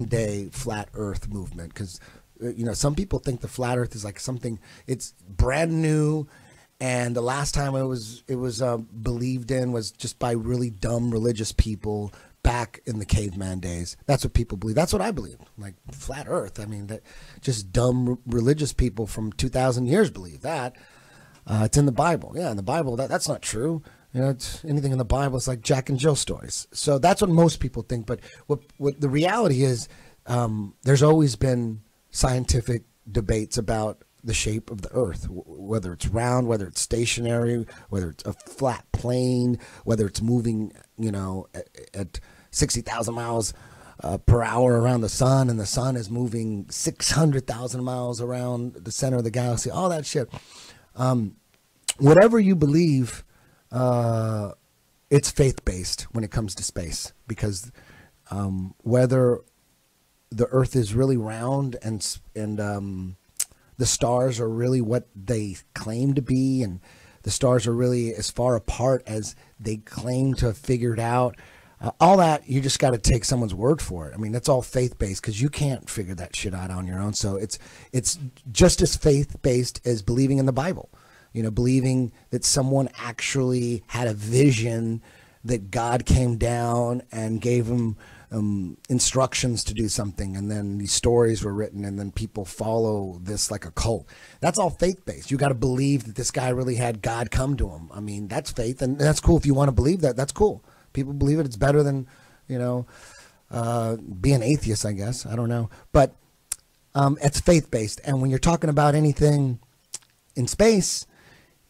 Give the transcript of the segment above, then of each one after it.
day flat Earth movement because you know some people think the flat Earth is like something it's brand new, and the last time it was believed in was just by really dumb religious people back in the caveman days. That's what people believe. That's what I believe. Like flat Earth. I mean, that just dumb religious people from 2,000 years believe that. It's in the Bible. Yeah, in the Bible, that's not true. You know, it's, anything in the Bible is like Jack and Jill stories. So that's what most people think. But what the reality is, there's always been scientific debates about the shape of the Earth, whether it's round, whether it's stationary, whether it's a flat plane, whether it's moving, you know, at 60,000 miles per hour around the sun, and the sun is moving 600,000 miles around the center of the galaxy. All that shit. Whatever you believe, it's faith-based when it comes to space, because whether the Earth is really round and the stars are really what they claim to be, and the stars are really as far apart as they claim to have figured out, all that, you just got to take someone's word for it. I mean, that's all faith-based because you can't figure that shit out on your own. So it's just as faith-based as believing in the Bible. You know, believing that someone actually had a vision, that God came down and gave him instructions to do something, and then these stories were written, and then people follow this like a cult. That's all faith-based. You got to believe that this guy really had God come to him. I mean, that's faith, and that's cool. If you want to believe that, that's cool. People believe it. It's better than, you know, being atheist, I guess. I don't know. But it's faith-based. And when you're talking about anything in space,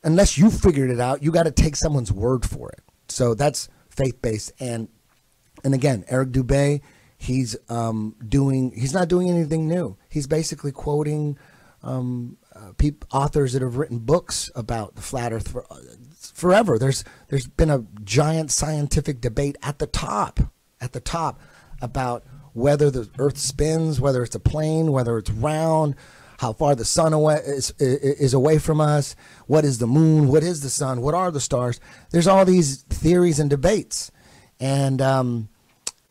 unless you figured it out, you got to take someone's word for it. So that's faith-based. And again, Eric Dubay, he's not doing anything new. He's basically quoting authors that have written books about the flat Earth forever. There's been a giant scientific debate at the top about whether the Earth spins, whether it's a plane, whether it's round, how far the sun is away from us, what is the moon, what is the sun, what are the stars. There's all these theories and debates, and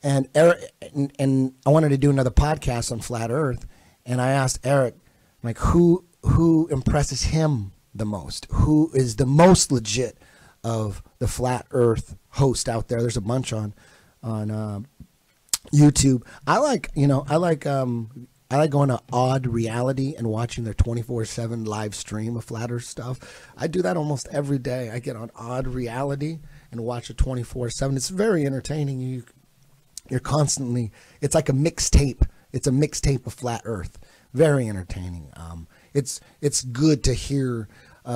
Eric, and I wanted to do another podcast on flat Earth, and I asked Eric, like, who impresses him the most? Who is the most legit of the flat Earth host out there? There's a bunch on YouTube. I like going to Odd Reality and watching their 24/7 live stream of flat Earth stuff. I do that almost every day. I get on Odd Reality and watch it 24/7. It's very entertaining. You're constantly, it's like a mixtape. It's a mixtape of flat Earth. Very entertaining. It's good to hear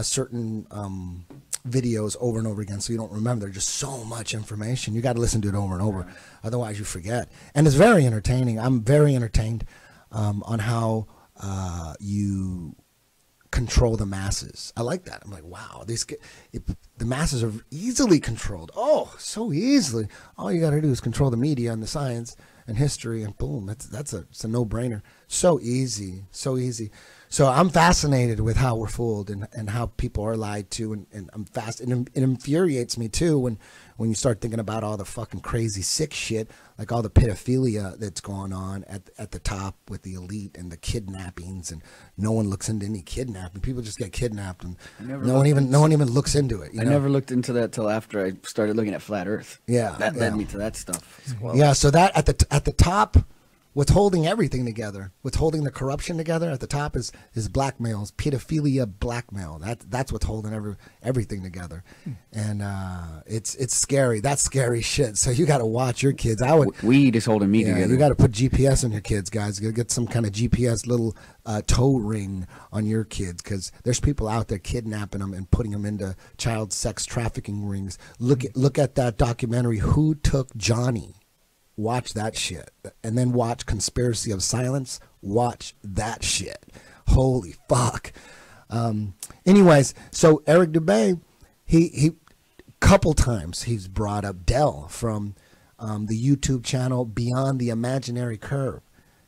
certain videos over and over again so you don't remember. There's just so much information. You got to listen to it over and over. Otherwise you forget. And it's very entertaining. I'm very entertained on how you control the masses. I like that. I'm like, wow, the masses are easily controlled. Oh, so easily. All you got to do is control the media and the science and history, and boom, it's a no-brainer. So easy, so easy. So I'm fascinated with how we're fooled and how people are lied to, and I'm fast. And it infuriates me too when you start thinking about all the fucking crazy sick shit, like all the pedophilia that's going on at the top with the elite and the kidnappings, and no one looks into any kidnapping. People just get kidnapped, and no one even looks into it. I never looked into that till after I started looking at flat Earth. Yeah, that led me to that stuff as well. Yeah, so that at the top, what's holding everything together, what's holding the corruption together at the top is blackmail, pedophilia, blackmail. That's what's holding everything together, and it's scary. That's scary shit. So you got to watch your kids. Weed is holding me together. You got to put GPS on your kids, guys. You got to get some kind of GPS little toe ring on your kids, because there's people out there kidnapping them and putting them into child sex trafficking rings. Look at that documentary, Who Took Johnny? Watch that shit, and then watch Conspiracy of Silence. Watch that shit. Holy fuck. Anyways, so Eric Dubay, he couple times he's brought up Dell from the YouTube channel Beyond the Imaginary Curve.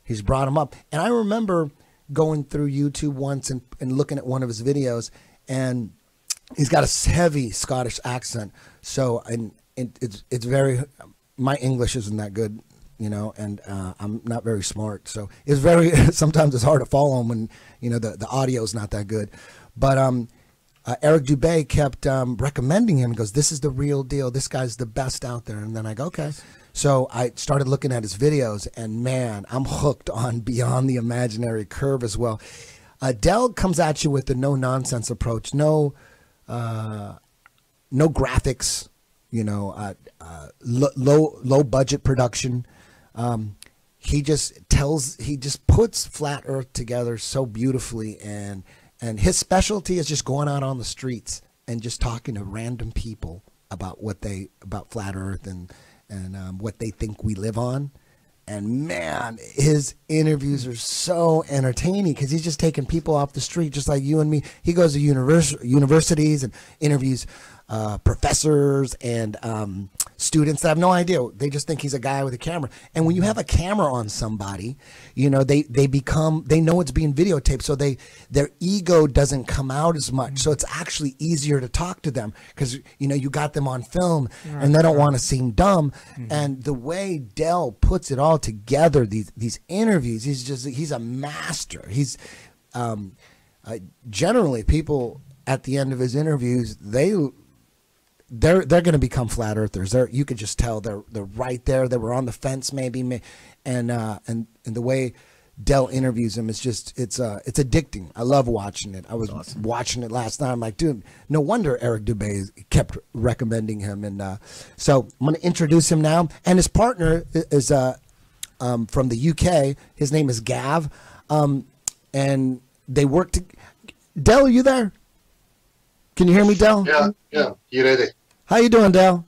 He's brought him up, and I remember going through YouTube once and looking at one of his videos, and he's got a heavy Scottish accent. So it's very, my English isn't that good, you know, and I'm not very smart, so it's very sometimes it's hard to follow him when, you know, the audio is not that good. But Eric Dubay kept recommending him. He goes, "This is the real deal. This guy's the best out there." And then I go, "Okay." So I started looking at his videos, and man, I'm hooked on Beyond the Imaginary Curve as well. Del comes at you with the no nonsense approach, no graphics, you know, low budget production. He just puts Flat Earth together so beautifully, and his specialty is just going out on the streets and just talking to random people about Flat Earth and what they think we live on. And man, his interviews are so entertaining because he's just taking people off the street just like you and me. He goes to universities and interviews professors and students that have no idea. They just think he's a guy with a camera. And when you have a camera on somebody, you know, they know it's being videotaped, so their ego doesn't come out as much. So it's actually easier to talk to them because, you know, you got them on film and they don't want to seem dumb. And the way Del puts it all together, these interviews, he's a master. He's generally, people at the end of his interviews, they're going to become flat earthers. You could just tell they're right there. They were on the fence maybe, and the way Del interviews him is just it's addicting. I love watching it. I was watching it last night. I'm like, dude, no wonder Eric Dubay kept recommending him. And so I'm going to introduce him now. And his partner is from the UK. His name is Gav, and they work to. Del, are you there? Can you hear me, Del? Yeah. You ready? How you doing, Del?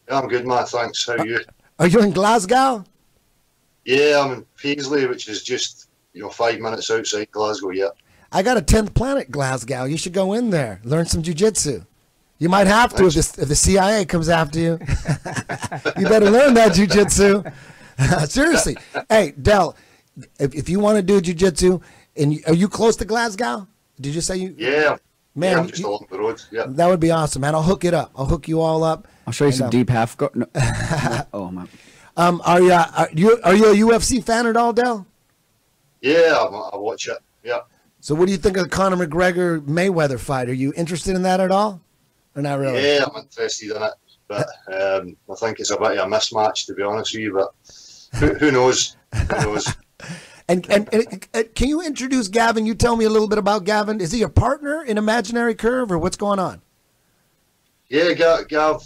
Yeah, I'm good, man. Thanks. How are you? Are you in Glasgow? Yeah, I'm in Paisley, which is just 5 minutes outside Glasgow. Yeah. I got a 10th Planet Glasgow. You should go in there, learn some jiu-jitsu. You might have to if the CIA comes after you. You better learn that jiu-jitsu. Seriously. Hey, Del, if you want to do jiu-jitsu, and are you close to Glasgow? Did you say you? Yeah. Man, I'm just along the road. Yeah. That would be awesome, man. I'll hook it up. I'll hook you all up. I'll show you some deep half guard. No. Oh man. Are you a UFC fan at all, Del? Yeah, I watch it. Yeah. So what do you think of the Conor McGregor Mayweather fight? Are you interested in that at all? Or not really? Yeah, I'm interested in it. But I think it's a bit of a mismatch, to be honest with you. But who knows? Who knows? And can you introduce Gavin? You tell me a little bit about Gavin. Is he your partner in Imaginary Curve, or what's going on? Yeah, Gav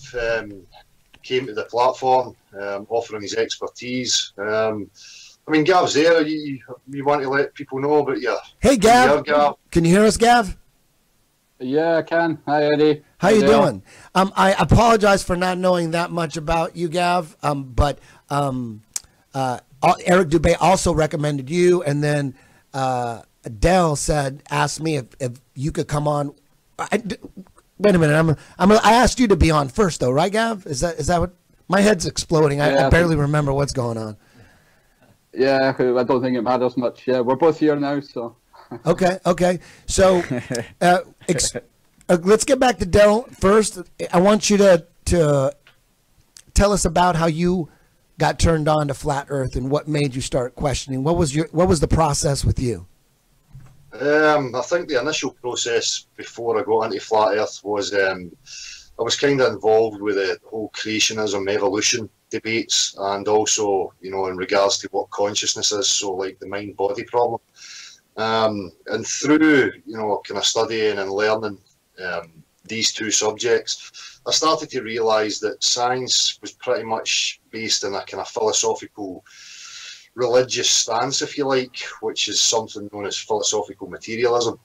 came to the platform offering his expertise. I mean, Gav's there. You want to let people know, but yeah. Hey, Gav. Can you hear us, Gav? Yeah, I can. Hi, Eddie. How you doing? I apologize for not knowing that much about you, Gav. But Eric Dubay also recommended you, and then Del asked me if you could come on. Wait a minute, I asked you to be on first, though, right, Gav? Is that what? My head's exploding. I barely remember what's going on. Yeah, I don't think it matters much. Yeah, we're both here now, so. Okay. So let's get back to Del first. I want you to tell us about how you got turned on to Flat Earth and what made you start questioning. What was the process with you? I think the initial process before I got into Flat Earth was I was kind of involved with the whole creationism, evolution debates, and also, in regards to what consciousness is, so like the mind-body problem. And through, kind of studying and learning these two subjects, I started to realise that science was pretty much based in a kind of philosophical, religious stance, if you like, which is something known as philosophical materialism.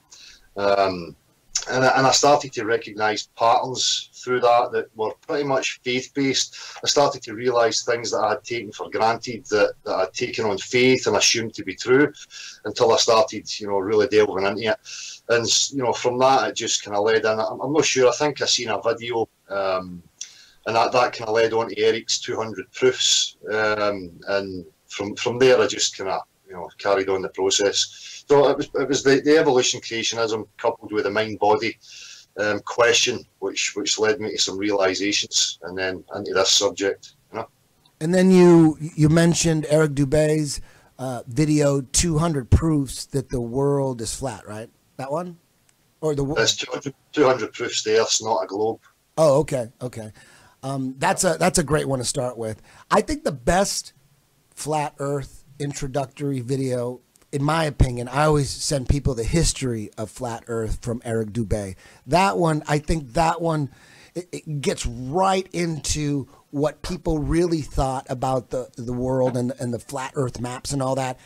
And I started to recognise patterns through that were pretty much faith-based. I started to realise things that I had taken for granted, that I'd taken on faith and assumed to be true, until I started, really delving into it. And, from that, it just kind of led in. I'm not sure, I think I seen a video, and that kind of led on to Eric's 200 proofs. And from there, I just kind of, carried on the process. So it was the evolution creationism coupled with the mind-body question, which led me to some realizations, and then into this subject. And then you mentioned Eric Dubé's video, 200 Proofs That the World is Flat, right? That one? Or the There's 200 proofs the Earth's not a globe. Oh, okay. That's a great one to start with. I think the best flat Earth introductory video, in my opinion, I always send people the history of flat Earth from Eric Dubé. That one, I think that one, it gets right into what people really thought about the world and the flat Earth maps and all that,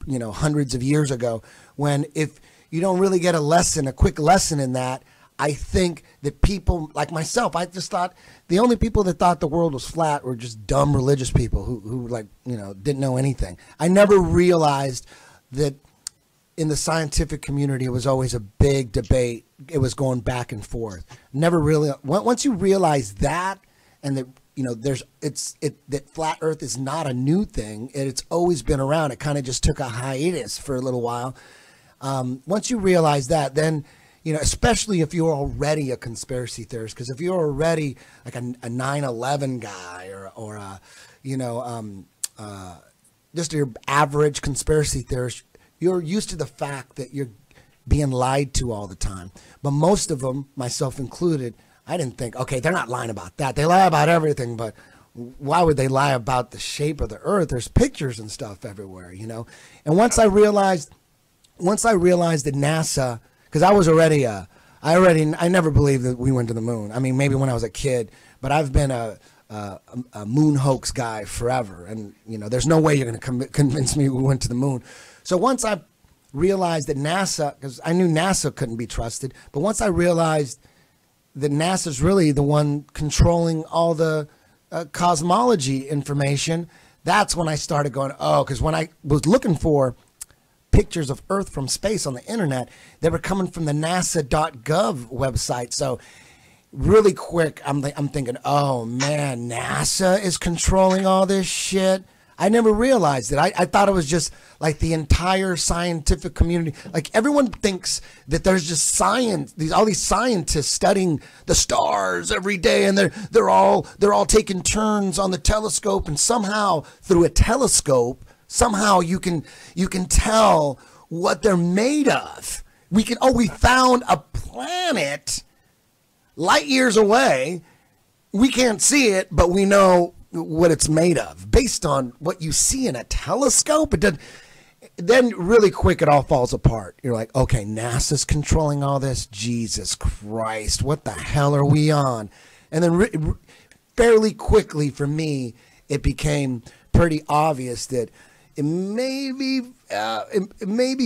hundreds of years ago. When if you don't really get a quick lesson in that, I think that people like myself, I just thought the only people that thought the world was flat were just dumb religious people who didn't know anything. I never realized that in the scientific community, it was always a big debate. It was going back and forth. Never really. Once you realize that, and that that flat Earth is not a new thing. It's always been around. It kind of just took a hiatus for a little while. Once you realize that, then especially if you're already a conspiracy theorist, because if you're already like a 9/11 guy or just your average conspiracy theorist, you're used to the fact that you're being lied to all the time. But most of them, myself included, I didn't think, okay, they're not lying about that. They lie about everything, but why would they lie about the shape of the Earth? There's pictures and stuff everywhere, And once I realized that NASA, because I never believed that we went to the moon. I mean, maybe when I was a kid, but I've been a moon hoax guy forever. And, there's no way you're going to convince me we went to the moon. So once I realized that NASA, because I knew NASA couldn't be trusted, but once I realized that NASA's really the one controlling all the cosmology information, that's when I started going, because when I was looking for pictures of Earth from space on the internet, they were coming from the NASA.gov website. So really quick, I'm thinking, oh man, NASA is controlling all this shit. I never realized it. I thought it was just like the entire scientific community. Like everyone thinks that there's just science, all these scientists studying the stars every day, and they're all taking turns on the telescope, and somehow through a telescope, somehow you can tell what they're made of. We found a planet light years away. We can't see it, but we know what it's made of based on what you see in a telescope. Then really quick, it all falls apart. You're like, okay, NASA's controlling all this. Jesus Christ, what the hell are we on? And then fairly quickly for me, it became pretty obvious that it may be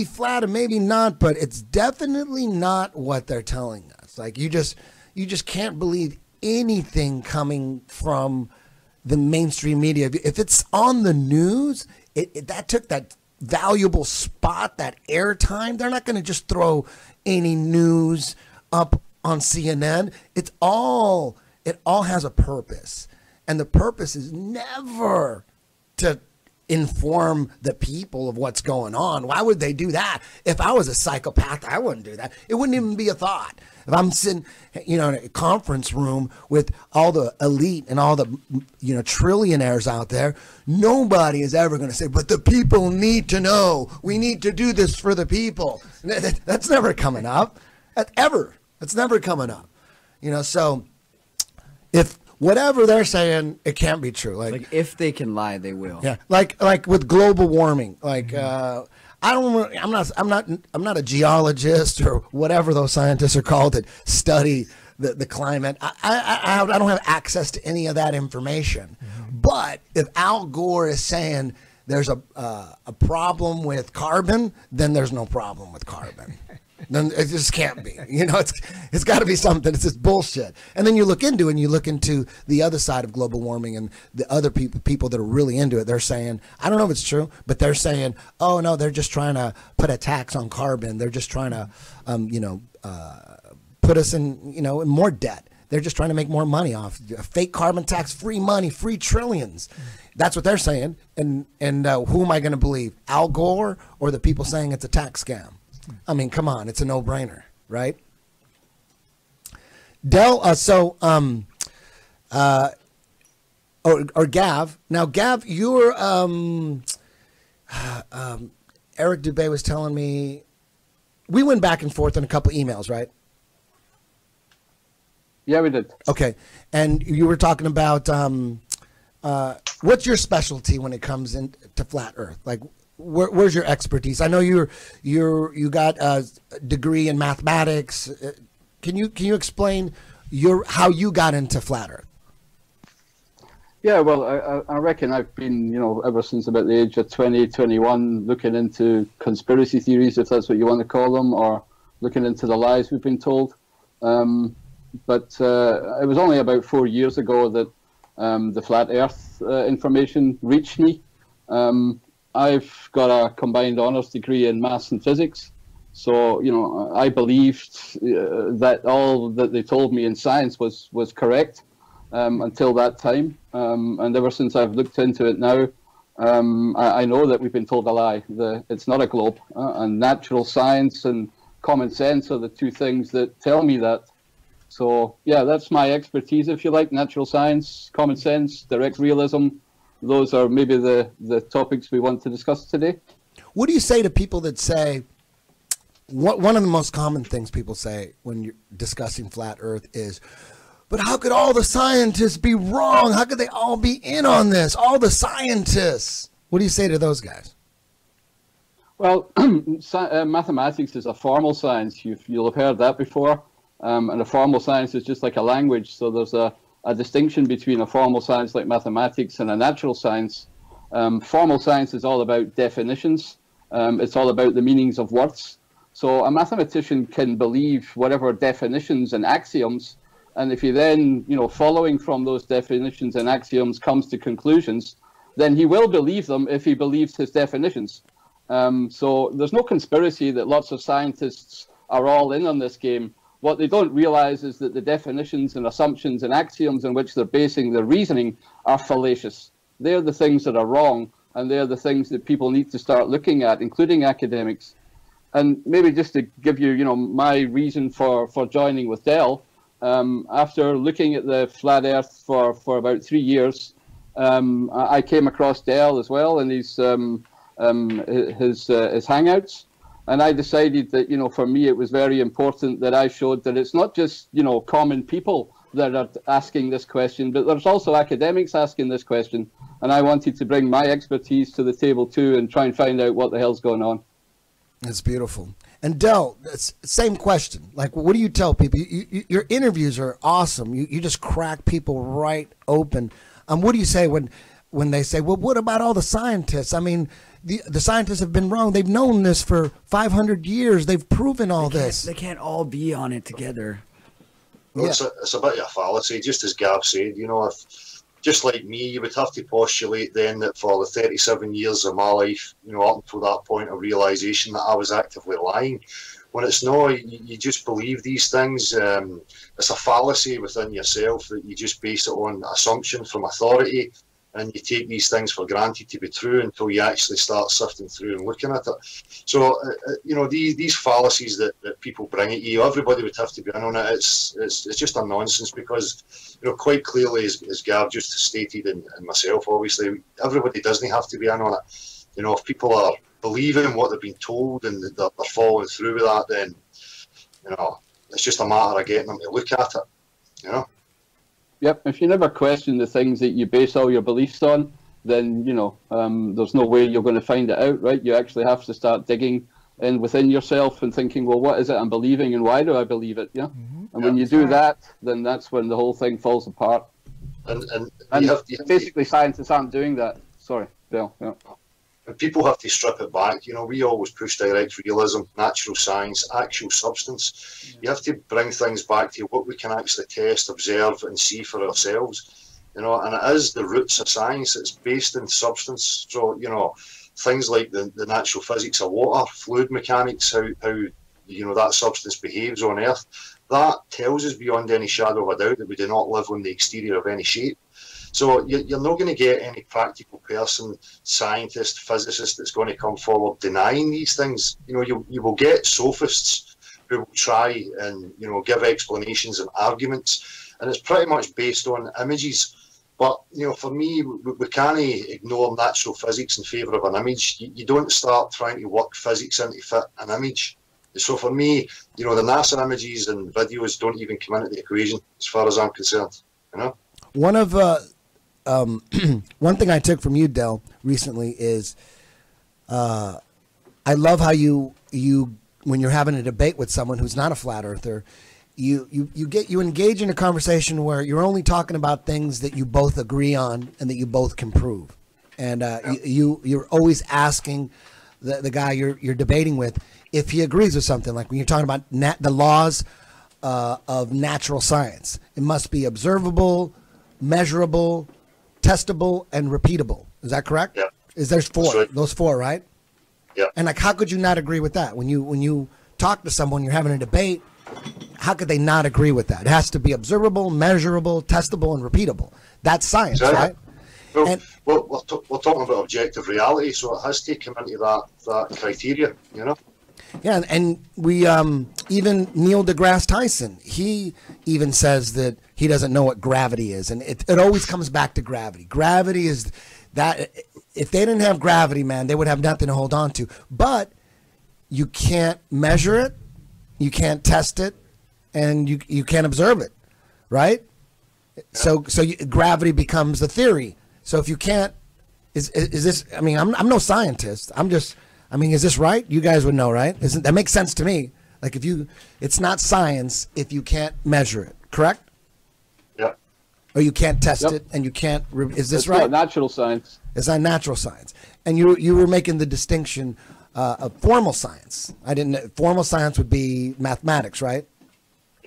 flat and maybe not, but it's definitely not what they're telling us. Like you just can't believe anything coming from the mainstream media. If it's on the news, that took that valuable spot, that airtime. They're not going to just throw any news up on CNN. It all has a purpose, and the purpose is never to inform the people of what's going on. Why would they do that? If I was a psychopath, I wouldn't do that. It wouldn't even be a thought. If I'm sitting, in a conference room with all the elite and all the, trillionaires out there, nobody is ever going to say, but the people need to know. We need to do this for the people. That's never coming up. That's never coming up. So if whatever they're saying, it can't be true. Like if they can lie, they will. Yeah. Like with global warming, I'm not a geologist or whatever those scientists are called that study the climate. I don't have access to any of that information. Mm-hmm. But if Al Gore is saying there's a problem with carbon, then there's no problem with carbon. Then it just can't be. It's got to be something. It's just bullshit. And then you look into the other side of global warming and the other people that are really into it. They're saying, I don't know if it's true, but they're saying, oh no, they're just trying to put a tax on carbon. They're just trying to, put us in more debt. They're just trying to make more money off a fake carbon tax, free money, free trillions. That's what they're saying. And who am I going to believe? Al Gore or the people saying it's a tax scam? I mean, come on, it's a no-brainer, right? Del, or Gav. Now, Gav, you're Eric Dubé was telling me we went back and forth on a couple emails, right? Yeah, we did. Okay, and you were talking about what's your specialty when it comes into flat Earth? Like, where's your expertise? I know you got a degree in mathematics. Can you explain how you got into flat Earth? Yeah, well, I reckon I've been, ever since about the age of 20, 21, looking into conspiracy theories, if that's what you want to call them, or looking into the lies we've been told. But it was only about 4 years ago that the flat Earth information reached me. I've got a combined honours degree in maths and physics. So, I believed that all that they told me in science was correct. Until that time, and ever since I've looked into it now, I know that we've been told a lie. It's not a globe, and natural science and common sense are the two things that tell me that. So yeah, that's my expertise, if you like. Natural science, common sense, direct realism. Those are maybe the topics we want to discuss today. What do you say to people that say, one of the most common things people say when you're discussing flat Earth is, but how could all the scientists be wrong? How could they all be in on this? All the scientists. What do you say to those guys? Well, mathematics is a formal science. You'll have heard that before. And a formal science is just like a language. So there's a distinction between a formal science like mathematics and a natural science. Formal science is all about definitions. It's all about the meanings of words. So a mathematician can believe whatever definitions and axioms. And if he then, following from those definitions and axioms comes to conclusions, then he will believe them if he believes his definitions. So there's no conspiracy that lots of scientists are all in on this game. What they don't realize is that the definitions and assumptions and axioms on which they're basing their reasoning are fallacious. They're the things that are wrong, and they're the things that people need to start looking at, including academics. And maybe just to give you, my reason for joining with Dell, after looking at the flat Earth for about 3 years, I came across Dell as well and his Hangouts, and I decided that for me it was very important that I showed that it's not just common people that are asking this question, but there's also academics asking this question, and I wanted to bring my expertise to the table too and try and find out what the hell's going on. That's beautiful. And Del, same question. Like, what do you tell people? Your interviews are awesome. You just crack people right open. What do you say when they say, well, what about all the scientists? I mean, the scientists have been wrong. They've known this for 500 years. They've proven all this. They can't all be on it together. Well, it's a bit of a fallacy, just as Gav said. Just like me, you would have to postulate then that for the 37 years of my life, up until that point of realisation that I was actively lying. When it's not, you just believe these things. It's a fallacy within yourself that you just base it on assumption from authority, and you take these things for granted to be true until you actually start sifting through and looking at it. So, these fallacies that people bring at you, everybody would have to be in on it. It's just a nonsense because, quite clearly, as Gav just stated, and myself, obviously, everybody doesn't have to be in on it. If people are believing what they've been told and they're following through with that, then, it's just a matter of getting them to look at it, Yep, if you never question the things that you base all your beliefs on, then, there's no way you're going to find it out, right? You actually have to start digging in within yourself and thinking, well, what is it I'm believing and why do I believe it? Yeah. Mm-hmm. And when you do that, then that's when the whole thing falls apart. And basically scientists aren't doing that. Sorry, Bill. Yeah. And people have to strip it back. We always push direct realism, natural science, actual substance. Yeah. You have to bring things back to what we can actually test, observe, and see for ourselves. And it is the roots of science. It's based in substance. So, things like the natural physics of water, fluid mechanics, how that substance behaves on Earth, that tells us beyond any shadow of a doubt that we do not live on the exterior of any shape. So you're not going to get any practical person, scientist, physicist that's going to come forward denying these things. You will get sophists who will try and give explanations and arguments, and it's pretty much based on images. But, you know, for me, we can't ignore natural physics in favour of an image. You don't start trying to work physics in to fit an image. So for me, you know, the NASA images and videos don't even come into the equation as far as I'm concerned, you know? One of one thing I took from you, Del, recently is I love how you when you're having a debate with someone who's not a flat earther, you engage in a conversation where you're only talking about things that you both agree on and that you both can prove, and you're always asking the guy you're debating with if he agrees with something. Like when you're talking about the laws of natural science, it must be observable, measurable, testable, and repeatable. Is that correct? Yeah. There's four? Right. Those four, right? Yeah. And like, how could you not agree with that? When you talk to someone, you're having a debate. How could they not agree with that? It has to be observable, measurable, testable, and repeatable. That's science, right? Well, we're talking about objective reality, so it has to come into that criteria, you know? Yeah, and we even Neil deGrasse Tyson, he even says that he doesn't know what gravity is, and it always comes back to gravity. Gravity is that if they didn't have gravity, man, they would have nothing to hold on to. But you can't measure it, you can't test it, and you can't observe it, right? Yeah. So gravity becomes the theory. So if you can't, is this? I mean, I'm no scientist. Is this right? You guys would know, right? That makes sense to me? Like it's not science if you can't measure it, correct? Yeah. Or you can't test it, and you can't. Is this right? It's not natural science. It's not natural science, and you were making the distinction of formal science. Formal science would be mathematics, right?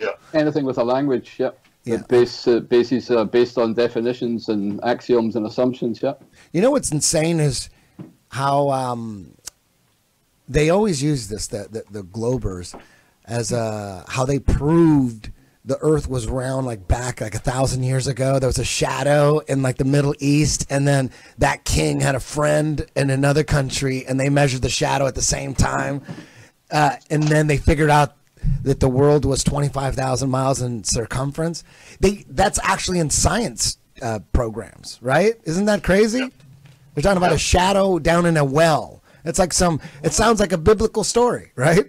Yeah. Anything with a language, yeah. Yeah. Bases based on definitions and axioms and assumptions, yeah. You know what's insane is how they always use this, the Globers, as how they proved the Earth was round back 1,000 years ago. There was a shadow in the Middle East, and then that king had a friend in another country, and they measured the shadow at the same time, and then they figured out that the world was 25,000 miles in circumference. That's actually in science programs, right? Isn't that crazy? Yep. They're talking about a shadow down in a well. It's like it sounds like a biblical story, right?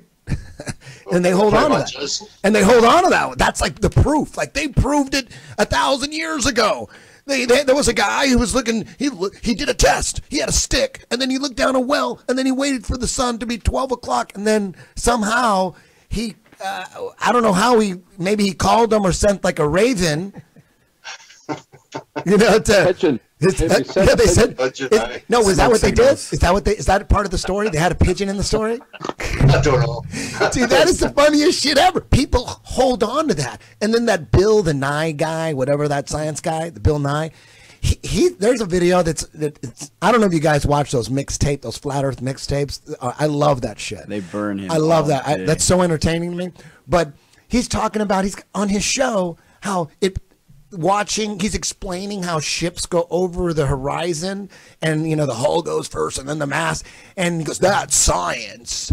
And they hold on to that. And they hold on to that. That's like the proof. Like they proved it 1,000 years ago. There was a guy who was looking, he did a test. He had a stick, and then he looked down a well, and then he waited for the sun to be 12 o'clock, and then somehow he, I don't know how maybe he called them or sent a raven, Pigeon. They said. No, was that what they did? Is that part of the story? They had a pigeon in the story? I don't know. See, that is the funniest shit ever. People hold on to that. And then that Bill the Nye guy, whatever that science guy, the Bill Nye, there's a video that's I don't know if you guys watch those flat earth mixtapes. I love that shit. They burn him. I love that. That's so entertaining to me. But he's talking about, he's on his show, how he's explaining how ships go over the horizon, and the hull goes first and then the mast, and he goes, that's science.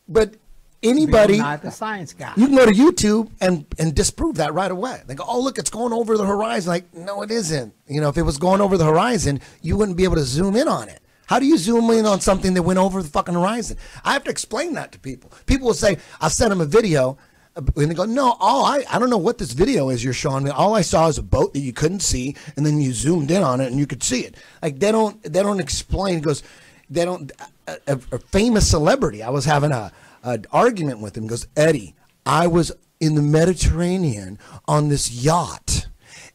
But anybody, not the science guy, you can go to YouTube and disprove that right away. They go, oh look, it's going over the horizon. Like, no, it isn't. If it was going over the horizon, you wouldn't be able to zoom in on it. How do you zoom in on something that went over the fucking horizon? I have to explain that to people. People will say, I'll send them a video, and they go, no, I don't know what this video is you're showing me. All I saw is a boat that you couldn't see, and then you zoomed in on it and you could see it. Like they don't explain. It goes, a famous celebrity, I was having an argument with him. He goes, Eddie, I was in the Mediterranean on this yacht,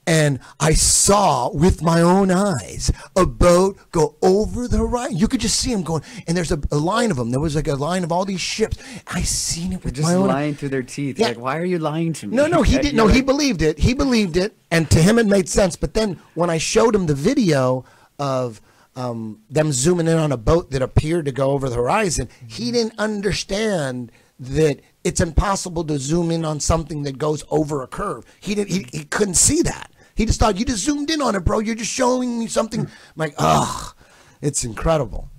and I saw with my own eyes a boat go over the horizon. You could just see him going, and there's a line of them. There was a line of all these ships. I seen it with my own eyes. Just lying through their teeth. Yeah. Like, why are you lying to me? No, he didn't. No, he believed it. He believed it, and to him it made sense. But then when I showed him the video of them zooming in on a boat that appeared to go over the horizon, he didn't understand that it's impossible to zoom in on something that goes over a curve. He couldn't see that. He just thought, you just zoomed in on it, bro. You're just showing me something. I'm like, it's incredible,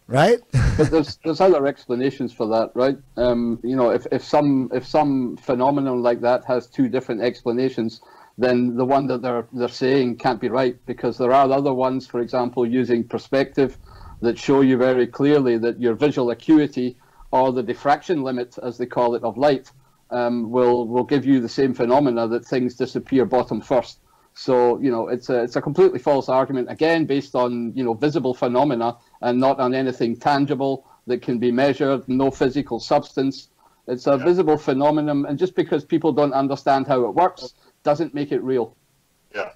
right? But there's other explanations for that, right? If some phenomenon like that has two different explanations, then the one that they're saying can't be right, because there are other ones, for example, using perspective, that show you very clearly that your visual acuity, or the diffraction limit, as they call it, of light, will give you the same phenomena, that things disappear bottom first. So, you know, it's a completely false argument, again, based on, you know, visible phenomena and not on anything tangible that can be measured, no physical substance. It's a visible phenomenon, and just because people don't understand how it works doesn't make it real. Yeah,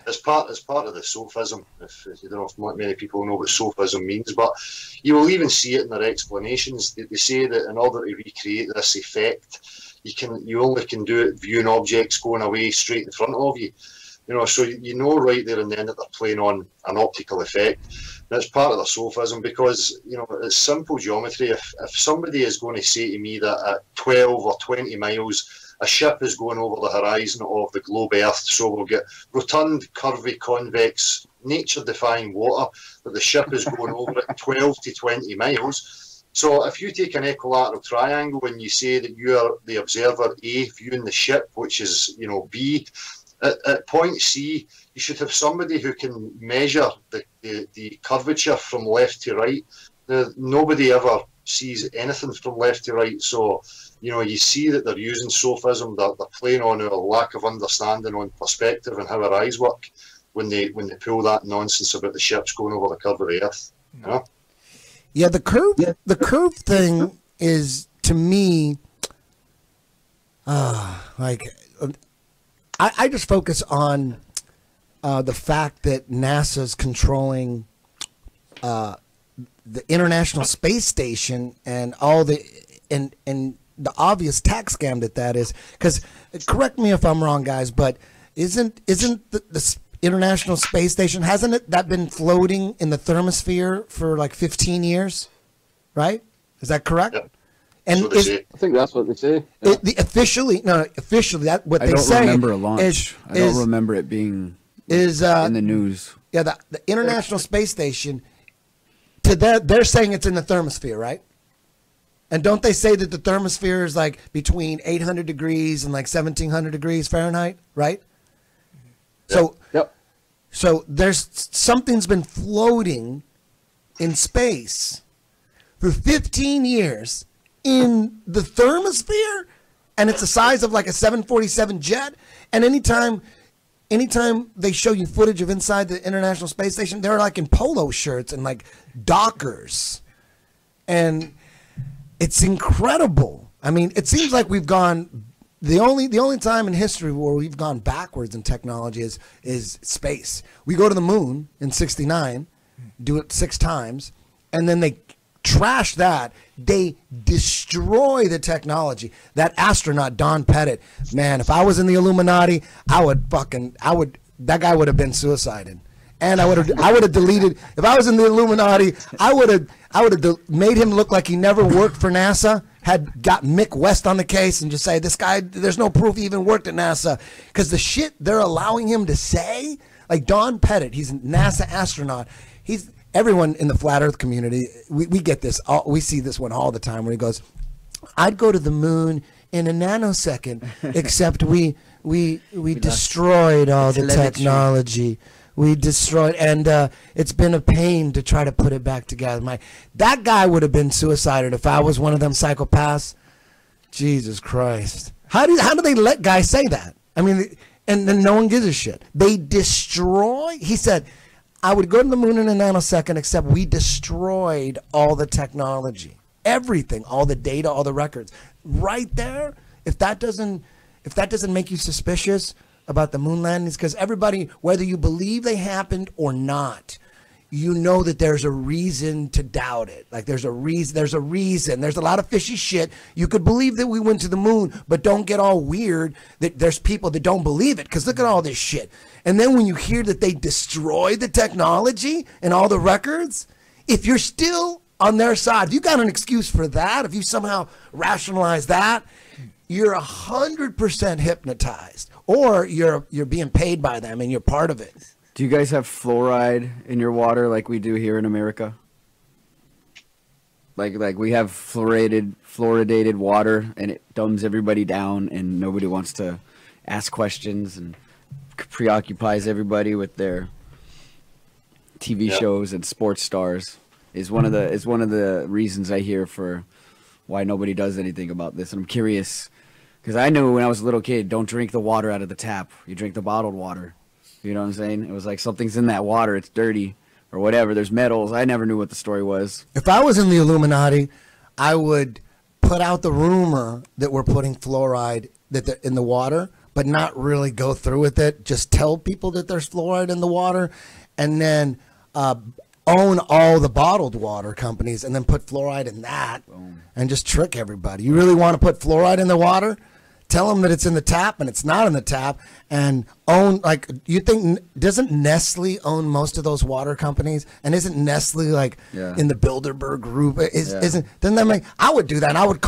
it's part of the sophism. If you don't know if many people know what sophism means, but you will even see it in their explanations. They say that in order to recreate this effect, you only can do it viewing objects going away straight in front of you. You know, so you know right there and then that they're playing on an optical effect. That's part of the sophism, because, you know, it's simple geometry. If somebody is going to say to me that at 12 or 20 miles a ship is going over the horizon of the globe Earth, so we'll get rotund, curvy, convex, nature-defying water, that the ship is going over at 12 to 20 miles. So if you take an equilateral triangle and you say that you are the observer A viewing the ship, which is, you know, B, at point C, you should have somebody who can measure the curvature from left to right. Nobody ever sees anything from left to right. So, you know, you see that they're using sophism. They're playing on our lack of understanding on perspective and how our eyes work when they pull that nonsense about the ships going over the curve of the Earth. You know? Yeah, the curve thing is, to me, like, I just focus on the fact that NASA's controlling the International Space Station and all the and the obvious tax scam that is. Because, correct me if I'm wrong, guys, but isn't the International Space Station, hasn't that been floating in the thermosphere for like 15 years, right? Is that correct? Yep. And I think that's what they say. Yeah. Officially, that what they say. I don't remember a launch. I don't remember it being in the news. Yeah, the International Space Station, they're saying it's in the thermosphere, right? And don't they say that the thermosphere is like between 800 degrees and like 1700 degrees Fahrenheit, right? So, so there's something's been floating in space for 15 years in the thermosphere, and it's the size of like a 747 jet. And anytime they show you footage of inside the International Space Station, they're like in polo shirts and like dockers, and it's incredible. I mean, it seems like we've gone. The only time in history where we've gone backwards in technology is space. We go to the moon in '69, do it 6 times, and then they trash that. They destroy the technology. That astronaut Don Pettit, man, if I was in the Illuminati, that guy would have been suicided. And I would have deleted. If I was in the Illuminati, I would have made him look like he never worked for NASA. Had got Mick West on the case and just say, this guy, there's no proof he even worked at NASA, because the shit they're allowing him to say, like Don Pettit, he's a NASA astronaut. Everyone in the flat Earth community, we get this. We see this one all the time where he goes, "I'd go to the moon in a nanosecond, except we destroyed all the technology. We destroyed, and it's been a pain to try to put it back together." That guy would have been suicided if I was one of them psychopaths. Jesus Christ! How do they let guys say that? I mean, and then no one gives a shit. They destroy. He said, "I would go to the moon in a nanosecond, except we destroyed all the technology, everything, all the data, all the records." Right there. If that doesn't make you suspicious about the moon landings, because everybody, whether you believe they happened or not, you know that there's a reason to doubt it. Like there's a reason. There's a lot of fishy shit. You could believe that we went to the moon, but don't get all weird that there's people that don't believe it, because look at all this shit. And then when you hear that they destroyed the technology and all the records, if you're still on their side, if you got an excuse for that, if you somehow rationalize that, you're 100% hypnotized, or you're being paid by them and you're part of it. Do you guys have fluoride in your water like we do here in America? Like we have fluoridated water, and it dumbs everybody down, and nobody wants to ask questions. And preoccupies everybody with their TV shows and sports stars is one of the reasons I hear for why nobody does anything about this. And I'm curious because I knew when I was a little kid, don't drink the water out of the tap. You drink the bottled water. You know what I'm saying? It was like something's in that water. It's dirty or whatever. There's metals. I never knew what the story was. If I was in the Illuminati, I would put out the rumor that we're putting fluoride in the water, but not really go through with it. Just tell people that there's fluoride in the water, and then own all the bottled water companies, and then put fluoride in that. Boom. And just trick everybody. You really want to put fluoride in the water? Tell them that it's in the tap and it's not in the tap, and own, like, you think, doesn't Nestle own most of those water companies? And isn't Nestle like in the Bilderberg group? Doesn't that make, I would do that. I would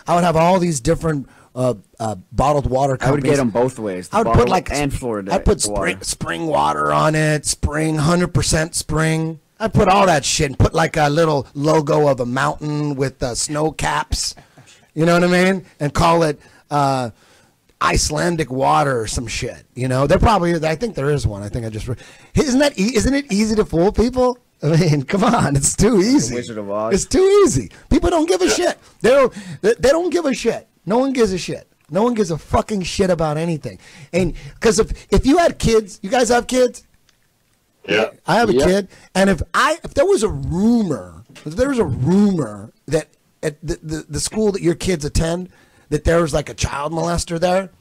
have all these different bottled water companies. I would get them both ways. I would put like, and Florida. I'd put spring water on it, 100% spring. I'd put all that shit and put like a little logo of a mountain with snow caps. You know what I mean? And call it Icelandic water or some shit. You know, there probably is. I think there is one. I think I just isn't it easy to fool people? I mean, come on, it's too easy. The Wizard of Oz. It's too easy. People don't give a shit. They don't give a shit. No one gives a shit. No one gives a fucking shit about anything. And because if you had kids, you guys have kids? Yeah. I have a kid, and if there was a rumor that at the school that your kids attend, that there was like a child molester there,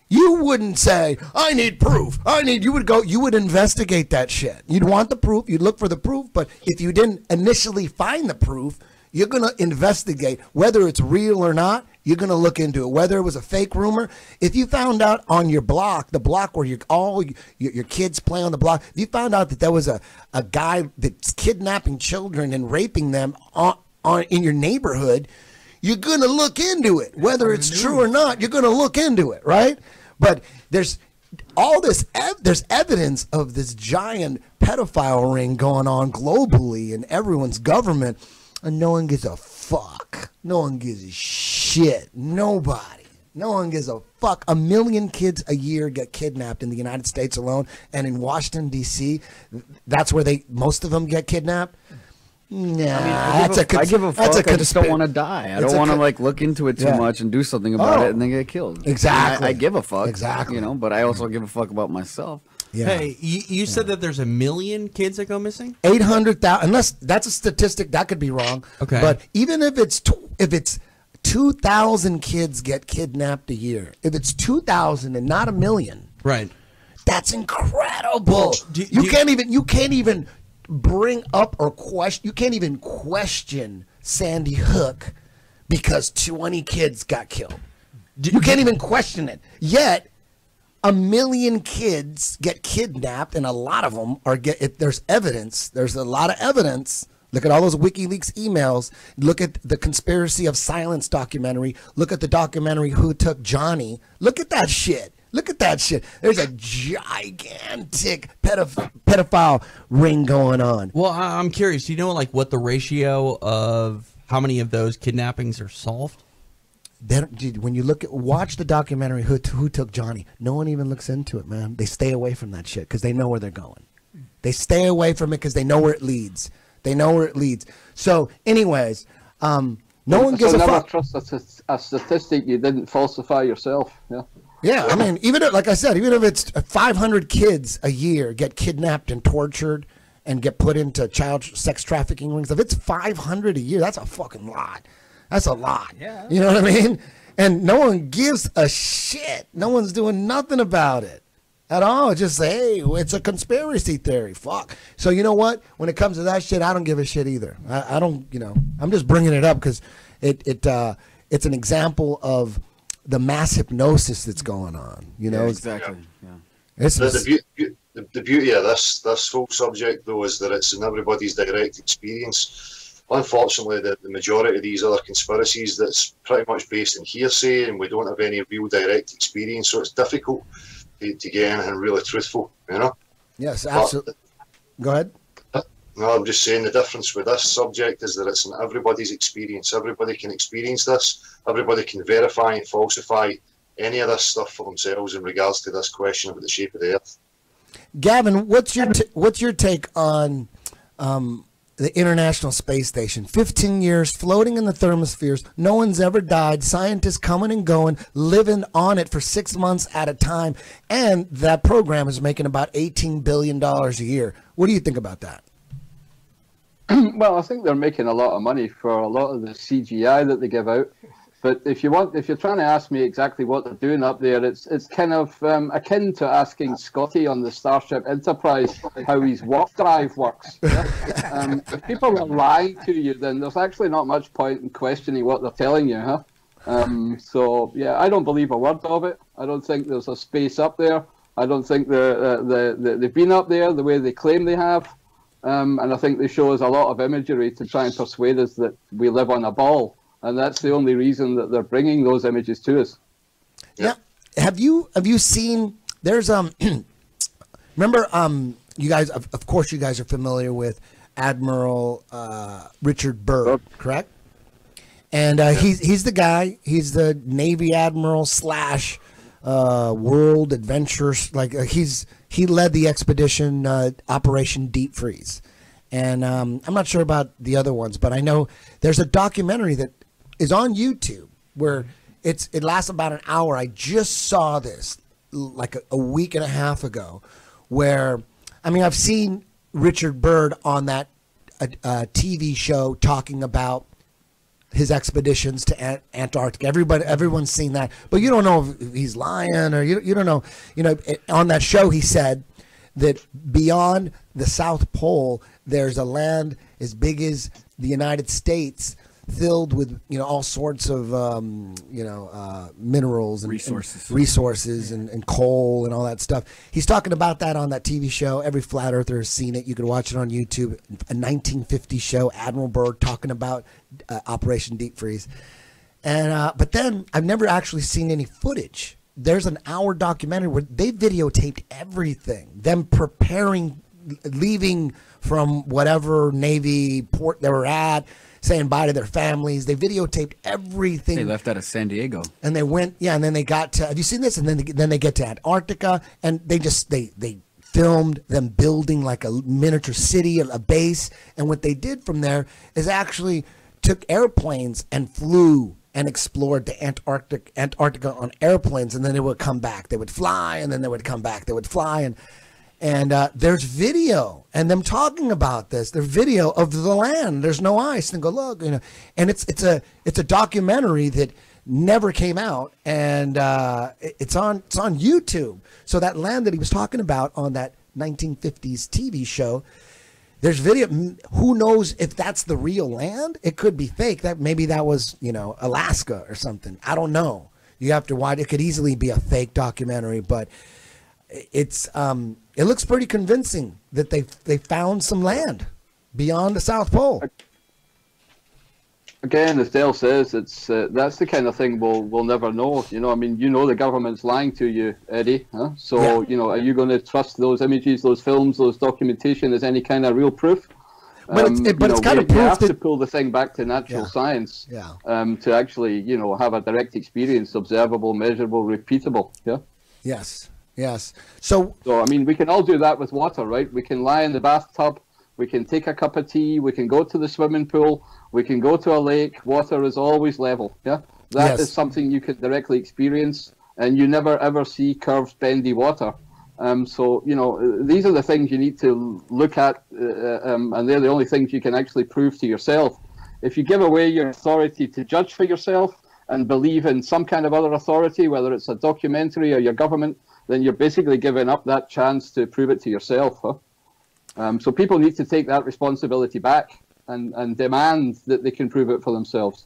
you wouldn't say, I need proof. You would investigate that shit. You'd want the proof. You'd look for the proof. But if you didn't initially find the proof, you're going to investigate whether it's real or not. You're going to look into it, whether it was a fake rumor. If you found out on your block, the block where your kids play on the block, if you found out that there was a guy that's kidnapping children and raping them in your neighborhood, you're going to look into it. Whether it's true or not, you're going to look into it, right? But there's all this, there's evidence of this giant pedophile ring going on globally in everyone's government, and no one gives a fuck. No one gives a shit. Nobody. No one gives a fuck. 1 million kids a year get kidnapped in the United States alone, and in Washington, D.C., that's where most of them get kidnapped. Nah, I give a fuck. I just don't want to die. I don't want to like look into it too much and do something about it and then get killed. Exactly. I give a fuck. Exactly. You know, but I also give a fuck about myself. Yeah. Hey, you said that there's 1 million kids that go missing? 800,000. Unless that's a statistic, that could be wrong. Okay. But even if it's 2,000 kids get kidnapped a year, if it's 2,000 and not 1 million, right? That's incredible. You can't even bring up or question. You can't even question Sandy Hook because 20 kids got killed. You can't even question it. Yet 1 million kids get kidnapped, and a lot of them there's evidence. There's a lot of evidence. Look at all those WikiLeaks emails. Look at the Conspiracy of Silence documentary. Look at the documentary Who Took Johnny. Look at that shit. Look at that shit. There's a gigantic pedophile ring going on. Well, I'm curious. Do you know like what the ratio of how many of those kidnappings are solved? When you watch the documentary Who Took Johnny, no one even looks into it, man. They stay away from that shit because they know where they're going. They stay away from it because they know where it leads. So, anyways, no one gives a fuck. Never trust a statistic you didn't falsify yourself. Yeah. Yeah, I mean, even if it's 500 kids a year get kidnapped and tortured and get put into child sex trafficking rings, if it's 500 a year, that's a fucking lot. That's a lot. Yeah. You know what I mean? And no one gives a shit. No one's doing nothing about it at all. Just say, hey, it's a conspiracy theory. Fuck. So you know what? When it comes to that shit, I don't give a shit either. I don't, I'm just bringing it up because it's an example of the mass hypnosis that's going on. Exactly. Yeah. The beauty of this whole subject, though, is that it's in everybody's direct experience. Unfortunately, the majority of these other conspiracies, that's pretty much based in hearsay, and we don't have any real direct experience, so it's difficult to get anything really truthful, Yes, absolutely. Go ahead. No, I'm just saying the difference with this subject is that it's in everybody's experience. Everybody can experience this. Everybody can verify and falsify any of this stuff for themselves in regards to this question about the shape of the Earth. Gavin, what's your take on the International Space Station? 15 years floating in the thermospheres. No one's ever died. Scientists coming and going, living on it for 6 months at a time, and that program is making about $18 billion a year. What do you think about that? Well, I think they're making a lot of money for a lot of the CGI that they give out. But if you're trying to ask me exactly what they're doing up there, it's kind of akin to asking Scotty on the Starship Enterprise how his warp drive works. Yeah? If people are lying to you, then there's actually not much point in questioning what they're telling you, huh? So yeah, I don't believe a word of it. I don't think there's a space up there. I don't think they've been up there the way they claim they have. And I think they show us a lot of imagery to try and persuade us that we live on a ball. And that's the only reason that they're bringing those images to us. Yeah. Have you seen? There's remember you guys of course you guys are familiar with Admiral Richard Byrd, correct? And he's the guy. He's the Navy Admiral / World Adventure. He led the expedition Operation Deep Freeze. And I'm not sure about the other ones, but I know there's a documentary that is on YouTube where it lasts about an hour. I just saw this like a week and a half ago, where I've seen Richard Byrd on that TV show talking about his expeditions to Antarctica. Everyone's seen that, but you don't know if he's lying or you don't know. On that show he said that beyond the South Pole there's a land as big as the United States, filled with all sorts of minerals and resources and coal and all that stuff. He's talking about that on that TV show. Every flat earther has seen it. You can watch it on YouTube. A 1950 show, Admiral Byrd talking about Operation Deep Freeze. And but then I've never actually seen any footage. There's an hour documentary where they videotaped everything, them preparing, leaving from whatever Navy port they were at, saying bye to their families. They videotaped everything. They left out of San Diego. And they went, and then they got to, have you seen this? And then they get to Antarctica, and they filmed them building like a miniature city, a base. And what they did from there is actually took airplanes and flew and explored the Antarctica on airplanes, and then they would come back. They would fly, and then they would come back. They would fly, and there's video and them talking about this. There's video of the land. There's no ice. And go look, and it's a documentary that never came out, and it's on YouTube. So that land that he was talking about on that 1950s TV show, there's video. Who knows if that's the real land? It could be fake. Maybe that was Alaska or something. I don't know. You have to watch. It could easily be a fake documentary, but it's it looks pretty convincing that they found some land beyond the South Pole. Again, as Dale says, it's that's the kind of thing we'll never know. The government's lying to you, Eddie. Huh? So Yeah. Are you going to trust those images, those films, those documentation as any kind of real proof? But it's kind of proof you have that to pull the thing back to natural science. Yeah. To actually have a direct experience, observable, measurable, repeatable. Yeah. Yes. So we can all do that with water, right? We can lie in the bathtub, we can take a cup of tea, we can go to the swimming pool, we can go to a lake. Water is always level. Yeah, that is something you can directly experience, and you never ever see curved, bendy water. These are the things you need to look at, and they're the only things you can actually prove to yourself. If you give away your authority to judge for yourself and believe in some kind of other authority, whether it's a documentary or your government, then you're basically giving up that chance to prove it to yourself. Huh? So people need to take that responsibility back and demand that they can prove it for themselves.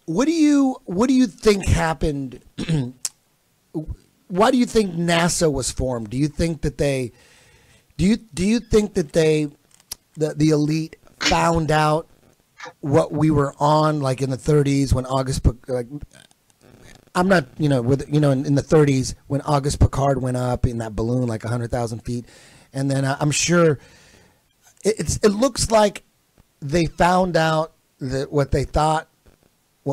What do you think happened? Why do you think NASA was formed? Do you think that the elite found out what we were on, like in the 30s when I'm not, in the 30s when August Picard went up in that balloon like 100,000 feet, and then I'm sure it looks like they found out that what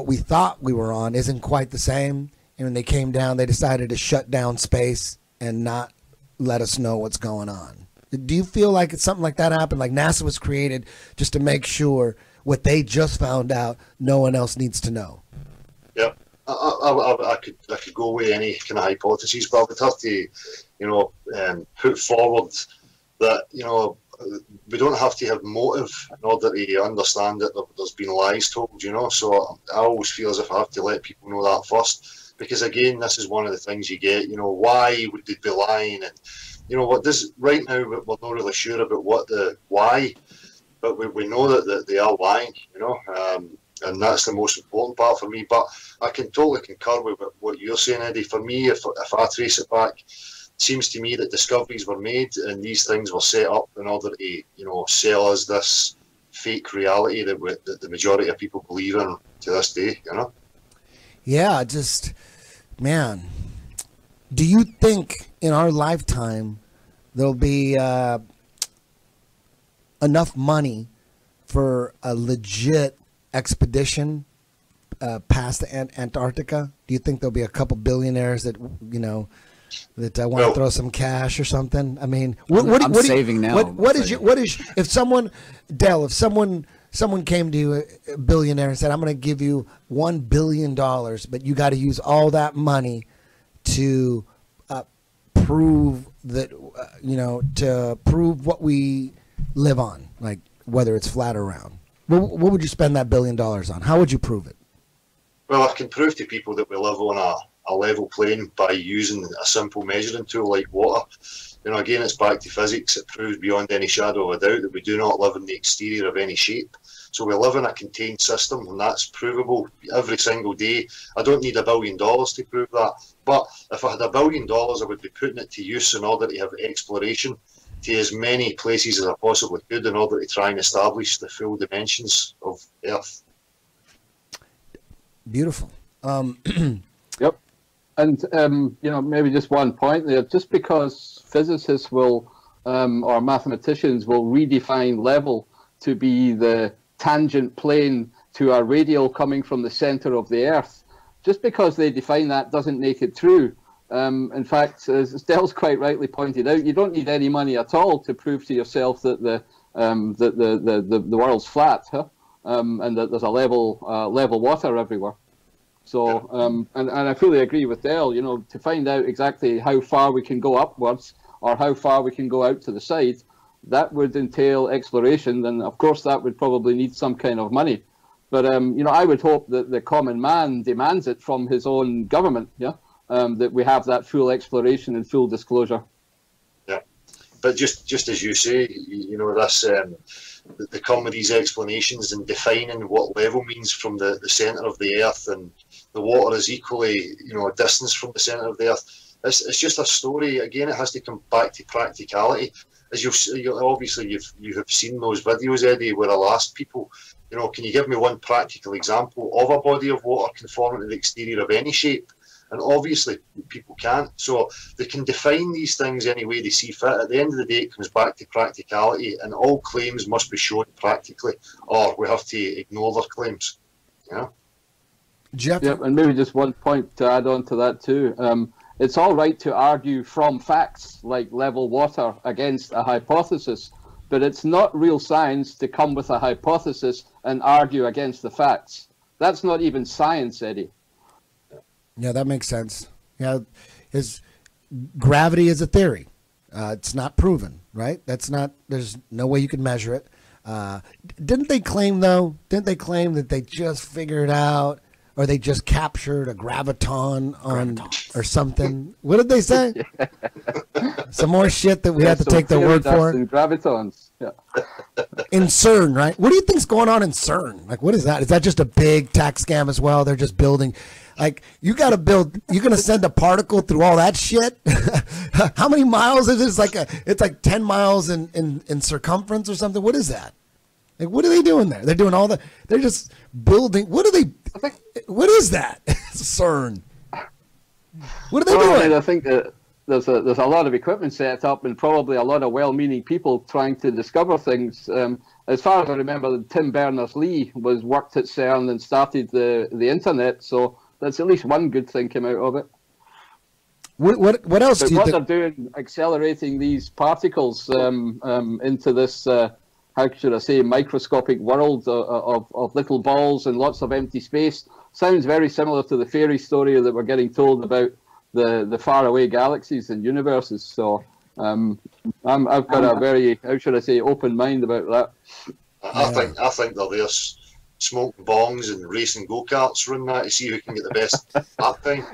we thought we were on isn't quite the same, and when they came down, they decided to shut down space and not let us know what's going on. Do you feel like it's something like that happened? Like NASA was created just to make sure what they just found out, no one else needs to know. Yeah, I could go with any kind of hypotheses, but I would have to, put forward that we don't have to have motive in order to understand that there's been lies told. So I always feel as if I have to let people know that first, because again, this is one of the things you get. Why would they be lying? And what this right now we're not really sure about what the why, but we know that they are lying. And that's the most important part for me. But I can totally concur with what you're saying, Eddie. For me, if I trace it back, it seems to me that discoveries were made and these things were set up in order to, sell us this fake reality that the majority of people believe in to this day. Yeah, man. Do you think in our lifetime there'll be enough money for a legit expedition past Antarctica? Do you think there'll be a couple billionaires that that want to throw some cash or something? I mean, I'm saving now. What is if someone came to you, a billionaire, and said, "I'm going to give you $1 billion, but you got to use all that money to prove that to prove what we live on, like whether it's flat or round." What would you spend that $1 billion on? How would you prove it? Well, I can prove to people that we live on a level plane by using a simple measuring tool like water. Again, it's back to physics. It proves beyond any shadow of a doubt that we do not live in the exterior of any shape. So we live in a contained system, and that's provable every single day. I don't need $1 billion to prove that. But if I had $1 billion, I would be putting it to use in order to have exploration to as many places as I possibly could in order to try and establish the full dimensions of Earth. Beautiful. Yep. And, maybe just one point there, just because physicists will, or mathematicians will redefine level to be the tangent plane to a radial coming from the center of the Earth, just because they define that doesn't make it true. In fact, as Dell's quite rightly pointed out, you don't need any money at all to prove to yourself that the world's flat, and that there's a level water everywhere. So, and I fully agree with Dell. To find out exactly how far we can go upwards or how far we can go out to the side, that would entail exploration. Then, of course, that would probably need some kind of money. But I would hope that the common man demands it from his own government. Yeah. That we have that full exploration and full disclosure. Yeah, but just as you say, this the come with these explanations and defining what level means from the centre of the Earth, and the water is equally a distance from the centre of the Earth. It's just a story. Again, it has to come back to practicality. As obviously you have seen those videos, Eddie, where I'll ask people, can you give me one practical example of a body of water conforming to the exterior of any shape? And obviously, people can't. So they can define these things any way they see fit. At the end of the day, it comes back to practicality, and all claims must be shown practically, or we have to ignore their claims. Jeff? Yep, and maybe just one point to add on to that too. It's all right to argue from facts like level water against a hypothesis, but it's not real science to come with a hypothesis and argue against the facts. That's not even science, Eddie. Yeah, that makes sense. Yeah, gravity is a theory. It's not proven, right? There's no way you can measure it. Didn't they claim that they just figured out, or they just captured a graviton or something? What did they say? Some more shit that we have to take their word for. Gravitons. Yeah. In CERN, right? What do you think's going on in CERN? Like, what is that? Is that just a big tax scam as well? They're just building. Like, you're going to send a particle through all that shit? How many miles is it? It's like 10 miles in circumference or something. What is that? Like, what are they doing there? They're doing they're just building. What is that? CERN. What are they doing? I think that there's a lot of equipment set up and probably a lot of well-meaning people trying to discover things. As far as I remember, Tim Berners-Lee worked at CERN and started the internet. So that's at least one good thing came out of it. What else But do you what think? they're doing, accelerating these particles into this, how should I say, microscopic world of little balls and lots of empty space, sounds very similar to the fairy story that we're getting told about the faraway galaxies and universes. So I've got a very, how should I say, open mind about that. I think they're there smoking bongs and racing go-karts around that to see who can get the best that time.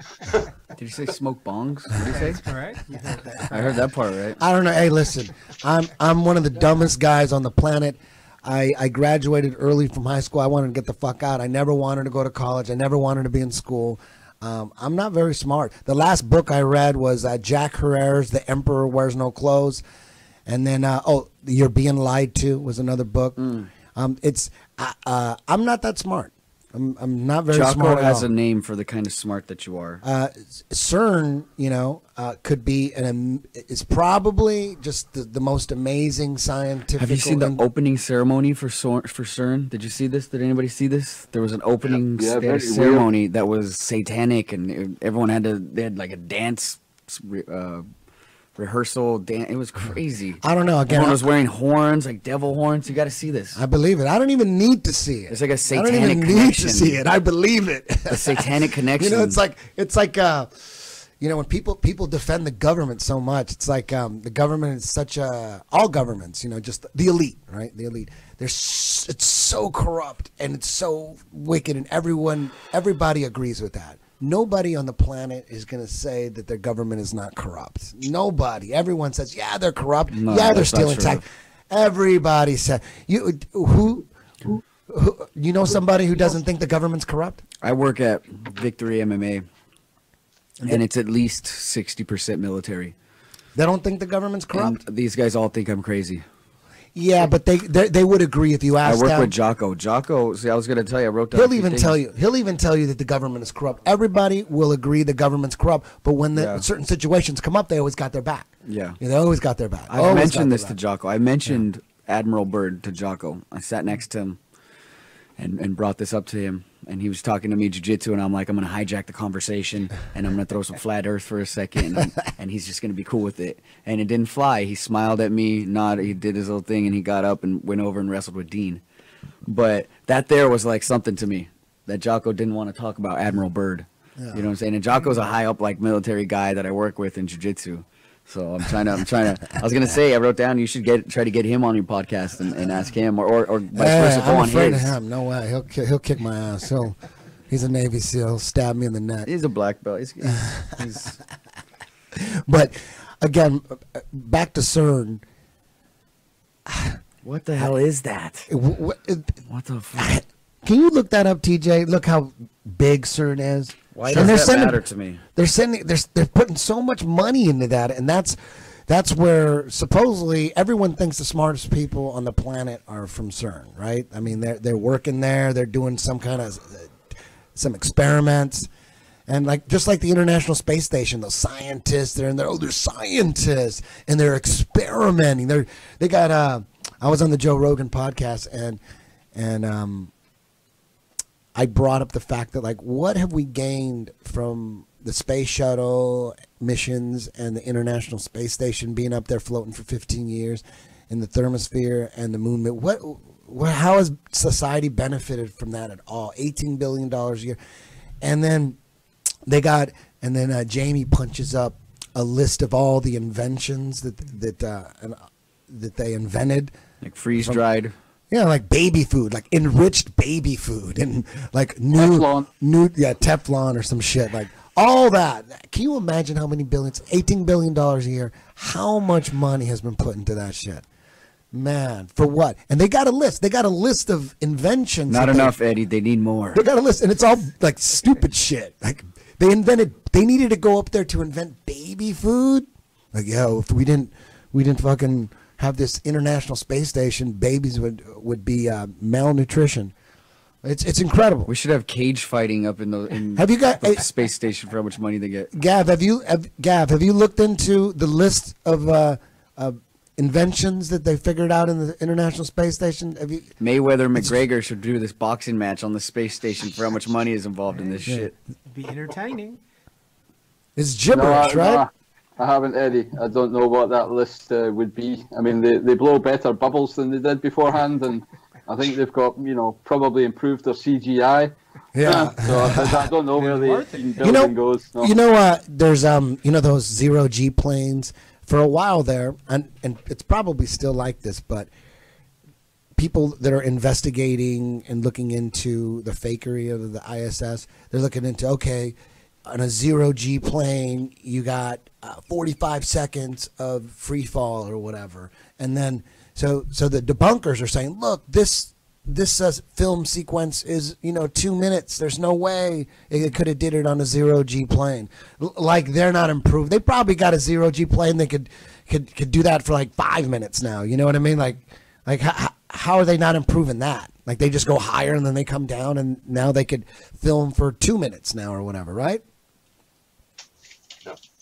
Did you say smoke bongs? What did you say? That's correct. You heard that. I heard that part right. I don't know. Hey, listen, I'm one of the dumbest guys on the planet. I graduated early from high school. I wanted to get the fuck out. I never wanted to go to college. I never wanted to be in school. I'm not very smart. The last book I read was Jack Herrera's The Emperor Wears No Clothes. And then, You're Being Lied To was another book. I'm not that smart. I'm not very smart Jocko at has all. a name for the kind of smart that you are. CERN, could be is probably just the most amazing scientific. Have you seen the opening ceremony for CERN? Did you see this? Did anybody see this? There was an opening Yeah, very ceremony that was satanic, and everyone they had like a dance rehearsal dance. It was crazy. I don't know. Again, Everyone was wearing horns, like devil horns. You got to see this. I believe it. I don't even need to see it. It's like a I satanic don't even need connection. to see it. I believe it. The satanic connection. It's like when people defend the government so much, it's like the government is such a all governments, just the elite, right? The elite. It's so corrupt and it's so wicked, and everybody agrees with that. Nobody on the planet is going to say that their government is not corrupt. Nobody. Everyone says, yeah, they're corrupt. No, yeah, they're that's not stealing true. tax. Everybody said who you know somebody who doesn't think the government's corrupt? I work at Victory MMA, and it's at least 60% military. They don't think the government's corrupt? And these guys all think I'm crazy. Yeah, but they would agree if you I asked work them. with Jocko. Jocko, see, I was going to tell you, I wrote down a He'll few even things. tell you. He'll even tell you that the government is corrupt. Everybody will agree the government's corrupt, but when Yeah. certain situations come up, they always got their back. Yeah. They always got their back. I Always got mentioned their this to back. Jocko. I mentioned Admiral Byrd to Jocko. I sat next to him and brought this up to him. And he was talking to me jiu-jitsu, and I'm like, I'm going to hijack the conversation, and I'm going to throw some flat earth for a second, and he's just going to be cool with it. And it didn't fly. He smiled at me, nodded, he did his little thing, and he got up and went over and wrestled with Dean. But that there was like something to me, that Jocko didn't want to talk about Admiral Byrd. You know what I'm saying? And Jocko's a high up like military guy that I work with in jiu-jitsu. So I'm trying to. I was gonna say, I wrote down you should try to get him on your podcast and ask him, or vice versa, go I'm on afraid his. of him. No way. He'll kick my ass. He's a Navy SEAL. He'll stab me in the neck. He's a black belt. He's But again, back to CERN. what the hell is that? What the fuck? Can you look that up, TJ? Look how big CERN is. Why And does they're that matter to me? They're putting so much money into that, and that's where supposedly everyone thinks the smartest people on the planet are from CERN, right? I mean, they're working there, they're doing some kind of some experiments, and just like the International Space Station, those scientists, they're in there. Oh, they're scientists, and they're experimenting. They got. I was on the Joe Rogan podcast, and I brought up the fact that what have we gained from the space shuttle missions and the International Space Station being up there floating for 15 years in the thermosphere and the moon? How has society benefited from that at all? $18 billion a year. And then Jamie punches up a list of all the inventions that they invented. Like freeze dried. Yeah, like baby food, like enriched baby food, and like Teflon. Teflon or some shit, like all that. Can you imagine how many billions? $18 billion a year. How much money has been put into that shit? Man, for what? And they got a list. They got a list of inventions. Not enough, Eddie. They need more. They got a list, and it's all like stupid shit. Like they needed to go up there to invent baby food. Like, if we didn't fucking have this International Space Station, babies would be malnutrition. It's incredible. We should have cage fighting up in the Have you got the space station for how much money they get. Gav? Have you looked into the list of inventions that they figured out in the International Space Station? Have you? Mayweather McGregor should do this boxing match on the space station for how much money is involved in this shit. Be entertaining. It's gibberish, right? I haven't, Eddie. I don't know what that list would be. I mean, they blow better bubbles than they did beforehand, and I think they've got, probably improved their CGI. Yeah. So I don't know where the building You know, goes. No. There's those zero G planes for a while there, and it's probably still like this, but people that are investigating and looking into the fakery of the ISS, they're looking into, okay, on a zero G plane, you got 45 seconds of free fall or whatever, and then so the debunkers are saying, look, this film sequence is 2 minutes. There's no way it could have did it on a zero G plane. Like, they're not improved. They probably got a zero G plane. They could do that for like 5 minutes now. You know what I mean? Like how are they not improving that? Like, they just go higher and then they come down, and now they could film for 2 minutes now or whatever, right?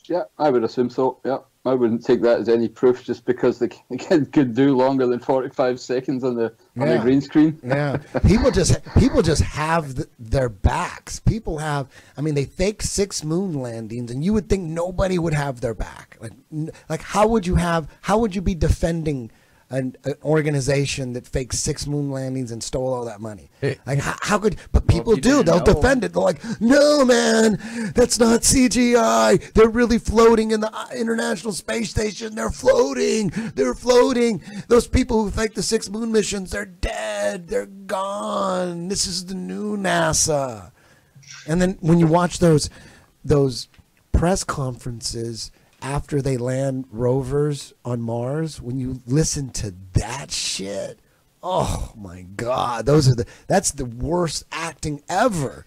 Yeah, I would assume so. Yeah, I wouldn't take that as any proof just because they could do longer than 45 seconds on the green screen. Yeah, people just have their backs. People have. I mean, they fake 6 moon landings, and you would think nobody would have their back. Like how would you be defending an organization that faked 6 moon landings and stole all that money? Like how could? But people do. They'll defend it. They're like, no, man, that's not CGI. They're really floating in the International Space Station. They're floating. They're floating. Those people who faked the 6 moon missions, they're dead. They're gone. This is the new NASA. And then when you watch those press conferences after they land rovers on Mars, when you listen to that shit, oh my God, that's the worst acting ever.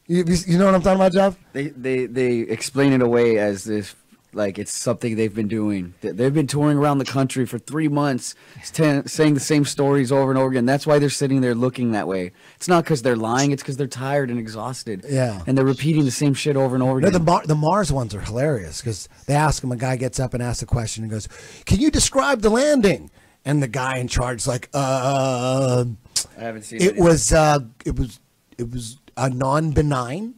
You know what I'm talking about, Jeff? They explain it away as if like it's something they've been doing. They've been touring around the country for 3 months, saying the same stories over and over again. That's why they're sitting there looking that way. It's not because they're lying. It's because they're tired and exhausted. Yeah. And they're repeating the same shit over and over again. The Mars ones are hilarious because they ask him, a guy gets up and asks a question and goes, "Can you describe the landing?" And the guy in charge is like, I haven't seen it was a non-benign.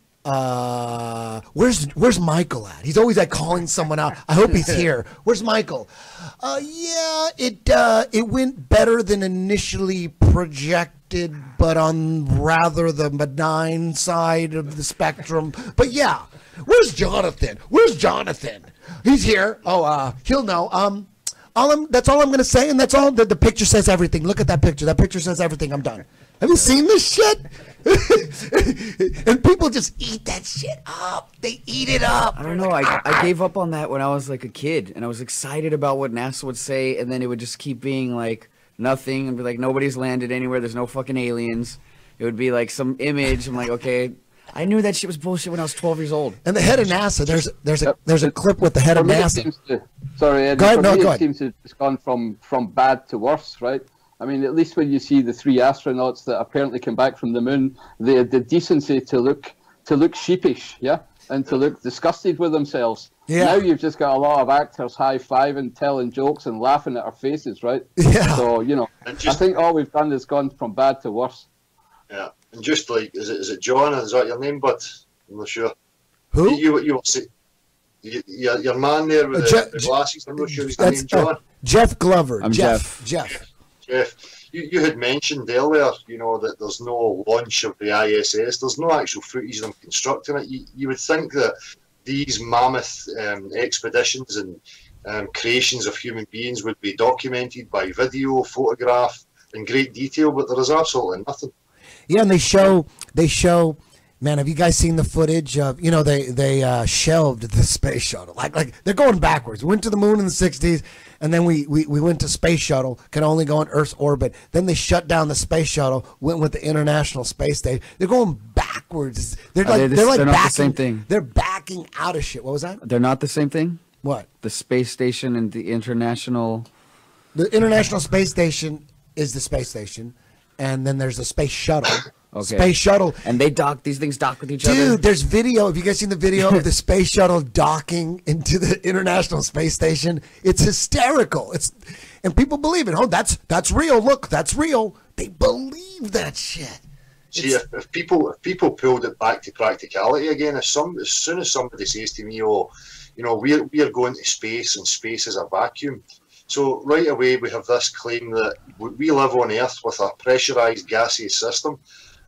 Where's Michael at? He's always like calling someone out. I hope he's here. Where's Michael? Yeah, it went better than initially projected, but on rather the benign side of the spectrum. But yeah, where's Jonathan? He's here. Oh, he'll know. That's all I'm gonna say, and that's all. The picture says everything. Look at that picture. That picture says everything. I'm done. Have you seen this shit? And people just eat that shit up. They eat it up. I don't know. I gave up on that when I was like a kid, and I was excited about what NASA would say, and then it would just keep being like nothing, and be like nobody's landed anywhere. There's no fucking aliens. It would be like some image. I'm like, okay. I knew that shit was bullshit when I was 12 years old. And the head of NASA, there's a clip with the head of NASA. Sorry, Eddie. Go ahead. It seems to have just gone from bad to worse, right? I mean, at least when you see the 3 astronauts that apparently came back from the moon, they had the decency to look sheepish, yeah, and to look disgusted with themselves. Yeah. Now you've just got a lot of actors high-fiving, telling jokes, and laughing at our faces, right? Yeah. So I think all we've done is gone from bad to worse. Yeah, and just like, is it John? Is that your name, bud? I'm not sure. Who? You say your man there with the glasses. I'm not sure his name. John. Jeff Glover. I'm Jeff. Jeff, you had mentioned earlier, that there's no launch of the ISS. There's no actual footage of them constructing it. You would think that these mammoth expeditions and creations of human beings would be documented by video, photograph, in great detail, but there is absolutely nothing. Yeah, and they show. Man, have you guys seen the footage of? They shelved the space shuttle. Like they're going backwards. We went to the moon in the '60s, and then we went to space shuttle. Can only go on Earth's orbit. Then they shut down the space shuttle. Went with the International Space Station. They're going backwards. They're not backing, the same thing. They're backing out of shit. What was that? They're not the same thing? What? The space station and the international... The International Space Station is the space station, and then there's the space shuttle. Okay. Space shuttle. And these things dock with each Dude, other? there's video. Have you guys seen the video of the space shuttle docking into the International Space Station? It's hysterical. And people believe it. Oh, that's real. Look, that's real. They believe that shit. See, if people pulled it back to practicality again, as soon as somebody says to me, "Oh, we are going to space, and space is a vacuum," so right away we have this claim that we live on Earth with a pressurized gaseous system,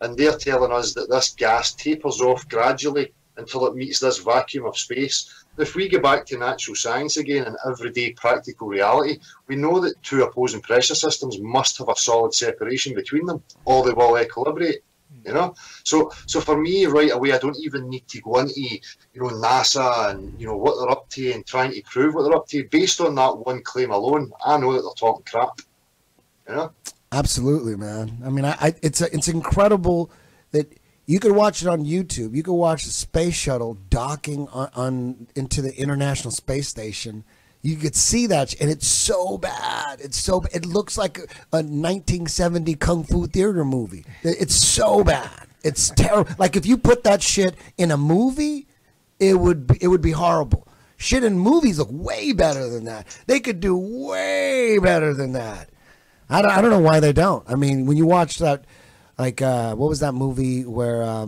and they're telling us that this gas tapers off gradually until it meets this vacuum of space. If we go back to natural science again and everyday practical reality, we know that two opposing pressure systems must have a solid separation between them, or they will equilibrate. So for me, right away, I don't even need to go into NASA and what they're up to and trying to prove what they're up to. Based on that one claim alone, I know that they're talking crap. Absolutely, man. I mean, it's incredible that you could watch it on YouTube. You could watch the space shuttle docking on into the International Space Station. You could see that, and it's so bad. It looks like a 1970 kung fu theater movie. It's so bad. It's terrible. Like if you put that shit in a movie, it would be horrible. Shit in movies look way better than that. They could do way better than that. I don't know why they don't. I mean, when you watch that, like what was that movie where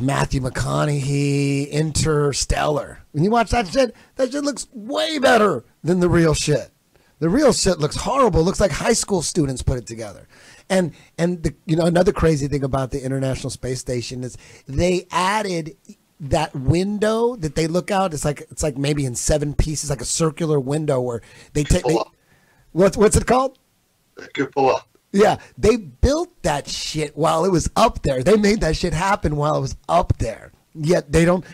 Matthew McConaughey, Interstellar. When you watch that shit looks way better than the real shit. The real shit looks horrible. It looks like high school students put it together. And another crazy thing about the International Space Station is they added that window that they look out. It's like maybe in 7 pieces, like a circular window where they take. What's it called? The cupola. Yeah, they built that shit while it was up there. They made that shit happen while it was up there. Yet they don't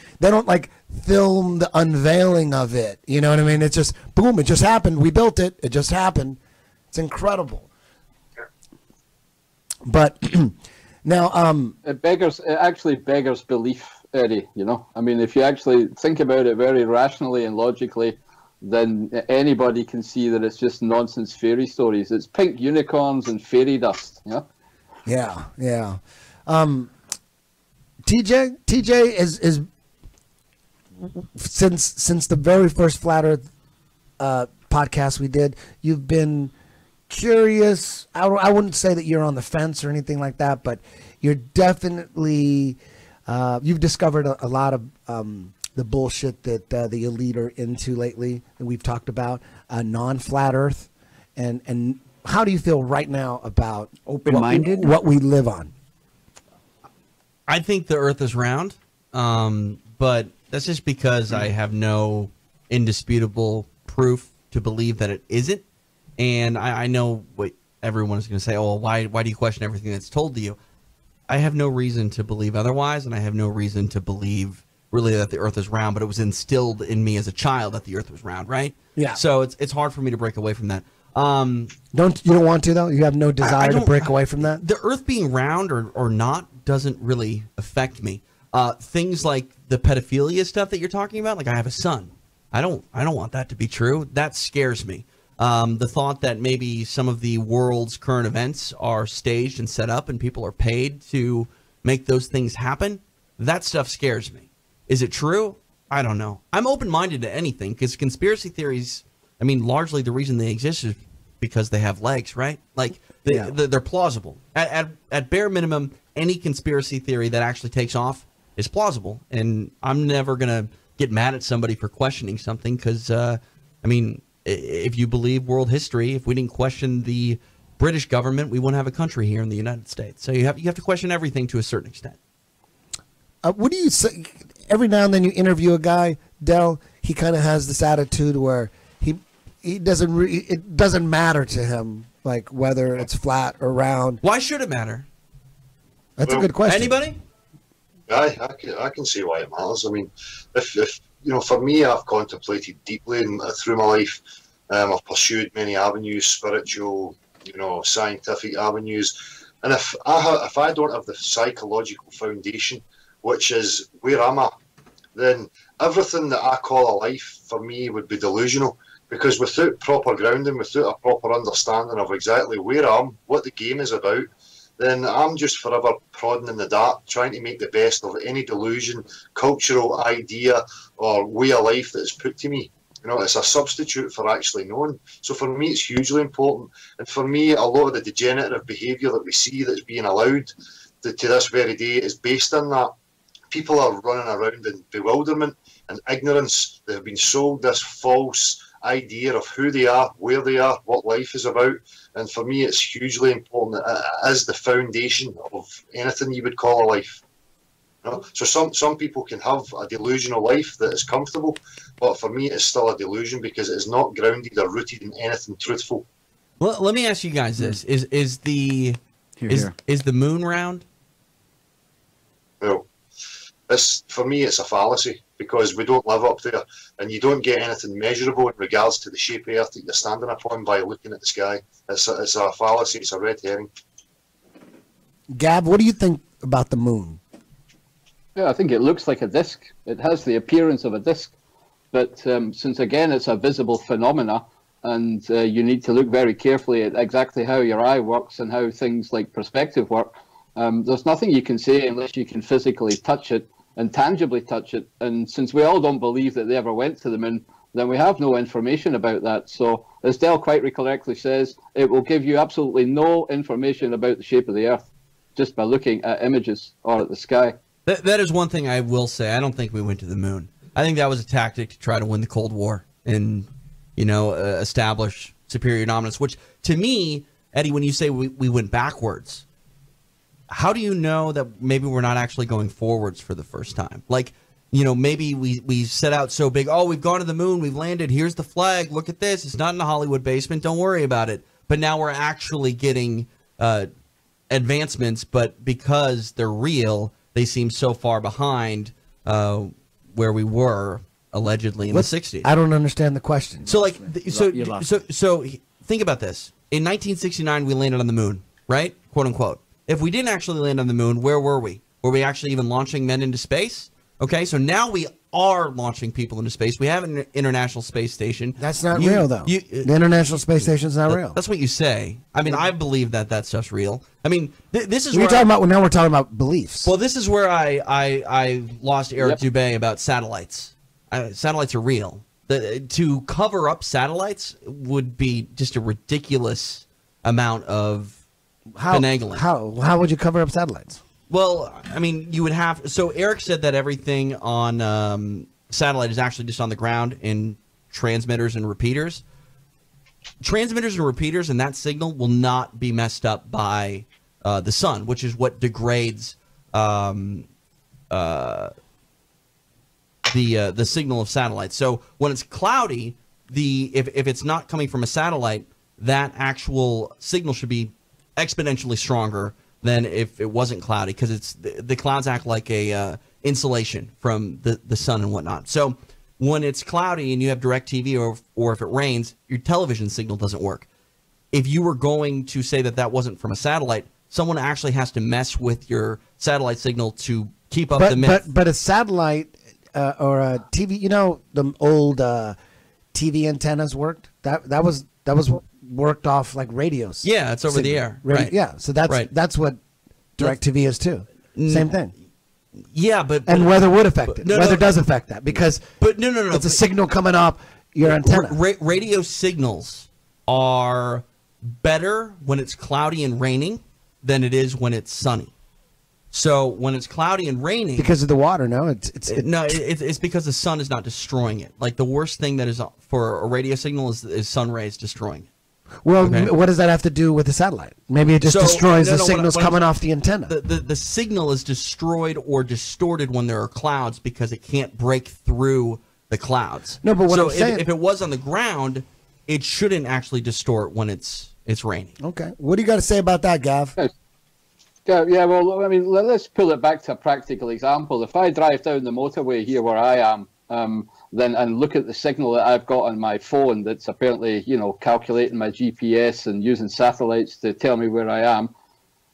like film the unveiling of it. You know what I mean? It's just boom, it just happened. We built it. It just happened. It's incredible. But now it actually beggars belief, Eddie, I mean, if you actually think about it very rationally and logically, then anybody can see that it's just nonsense fairy stories. It's pink unicorns and fairy dust. Yeah. TJ is since the very first Flat Earth podcast we did, you've been curious. I wouldn't say that you're on the fence or anything like that, but you're definitely you've discovered a lot of the bullshit that the elite are into lately that we've talked about, non-flat Earth, and how do you feel right now about open-minded what we live on? I think the Earth is round, but that's just because I have no indisputable proof to believe that it isn't. And I know what everyone is going to say. Oh, why do you question everything that's told to you? I have no reason to believe otherwise, and I have no reason to believe really that the Earth is round. But it was instilled in me as a child that the Earth was round, right? Yeah. So it's hard for me to break away from that. You don't want to though? You have no desire to break away from that? The Earth being round or not doesn't really affect me. Things like the pedophilia stuff that you're talking about, like I have a son. I don't want that to be true. That scares me. The thought that maybe some of the world's current events are staged and set up and people are paid to make those things happen, that stuff scares me. Is it true? I don't know. I'm open-minded to anything because conspiracy theories, I mean, largely the reason they exist is because they have legs, right? Like they're plausible. At bare minimum, any conspiracy theory that actually takes off is plausible. And I'm never going to get mad at somebody for questioning something because, I mean, if you believe world history, if we didn't question the British government, we wouldn't have a country here in the United States. So you have to question everything to a certain extent. What do you say? Every now and then you interview a guy, Del, he kind of has this attitude where he doesn't it doesn't matter to him, like whether it's flat or round. Why should it matter? That's a good question. Anybody? I can see why it matters. I mean, if for me, I've contemplated deeply through my life. I've pursued many avenues, spiritual, scientific avenues, and if I don't have the psychological foundation, which is where I'm at, then everything that I call a life for me would be delusional, Because without proper grounding, without a proper understanding of exactly where I am, what the game is about, then I'm just forever prodding in the dark, trying to make the best of any delusion, cultural idea, or way of life that is put to me. You know, it's a substitute for actually knowing. So for me, it's hugely important. And for me, a lot of the degenerative behaviour that we see that's being allowed to this very day is based on that. People are running around in bewilderment and ignorance. They have been sold this false idea of who they are, where they are, what life is about. And for me, it's hugely important. It is the foundation of anything you would call a life. You know? So some people can have a delusional life that is comfortable, but for me, it's still a delusion because it is not grounded or rooted in anything truthful. Well, let me ask you guys this: is the moon round? Well, for me, it's a fallacy because we don't live up there, and you don't get anything measurable in regards to the shape of Earth that you're standing upon by looking at the sky. It's a fallacy. It's a red herring. Gab, what do you think about the moon? Yeah, I think it looks like a disc. It has the appearance of a disc, but since again it's a visible phenomena, and you need to look very carefully at exactly how your eye works and how things like perspective work. There's nothing you can say unless you can physically touch it and tangibly touch it. And since we all don't believe that they ever went to the moon, then we have no information about that. So, as Del quite correctly says, it will give you absolutely no information about the shape of the Earth just by looking at images or at the sky. That is one thing I will say. I don't think we went to the moon. I think that was a tactic to try to win the Cold War and, establish superior dominance, which to me, Eddie, when you say we went backwards, how do you know that maybe we're not actually going forwards for the first time? Like, maybe we set out so big, oh, we've gone to the moon, we've landed, here's the flag, look at this, it's not in the Hollywood basement, don't worry about it. But now we're actually getting advancements, but because they're real, they seem so far behind where we were allegedly in the 60s. I don't understand the question. So so think about this. In 1969, we landed on the moon, right? Quote unquote. If we didn't actually land on the moon, where were we? Were we actually even launching men into space? Okay, so now we are launching people into space. We have an International Space Station. That's not real, though. The International Space Station is not real. That's what you say. I mean, I believe that stuff's real. I mean, this is what you're talking about. Now we're talking about beliefs. Well, this is where I lost Eric Dubé about satellites. Satellites are real. To cover up satellites would be just a ridiculous amount of finagling. How would you cover up satellites? Well, I mean, you would have. So Eric said that everything on satellite is actually just on the ground in transmitters and repeaters. Transmitters and repeaters, and that signal will not be messed up by the sun, which is what degrades the signal of satellites. So when it's cloudy, if it's not coming from a satellite, that actual signal should be exponentially stronger than if it wasn't cloudy, because it's the clouds act like a insulation from the sun and whatnot. So when it's cloudy and you have DirecTV or if it rains, your television signal doesn't work. If you were going to say that wasn't from a satellite, someone actually has to mess with your satellite signal to keep up the myth. But a satellite or a TV, the old TV antennas worked. That was worked off like radios. Yeah, it's over the air. Right. Yeah, so that's what DirecTV is too. Same thing. Yeah, but weather would affect it. Weather does affect that because it's a signal coming off your antenna. Radio signals are better when it's cloudy and raining than it is when it's sunny. So when it's cloudy and raining, because of the water, it's because the sun is not destroying it. Like the worst thing that is for a radio signal is sun rays destroying it. Well, what does that have to do with the satellite? Maybe it just destroys the signals coming off the antenna. The signal is destroyed or distorted when there are clouds because it can't break through the clouds. No, but I'm saying, if it was on the ground, it shouldn't actually distort when it's raining. Okay. What do you got to say about that, Gav? Yeah, well, I mean, let's pull it back to a practical example. If I drive down the motorway here where I am, then and look at the signal that I've got on my phone that's apparently, calculating my GPS and using satellites to tell me where I am.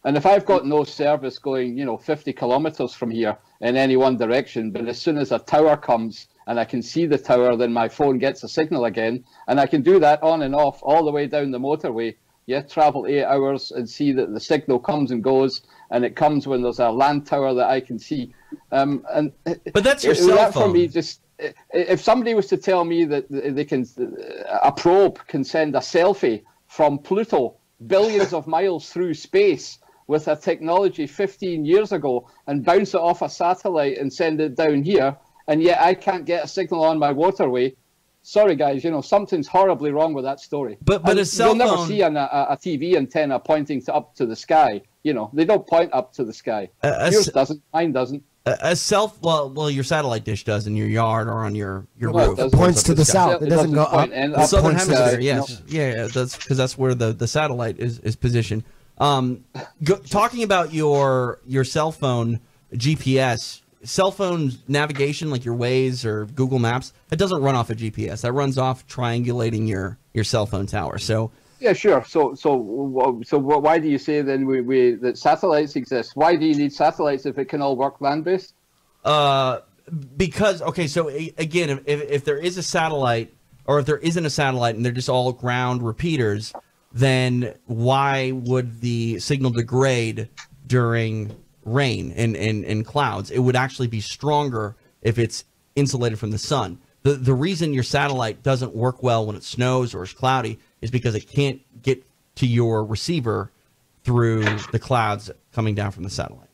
And if I've got no service going, 50 kilometers from here in any one direction, but as soon as a tower comes and I can see the tower, then my phone gets a signal again, and I can do that on and off all the way down the motorway. Yeah, travel 8 hours and see that the signal comes and goes, and it comes when there's a land tower that I can see. But that's your cell that phone. For me, just if somebody was to tell me that they can, a probe can send a selfie from Pluto billions of miles through space with a technology 15 years ago and bounce it off a satellite and send it down here, and yet I can't get a signal on my waterway. Sorry, guys, something's horribly wrong with that story. But a cell You'll never phone, see a TV antenna pointing up to the sky. They don't point up to the sky. Yours doesn't. Mine doesn't. Well, your satellite dish does in your yard or on your Well, roof. it It points to the south. It doesn't go up. point and The up. southern points to the- hemisphere, yes, yeah, that's because that's where the satellite is positioned. Talking about your cell phone GPS, cell phone navigation, like your Waze or Google Maps, it doesn't run off a GPS. That runs off triangulating your cell phone tower. So Yeah, sure. So why do you say then that satellites exist? Why do you need satellites if it can all work land-based? because okay, so again, if there is a satellite, or if there isn't a satellite and they're just all ground repeaters, then why would the signal degrade during rain and clouds? It would actually be stronger if it's insulated from the sun. The reason your satellite doesn't work well when it snows or is cloudy is because it can't get to your receiver through the clouds coming down from the satellite.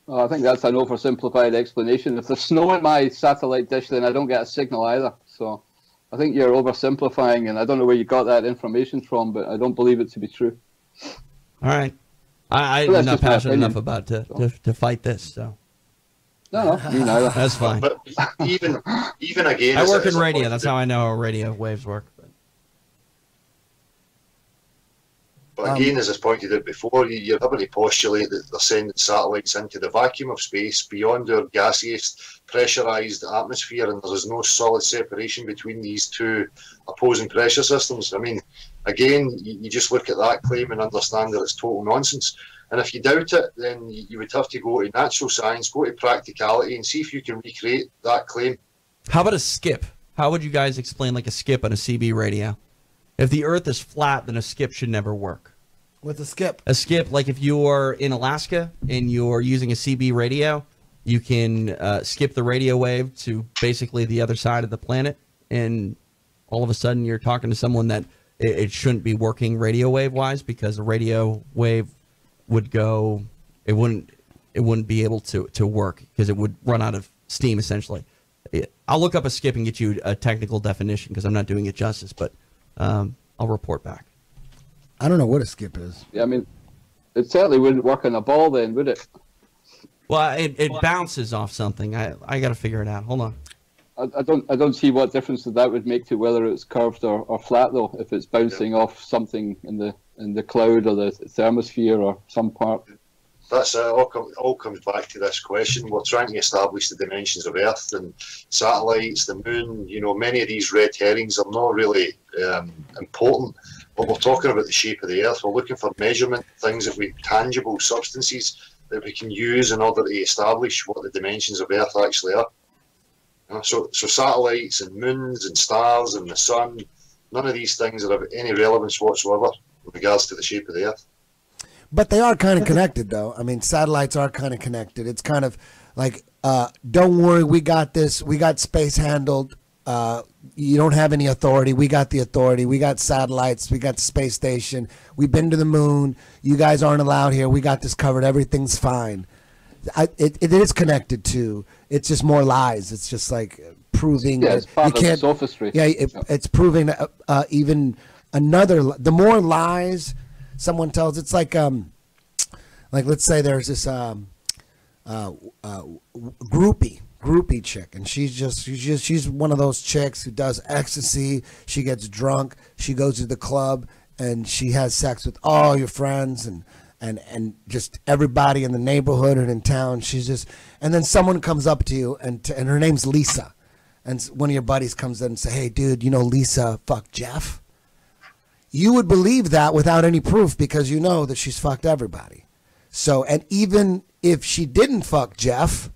Well, I think that's an oversimplified explanation. If there's snow in my satellite dish, then I don't get a signal either. So I think you're oversimplifying, and I don't know where you got that information from, but I don't believe it to be true. All right. I'm Well, that's not just my passionate opinion. enough about to fight this, so No, me neither. that's fine. But even again, I as work a- as in a radio. point That's of- how I know how radio waves work. But again, as I pointed out before, you're able to postulate that they're sending satellites into the vacuum of space beyond our gaseous, pressurised atmosphere, and there is no solid separation between these two opposing pressure systems. I mean, again, you just look at that claim and understand that it's total nonsense. And if you doubt it, then you would have to go to natural science, go to practicality, and see if you can recreate that claim. How about a skip? How would you guys explain like a skip on a CB radio? If the Earth is flat, then a skip should never work. With a skip. A skip, like if you're in Alaska and you're using a CB radio, you can skip the radio wave to basically the other side of the planet, and all of a sudden you're talking to someone that it shouldn't be working radio wave wise, because the radio wave would go, it wouldn't be able to work because it would run out of steam essentially. I'll look up a skip and get you a technical definition because I'm not doing it justice, but I'll report back. I don't know what a skip is. Yeah, I mean, it certainly wouldn't work on a ball then, would it? Well, it bounces off something. I got to figure it out. Hold on. I don't see what difference that would make to whether it's curved or flat though. If it's bouncing off something in the cloud or the thermosphere or some part. That's all comes back to this question. We're trying to establish the dimensions of Earth and satellites, the moon. You know, many of these red herrings are not really important. But we're talking about the shape of the Earth. We're looking for measurement, things that we tangible substances that we can use in order to establish what the dimensions of Earth actually are. You know, so satellites and moons and stars and the sun, none of these things are of any relevance whatsoever in regards to the shape of the Earth. But they are kind of connected, though. I mean, satellites are kind of connected. It's kind of like, don't worry, we got this. We got space handled. You don't have any authority. We got the authority. We got satellites. We got the space station. We've been to the moon. You guys aren't allowed here. We got this covered. Everything's fine. It is connected to. It's just more lies. It's just like proving Yeah, it's that part you of can't. sophistry. Yeah, it's proving even another. The more lies someone tells, it's like let's say there's this groupie chick, and she's one of those chicks who does ecstasy. She gets drunk, she goes to the club, and she has sex with all your friends and just everybody in the neighborhood and in town. And then someone comes up to you, and her name's Lisa, and one of your buddies comes in and say, "Hey, dude, you know Lisa fucked Jeff?" You would believe that without any proof because you know that she's fucked everybody. So, and even if she didn't fuck Jeff,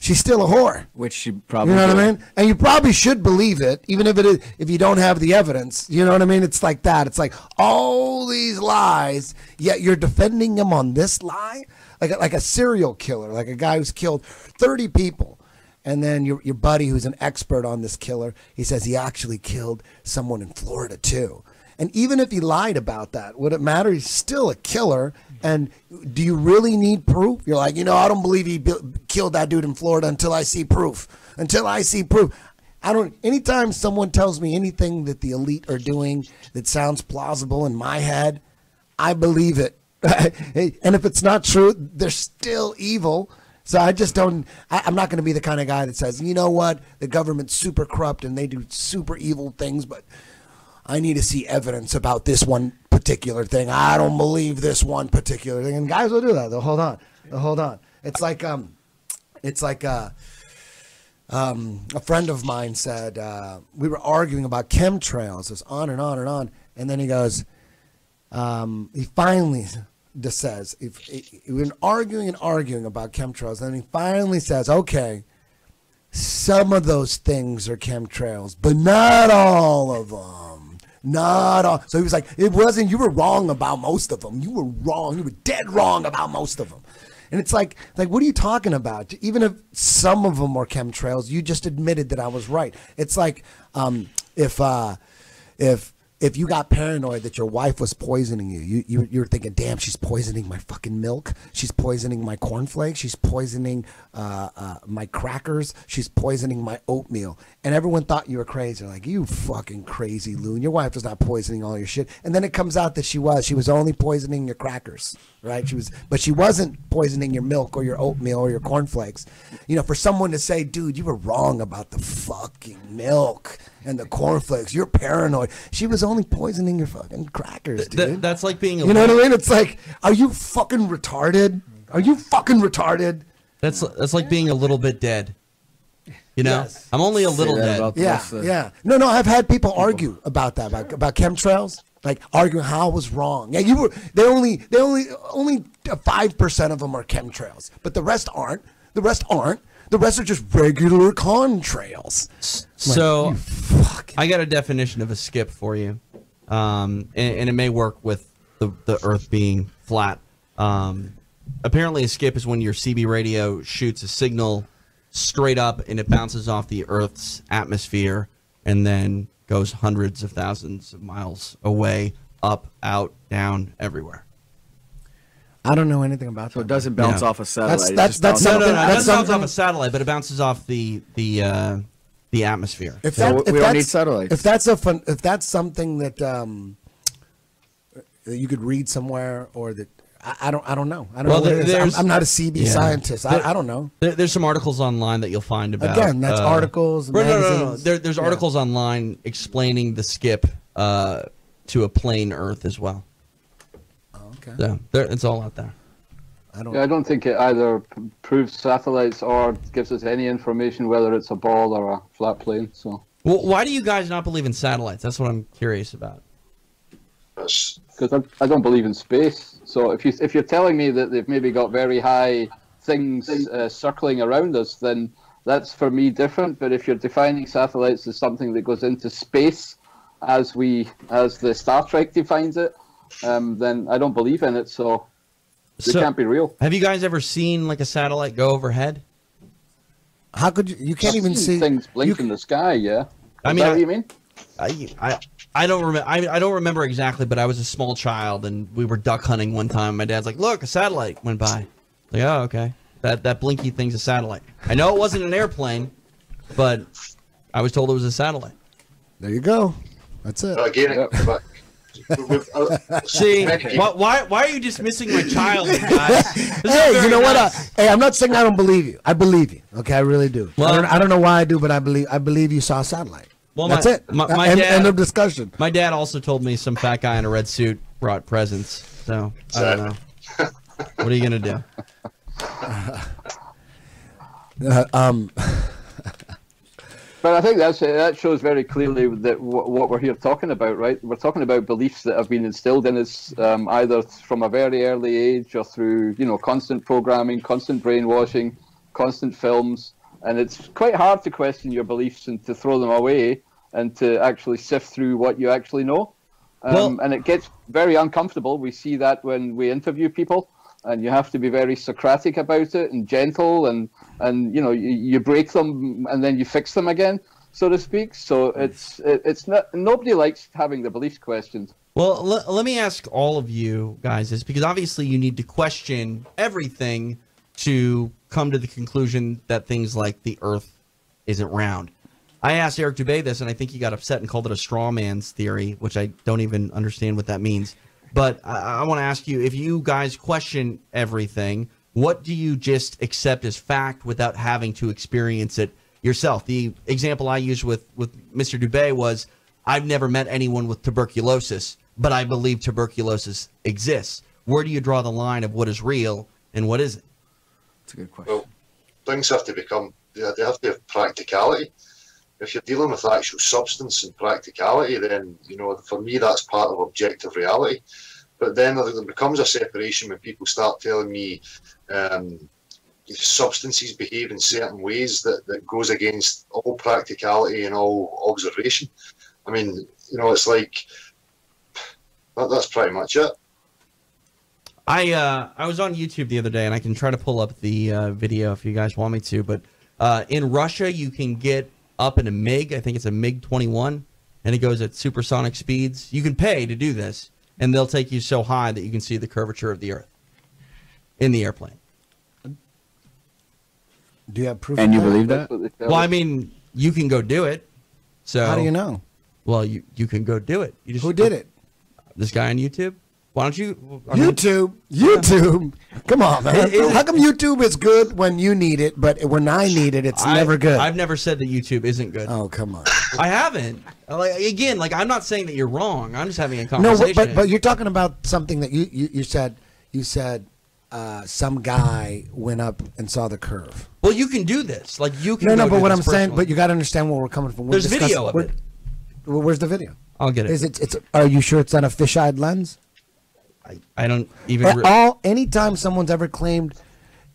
she's still a whore. Which she probably. You know what I did. mean? And you probably should believe it, even if it is, if you don't have the evidence. You know what I mean? It's like that. It's like all these lies, yet you're defending him on this lie, like a serial killer, like a guy who's killed 30 people. And then your buddy, who's an expert on this killer, he says he actually killed someone in Florida too. And even if he lied about that, would it matter? He's still a killer. And do you really need proof? You're like, I don't believe he killed that dude in Florida until I see proof. Until I see proof. Anytime someone tells me anything that the elite are doing that sounds plausible in my head, I believe it. And if it's not true, they're still evil. So I just don't, I'm not going to be the kind of guy that says, you know what, the government's super corrupt and they do super evil things, but I need to see evidence about this one particular thing. I don't believe this one particular thing. And guys will do that. They'll hold on. It's like a friend of mine said, we were arguing about chemtrails, it's on and on and on. And then he goes, he finally just says, we've been arguing about chemtrails. And he finally says, okay, some of those things are chemtrails, but not all of them. Not all. So he was like, it wasn't, you were wrong about most of them. You were wrong. You were dead wrong about most of them. And it's like, what are you talking about? Even if some of them are chemtrails, you just admitted that I was right. It's like, if you got paranoid that your wife was poisoning you're thinking, damn, she's poisoning my fucking milk. She's poisoning my cornflakes. She's poisoning my crackers. She's poisoning my oatmeal. And everyone thought you were crazy. Like, you fucking crazy loon. Your wife was not poisoning all your shit. And then it comes out that she was. She was only poisoning your crackers, right? But she wasn't poisoning your milk or your oatmeal or your cornflakes. For someone to say, dude, you were wrong about the fucking milk and the cornflakes. You're paranoid. She was only poisoning your fucking crackers, dude. That's like being a You know what I mean? It's like, are you fucking retarded? Are you fucking retarded? That's like being a little bit dead. Yes. I'm only a little Say that dead. about the Yeah, rest of- yeah. No, I've had people argue about that, about chemtrails, like arguing how I was wrong. Yeah, they only 5% of them are chemtrails, but the rest aren't. The rest are just regular contrails. So I got a definition of a skip for you, and it may work with the Earth being flat. Apparently, a skip is when your CB radio shoots a signal straight up and it bounces off the Earth's atmosphere and then goes hundreds of thousands of miles away, up, out, down, everywhere. I don't know anything about that. So it doesn't bounce Yeah. off a satellite. That's it just bounces No, something- it that's doesn't bounce something- off a satellite, but it bounces off the atmosphere. If So that, we if don't need that's, satellites. if that's something that you could read somewhere, or that I don't know. I don't Well, know. What it is. there's- I'm not a CB yeah. scientist. I don't know. There's some articles online that you'll find about. Again, that's articles, No. magazines. There's Yeah. articles online explaining the skip to a plain Earth as well. Oh, okay. So it's all out there. I don't. Yeah, I don't think it either proves satellites or gives us any information whether it's a ball or a flat plane. So, Well, why do you guys not believe in satellites? That's what I'm curious about. It's, because I don't believe in space. So if you're telling me that they've maybe got very high things circling around us, then that's for me different. But if you're defining satellites as something that goes into space, as the Star Trek defines it, then I don't believe in it. So it can't be real. Have you guys ever seen like a satellite go overhead? How could you? You can't I've even seen see things blink in the sky. Yeah, I Is mean, that what you mean? I don't remember. I don't remember exactly, but I was a small child and we were duck hunting one time. My dad's like, "Look, a satellite went by." Like, oh, okay. That blinky thing's a satellite. I know it wasn't an airplane, but I was told it was a satellite. There you go. That's it. but again, See, why are you dismissing my child, guys? Hey, you know what? Hey, I'm not saying I don't believe you. I believe you. Okay, I really do. Well- I don't know why I do, but I believe you saw a satellite. Well, That's my- it. my end, dad- end of discussion. My dad also told me some fat guy in a red suit brought presents. So I don't know. What are you gonna do? But I think that shows very clearly that what we're here talking about, right? We're talking about beliefs that have been instilled in us either from a very early age or through constant programming, constant brainwashing, constant films, and it's quite hard to question your beliefs and to throw them away and to actually sift through what you actually know. And it gets very uncomfortable. We see that when we interview people, and you have to be very Socratic about it and gentle, and you know, you break them and then you fix them again, so to speak. So it's not, nobody likes having the beliefs questioned. Well, let me ask all of you guys this, because obviously you need to question everything to come to the conclusion that things like the Earth isn't round. I asked Eric Dubay this, and I think he got upset and called it a straw man's theory, which I don't even understand what that means. But I want to ask you, if you guys question everything, what do you just accept as fact without having to experience it yourself? The example I used with Mr. Dubay was, I've never met anyone with tuberculosis, but I believe tuberculosis exists. Where do you draw the line of what is real and what isn't? That's a good question. Well, things have to become, they have to have practicality. If you're dealing with actual substance and practicality, then, you know, for me, that's part of objective reality. But then there becomes a separation when people start telling me substances behave in certain ways that goes against all practicality and all observation. I mean, you know, it's like, that's pretty much it. I was on YouTube the other day, and I can try to pull up the video if you guys want me to, but in Russia, you can get up in a MiG. I think it's a MiG-21, and it goes at supersonic speeds. You can pay to do this, and they'll take you so high that you can see the curvature of the Earth in the airplane. Do you have proof? And of you that? believe that? Well, I mean, you can go do it. So How do you know? Well, you can go do it. You just, Who did it? This guy on YouTube. Why don't you? YouTube. Come on, man. How come YouTube is good when you need it, but when I need it, it's never good? I've never said that YouTube isn't good. Oh, come on. I haven't. Again, I'm not saying that you're wrong. I'm just having a No, conversation. but you're talking about something that you said. You said some guy went up and saw the curve. Well, you can do this. Like you can. No, go but do what this I'm saying, personally. but you got to understand where we're coming from. There's video of it. Where's the video? I'll get it. Is it? It's. Are you sure it's on a fisheye lens? I don't even. Anytime someone's ever claimed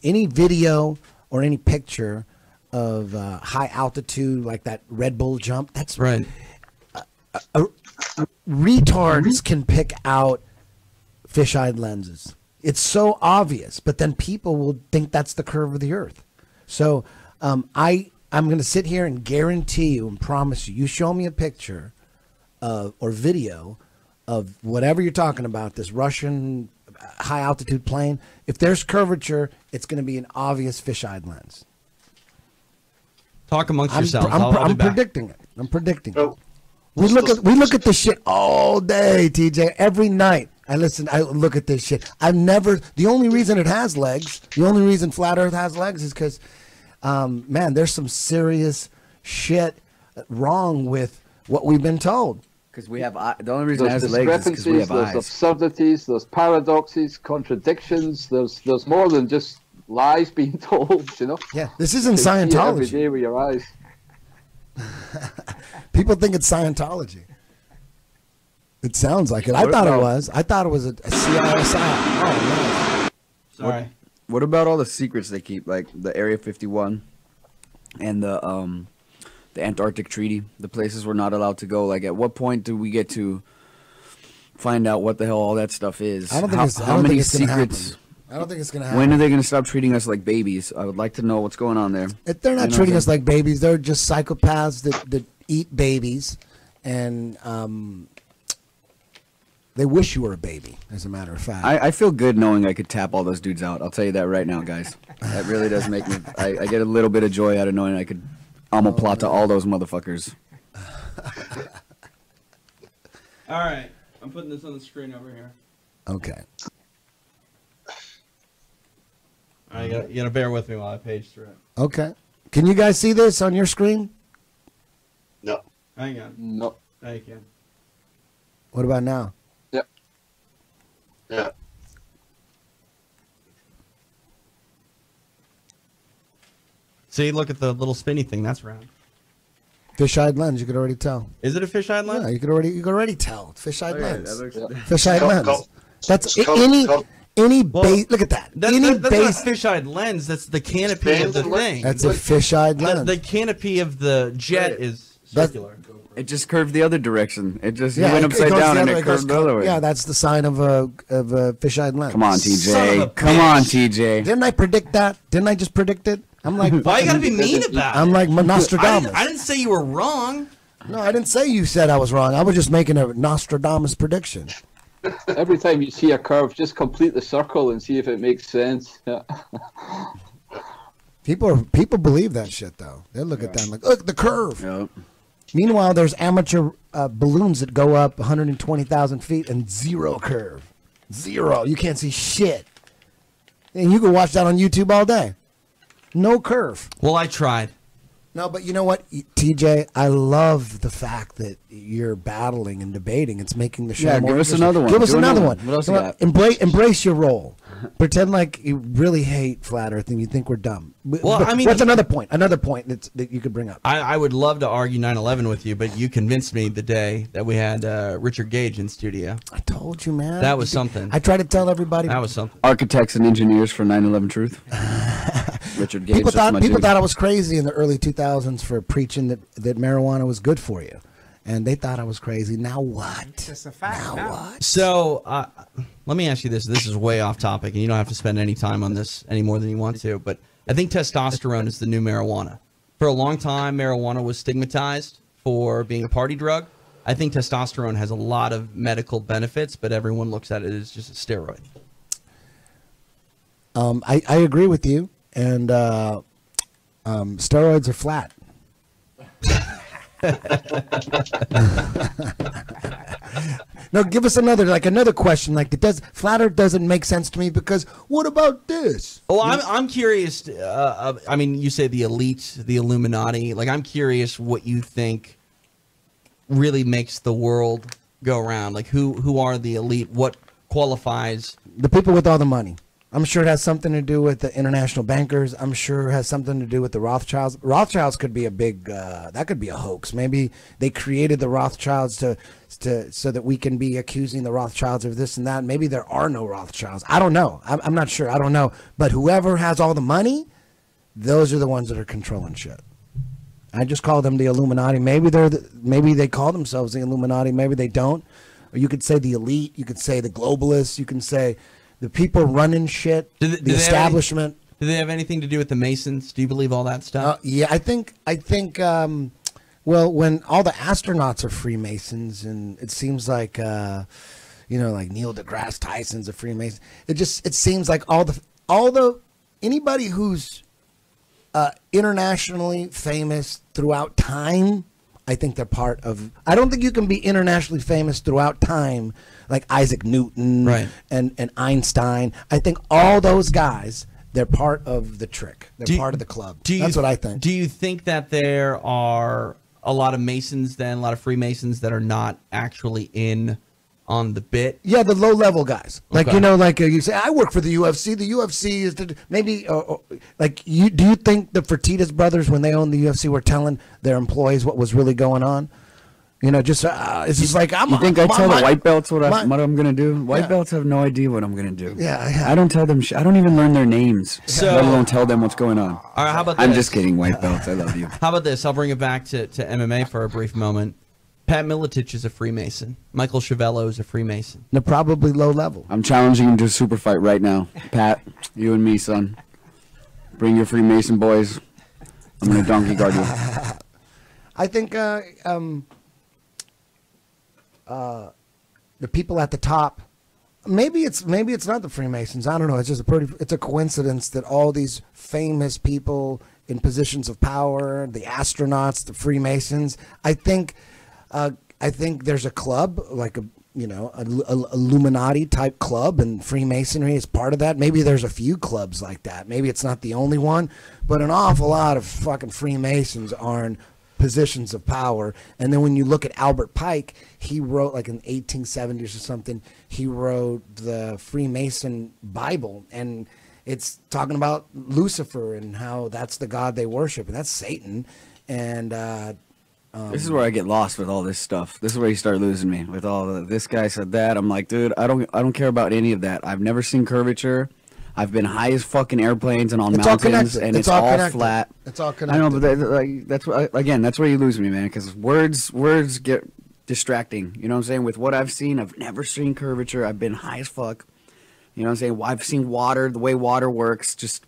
any video or any picture of high altitude, like that Red Bull jump, that's right. Retards can pick out fisheye lenses. It's so obvious, but then people will think that's the curve of the Earth. So I'm going to sit here and guarantee you and promise you, you show me a picture or video of whatever you're talking about, this Russian high altitude plane, if there's curvature, it's going to be an obvious fisheye lens. Talk amongst yourselves. I'm predicting it. I'm predicting it. Well, We look at this shit all day, TJ. Every night I look at this shit. The only reason it has legs, the only reason Flat Earth has legs is because, man, there's some serious shit wrong with what we've been told. Because we have the only reason it has legs is because we have there's eyes. absurdities, there's paradoxes, contradictions. There's more than just lies being told. You know. Yeah, this isn't You see it every Scientology. day with your eyes. People think it's Scientology. It sounds like it. I thought it was. I thought it was a CIA psyop. Oh, Sorry. What about all the secrets they keep, like the Area 51 and the Antarctic Treaty, the places we're not allowed to go? Like, at what point do we get to find out what the hell all that stuff is? I don't think it's. I how don't many think it's gonna secrets? happen. I don't think it's gonna happen. When are they going to stop treating us like babies? I would like to know what's going on there. If they're not You know treating what us like babies, they're just psychopaths that eat babies, and they wish you were a baby. As a matter of fact, I feel good knowing I could tap all those dudes out. I'll tell you that right now, guys. That really does make me. I get a little bit of joy out of knowing I could omoplata all those motherfuckers. All right. I'm putting this on the screen over here. okay. All right, you gotta bear with me while I page through it. Okay. Can you guys see this on your screen? No. Hang on. No. Now you can. What about now? Yep. Yeah. See, look at the little spinny thing. That's round. Fish-eyed lens. You could already tell. Is it a fisheye lens? Yeah, you could already tell. Fish-eyed lens. That looks, Fish-eyed Come- lens. come- That's come- Any Well, base, look at that. That's, Any that's base, not a fisheye lens. That's the canopy of the thing. that's a fisheye lens. The canopy of the jet is That's- circular. It just curved the other direction. It just Yeah, went it upside goes down the and other it way, goes curved the other way. Yeah, that's the sign of a fisheye lens. Come on, Son of a TJ. Come on, TJ. Didn't I predict that? Didn't I just predict it? I'm like, Why you gotta be fucking- mean about it? I'm like Nostradamus. I didn't say you were wrong. No, I didn't say you said I was wrong. I was just making a Nostradamus prediction. Every time you see a curve, just complete the circle and see if it makes sense. Yeah. People believe that shit though. They look at that like, look the curve. Yep. Meanwhile, there's amateur balloons that go up 120,000 feet and zero curve, zero. You can't see shit, and you can watch that on YouTube all day. No curve. Well, I tried. No, but you know what, TJ? I love the fact that you're battling and debating. It's making the show Yeah, more give us interesting. another one. Give us Do another another one. one. What else Come you on, got? embrace your role. Pretend like you really hate flat Earth and you think we're dumb. Well, I mean, what's another point? Another point that you could bring up. I would love to argue 9/11 with you, but you convinced me the day that we had Richard Gage in studio. I told you, man. That was something. I try to tell everybody. That was something. Architects and engineers for 9/11 Truth. Richard Gage. People that's my thought dude. I was crazy in the early 2000s for preaching that marijuana was good for you, and they thought I was crazy. Now what? It's a fact. Now now. what? So let me ask you this. This is way off topic, and you don't have to spend any time on this any more than you want to. But I think testosterone is the new marijuana. For a long time, marijuana was stigmatized for being a party drug. I think testosterone has a lot of medical benefits, but everyone looks at it as just a steroid. I agree with you, and steroids are flat. No, give us another question. Like, does flat Earth doesn't make sense to me because what about this? Oh, I'm curious. I mean, you say the elite, the Illuminati. Like, I'm curious what you think really makes the world go around. Like, who are the elite? What qualifies? The people with all the money. I'm sure it has something to do with the international bankers. I'm sure it has something to do with the Rothschilds. Rothschilds could be a big, that could be a hoax. Maybe they created the Rothschilds to so that we can be accusing the Rothschilds of this and that. Maybe there are no Rothschilds. I don't know. I'm not sure. I don't know. But whoever has all the money, those are the ones that are controlling shit. I just call them the Illuminati. Maybe maybe they call themselves the Illuminati. Maybe they don't. Or you could say the elite. You could say the globalists. You can say the people running shit. Do The establishment. Do they have anything to do with the Masons? Do you believe all that stuff? Yeah, I think. Well, when all the astronauts are Freemasons, and it seems like, like Neil deGrasse Tyson's a Freemason. It seems like all the anybody who's internationally famous throughout time, I think they're part of. I don't think you can be internationally famous throughout time like Isaac Newton, Right. and Einstein. I think all those guys, they're part of the trick. They're part of the club. That's what I think. Do you think that there are a lot of Masons, then a lot of Freemasons that are not actually in on the bit? Yeah, the low level guys. Like, Okay. you say, I work for the UFC. The UFC is maybe, do you think the Fertitas brothers, when they owned the UFC, were telling their employees what was really going on? It's just like, You think I tell the white belts what my- I'm gonna do? White Yeah. belts have no idea what I'm gonna do. Yeah. I don't tell them. I don't even learn their names. So- let alone tell them what's going on. All right, how about I'm this? just kidding, white belts. I love you. How about this? I'll bring it back to MMA for a brief moment. Pat Miletich is a Freemason. Michael Chiavello is a Freemason. They're probably low level. I'm challenging you to a super fight right now, Pat. You and me, son. Bring your Freemason boys. I'm gonna donkey guard you. I think the people at the top, maybe it's not the Freemasons. I don't know. It's just it's a coincidence that all these famous people in positions of power, the astronauts, the Freemasons. I think there's a club like a Illuminati type club, and Freemasonry is part of that. Maybe there's a few clubs like that. Maybe it's not the only one, but an awful lot of fucking Freemasons are in positions of power. And then when you look at Albert Pike, he wrote, like in 1870s or something, he wrote the Freemason Bible, and it's talking about Lucifer and how that's the god they worship, and that's Satan. And This is where I get lost with all this stuff. This is where you start losing me with all the, this guy said that. I'm like, dude, I don't care about any of that. I've never seen curvature. I've been high as fucking airplanes and on It's all mountains, connected. and It's it's all all connected. flat. It's all I connected. know, but that's what, again, that's where you lose me, man. Because words get distracting. You know what I'm saying? With what I've seen, I've never seen curvature. I've been high as fuck. You know what I'm saying? I've seen water, the way water works. Just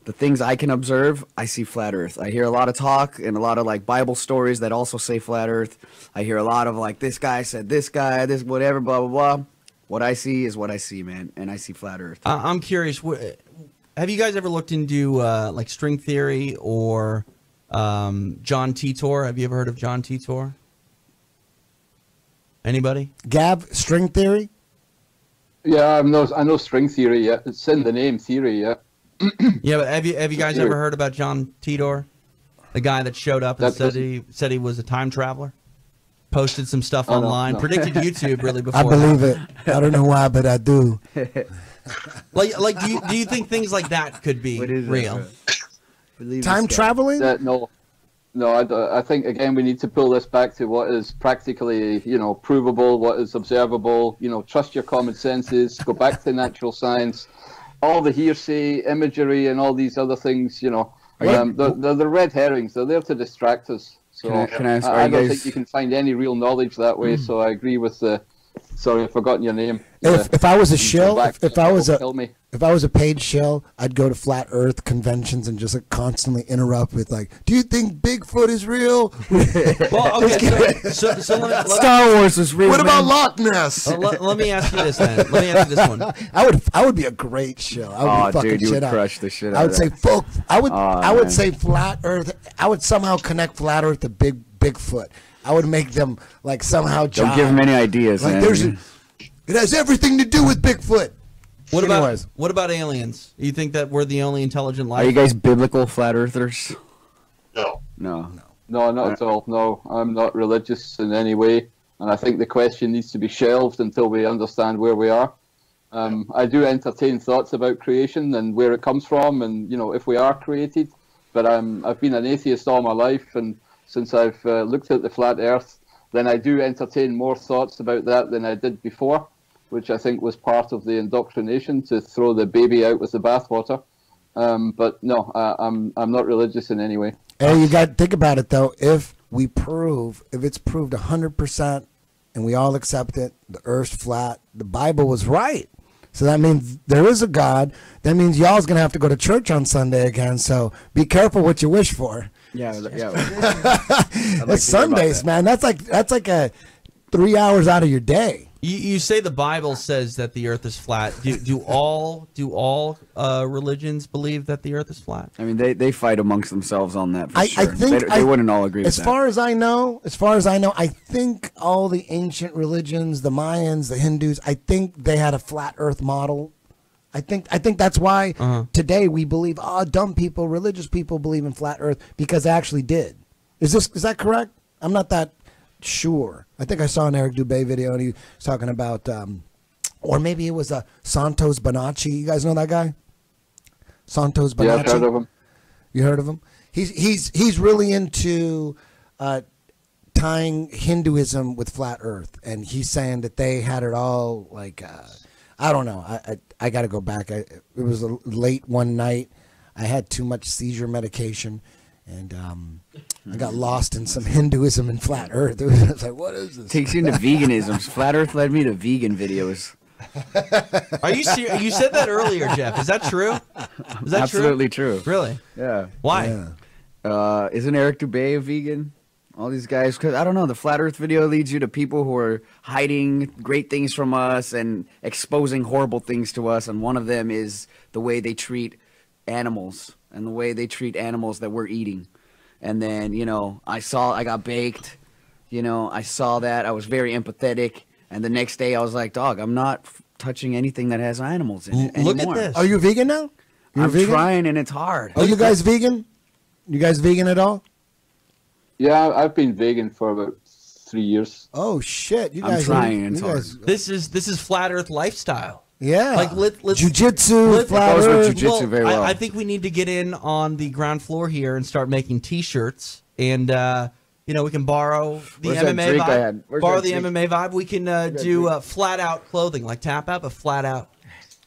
the things I can observe, I see flat Earth. I hear a lot of talk and a lot of like Bible stories that also say flat Earth. I hear a lot of like this guy said this guy, this whatever, blah blah blah. What I see is what I see, man, and I see flat Earth. I'm curious. Have you guys ever looked into like string theory or John Titor? Have you ever heard of John Titor? Anybody? Gab, string theory. Yeah, I know string theory. Yeah, it's in the name, theory. Yeah. Yeah, but have you guys ever heard about John Titor, the guy that showed up and said he was a time traveler, posted some stuff Oh, no, online, no. predicted YouTube really before. I believe it. I don't know why, but I do. Like, do you think things like that could be What is that, real? bro? Believe Time this guy. traveling? No, I think again we need to pull this back to what is practically, provable, what is observable. Trust your common senses. Go back to natural science. All the hearsay, imagery, and all these other things, they're the red herrings. They're there to distract us. So Can I ask, I are don't you think guys? you can find any real knowledge that way. So I agree with the. Sorry, I've forgotten your name. If I was a Go shill, back, if I was a kill me. if I was a paid shill, I'd go to flat Earth conventions and just like, constantly interrupt with like, "Do you think Bigfoot is real? Well, okay, so let Star Wars is real. What about man. Loch Ness?" let me ask you this then. Let me ask you this one. I would be a great shill. I would Oh, be fucking dude, you shit would out. crush the shit I out would of say that. folk. I would man. say flat Earth. I would somehow connect flat Earth to Bigfoot. I would make them like somehow. Don't give him any ideas, Like man. it has everything to do with Bigfoot. What Anyways. about aliens? You think that we're the only intelligent life? Are you guys biblical flat earthers? No. No. No, not at all. No, I'm not religious in any way, and I think the question needs to be shelved until we understand where we are. I do entertain thoughts about creation and where it comes from, and if we are created. But I've been an atheist all my life, and since I've looked at the flat Earth, then I do entertain more thoughts about that than I did before, which I think was part of the indoctrination to throw the baby out with the bathwater. But no, I'm not religious in any way. Hey, you got to think about it though. If it's proved 100%, and we all accept it, the Earth's flat, the Bible was right. So that means there is a God. That means y'all's gonna have to go to church on Sunday again. So be careful what you wish for. Yeah. It's Sundays, man. That's like a 3 hours out of your day. You say the Bible says that the Earth is flat. Do all religions believe that the Earth is flat? I mean, they fight amongst themselves on that for I sure. think they wouldn't all agree with As that. far as I know, I think all the ancient religions, the Mayans, the Hindus, I think they had a flat Earth model. I think that's why today we believe dumb people, religious people believe in flat Earth because they actually did. Is that correct? I'm not that sure. I think I saw an Eric Dubé video and he was talking about, or maybe it was Santos Bonacci. You guys know that guy? Santos Bonacci. Yeah, I've heard of him. You heard of him? He's really into tying Hinduism with flat Earth, and he's saying that they had it all like I don't know. I got to go back. It was late one night. I had too much seizure medication, and I got lost in some Hinduism and flat Earth. It was like, what is this? Takes you into veganism. Flat Earth led me to vegan videos. Are you serious? You said that earlier, Jeff. Is that true? Is that Absolutely true. Really? Yeah. Why? Yeah. Isn't Eric Dubé a vegan? All these guys, because I don't know, the flat Earth video leads you to people who are hiding great things from us and exposing horrible things to us. And one of them is the way they treat animals and the way they treat animals that we're eating. And then, I got baked. I saw that. I was very empathetic. And the next day I was like, dog, I'm not touching anything that has animals in it Look at anymore. this. Are you vegan now? You're I'm vegan? trying and it's hard. Are you guys vegan? You guys vegan at all? Yeah, I've been vegan for about 3 years. Oh shit! You I'm guys, trying, you it's guys, This is flat Earth lifestyle. yeah. Like, let's Jiu-jitsu, let's- flat goes with Earth. jiu-jitsu very well. I think we need to get in on the ground floor here and start making T-shirts and You know, we can borrow the Where's that MMA drink I vibe. had? Where's Borrow that the drink? MMA vibe. We can do flat out clothing, like Tap Out, but flat out.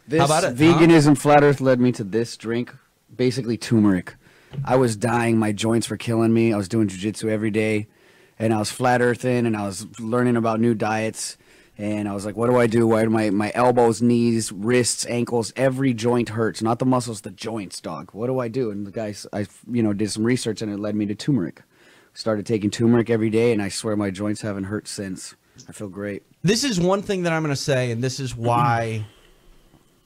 This How about it, huh? veganism flat earth led me to this drink, basically turmeric. I was dying. My joints were killing me. I was doing jiu-jitsu every day, and I was flat earthing, and I was learning about new diets. And I was like, what do I do? Why do my elbows, knees, wrists, ankles, every joint hurts? Not the muscles, the joints, dog. What do I do? And the guys, I did some research, and it led me to turmeric. Started taking turmeric every day, and I swear my joints haven't hurt since. I feel great. This is one thing that I'm going to say, and this is why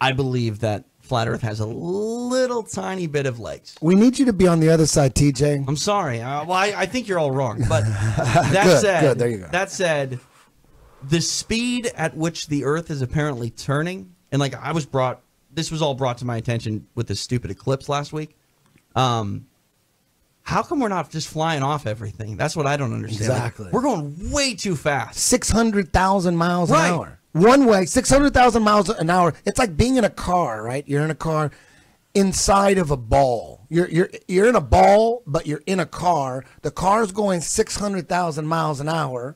I believe that Flat Earth has a little tiny bit of legs. We need you to be on the other side, TJ. I'm sorry. Well, I think you're all wrong. But that Good, said, good, there you go. That said, the speed at which the Earth is apparently turning, and like this was all brought to my attention with the stupid eclipse last week. How come we're not just flying off everything? That's what I don't understand. Exactly. Like, we're going way too fast. 600,000 miles Right. an hour. One way, 600,000 miles an hour. It's like being in a car, right? You're in a car inside of a ball. You're in a ball, but you're in a car. The car's going 600,000 miles an hour,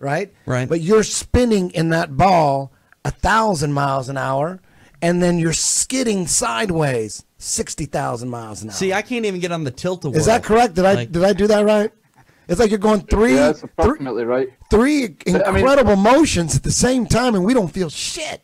right? Right. But you're spinning in that ball 1,000 miles an hour, and then you're skidding sideways 60,000 miles an hour. See, I can't even get on the tilt-a-whirl. Is that correct? Did I do that right? It's like you're going three Yeah, that's approximately right. three incredible motions at the same time, and we don't feel shit.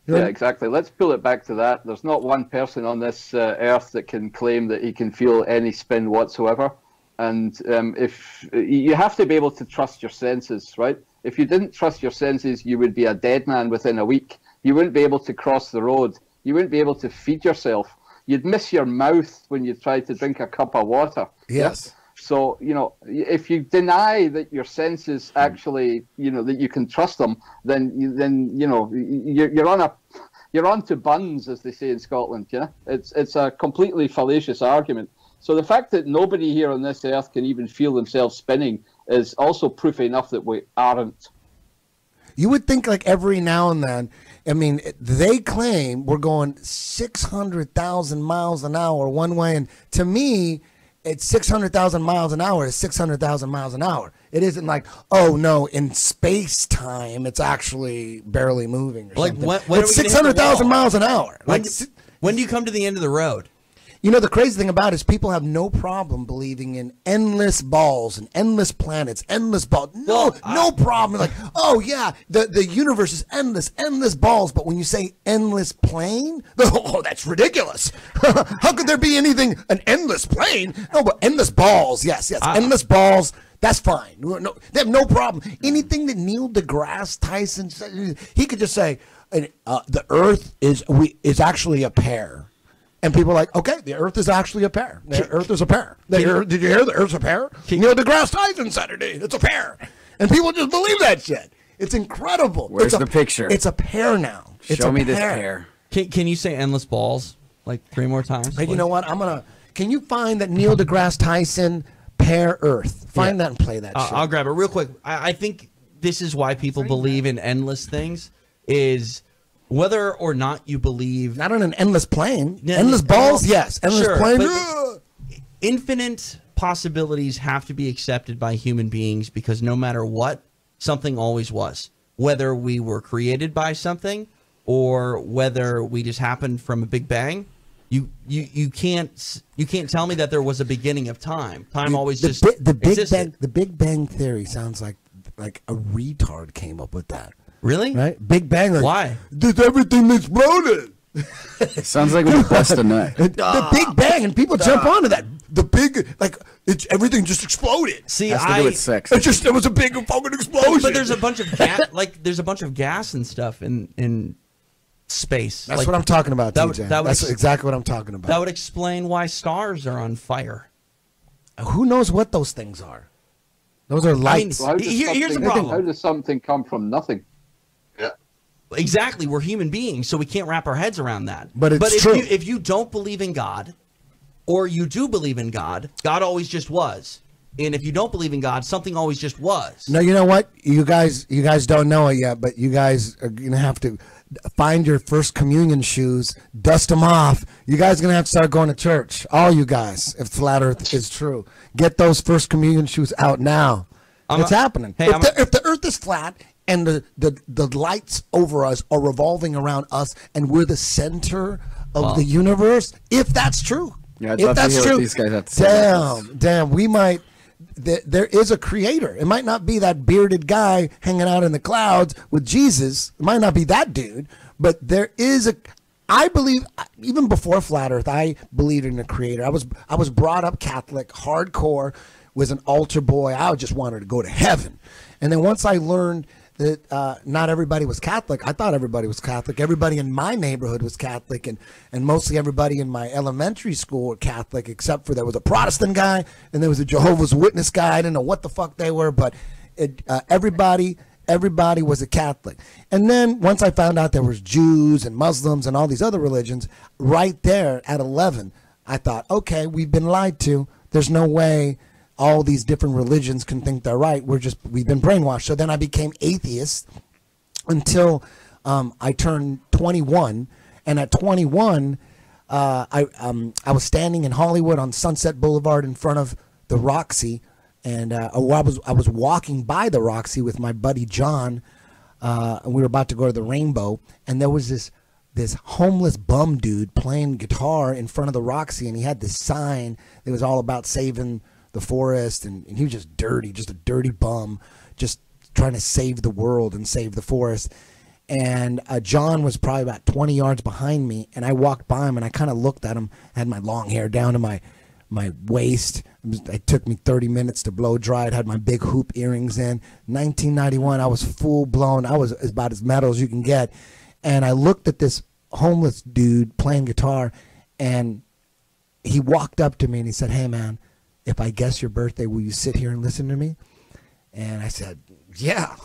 You know? Yeah, exactly. Let's pull it back to that. There's not one person on this earth that can claim that he can feel any spin whatsoever. And if you have to be able to trust your senses, right? If you didn't trust your senses, you would be a dead man within a week. You wouldn't be able to cross the road. You wouldn't be able to feed yourself. You'd miss your mouth when you tried to drink a cup of water. Yes. Yeah? So, if you deny that your senses actually, that you can trust them, then you're on to buns, as they say in Scotland. It's a completely fallacious argument. So the fact that nobody here on this earth can even feel themselves spinning is also proof enough that we aren't. You would think like every now and then, they claim we're going 600,000 miles an hour one way. And to me, it's 600,000 miles an hour is 600,000 miles an hour. It isn't like, oh, no, in space time, it's actually barely moving or something. When It's 600,000 miles an hour. When do you come to the end of the road? The crazy thing about it is people have no problem believing in endless balls and endless planets, endless balls. No problem. Like, oh, yeah, the universe is endless balls. But when you say endless plane, oh, that's ridiculous. How could there be anything, an endless plane? No, but endless balls. Yes, endless balls. That's fine. No, they have no problem. Anything that Neil deGrasse Tyson said, he could just say, the Earth is actually a pear. And people are like, okay, the Earth is actually a pear. The Earth is a pear. Did you hear the Earth's a pear? Neil deGrasse Tyson said it's a pear. And people just believe that shit. It's incredible. Where's the picture? It's a pear now. Show me this pear. Can you say endless balls like 3 more times? Hey, you know what? Can you find that Neil deGrasse Tyson pear Earth? Find that and play that shit. I'll grab it real quick. I think this is why people believe in endless things is whether or not you believe. Not on an endless plane. Endless balls, yes. Endless plane. Infinite possibilities have to be accepted by human beings because no matter what, something always was. Whether we were created by something or whether we just happened from a big bang, you can't tell me that there was a beginning of time. Time always existed. The Big Bang Theory sounds like a retard came up with that. Really? Right? Big Bang. Why? Did everything exploded? Sounds like we bust a nut. The Big Bang, and people jump onto that. The big, everything just exploded. See, has to do with sex. It was a big fucking explosion. But there's a bunch of gas, there's a bunch of gas and stuff in space. That's what I'm talking about, that TJ. That's exactly what I'm talking about. That would explain why stars are on fire. Who knows what those things are? Those are lights. Well, Here's the problem. How does something come from nothing? Yeah. Exactly. We're human beings, so we can't wrap our heads around that. But it's true. If you don't believe in God, or you do believe in God, God always just was. And if you don't believe in God, something always just was. No, you know what? You guys don't know it yet, but you guys are gonna have to find your first communion shoes, dust them off. You guys are gonna have to start going to church. All you guys, if flat Earth is true, get those first communion shoes out now. It's happening. Hey, if the Earth is flat and the lights over us are revolving around us, and we're the center of the universe, if that's true, Yeah, I'd if love to that's hear what true, these guys have to say about this. damn, we might. There is a creator. It might not be that bearded guy hanging out in the clouds with Jesus. It might not be that dude, but there is a. I believe even before flat Earth, I believed in a creator. I was brought up Catholic, hardcore, was an altar boy. I just wanted to go to heaven, and then once I learned that not everybody was Catholic. I thought everybody was Catholic. Everybody in my neighborhood was Catholic, and mostly everybody in my elementary school were Catholic, except for there was a Protestant guy and there was a Jehovah's Witness guy. I didn't know what the fuck they were, but everybody was a Catholic. And then once I found out there was Jews and Muslims and all these other religions, right there at 11, I thought, okay, we've been lied to. There's no way all these different religions can think they're right. We've been brainwashed. So then I became atheist until I turned 21. And at 21, I was standing in Hollywood on Sunset Boulevard in front of the Roxy, and I was walking by the Roxy with my buddy John, and we were about to go to the Rainbow, and there was this homeless bum dude playing guitar in front of the Roxy, and he had this sign that was all about saving the forest, and he was just dirty, just a dirty bum, just trying to save the world and save the forest. And John was probably about 20 yards behind me, and I walked by him, and I kind of looked at him, had my long hair down to my waist. It took me 30 minutes to blow dry. It had my big hoop earrings in. 1991, I was full blown. I was about as metal as you can get. And I looked at this homeless dude playing guitar, and he walked up to me and he said, "Hey man, if I guess your birthday, will you sit here and listen to me?" And I said, "Yeah,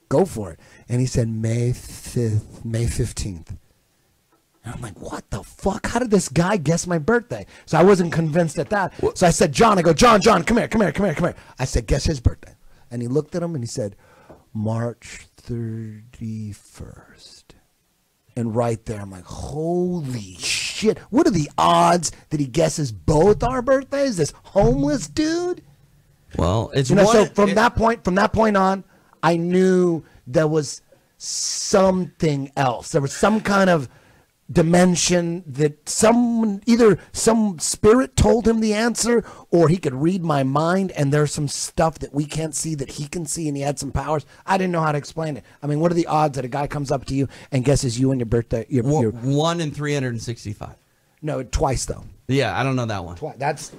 go for it." And he said, May 5th, May 15th. And I'm like, what the fuck? How did this guy guess my birthday? So I wasn't convinced at that. So I said, John, John, come here. I said, guess his birthday. And he looked at him and he said, March 31st. And right there, I'm like, holy shit. What are the odds that he guesses both our birthdays? This homeless dude? Well, it's so from that point on, I knew there was something else. There was some kind of dimension that either some spirit told him the answer, or he could read my mind, and there's some stuff that we can't see that he can see, and he had some powers. I didn't know how to explain it. I mean, what are the odds that a guy comes up to you and guesses you and your birthday? 1 in 365. No, twice though. Yeah, I don't know that one. That's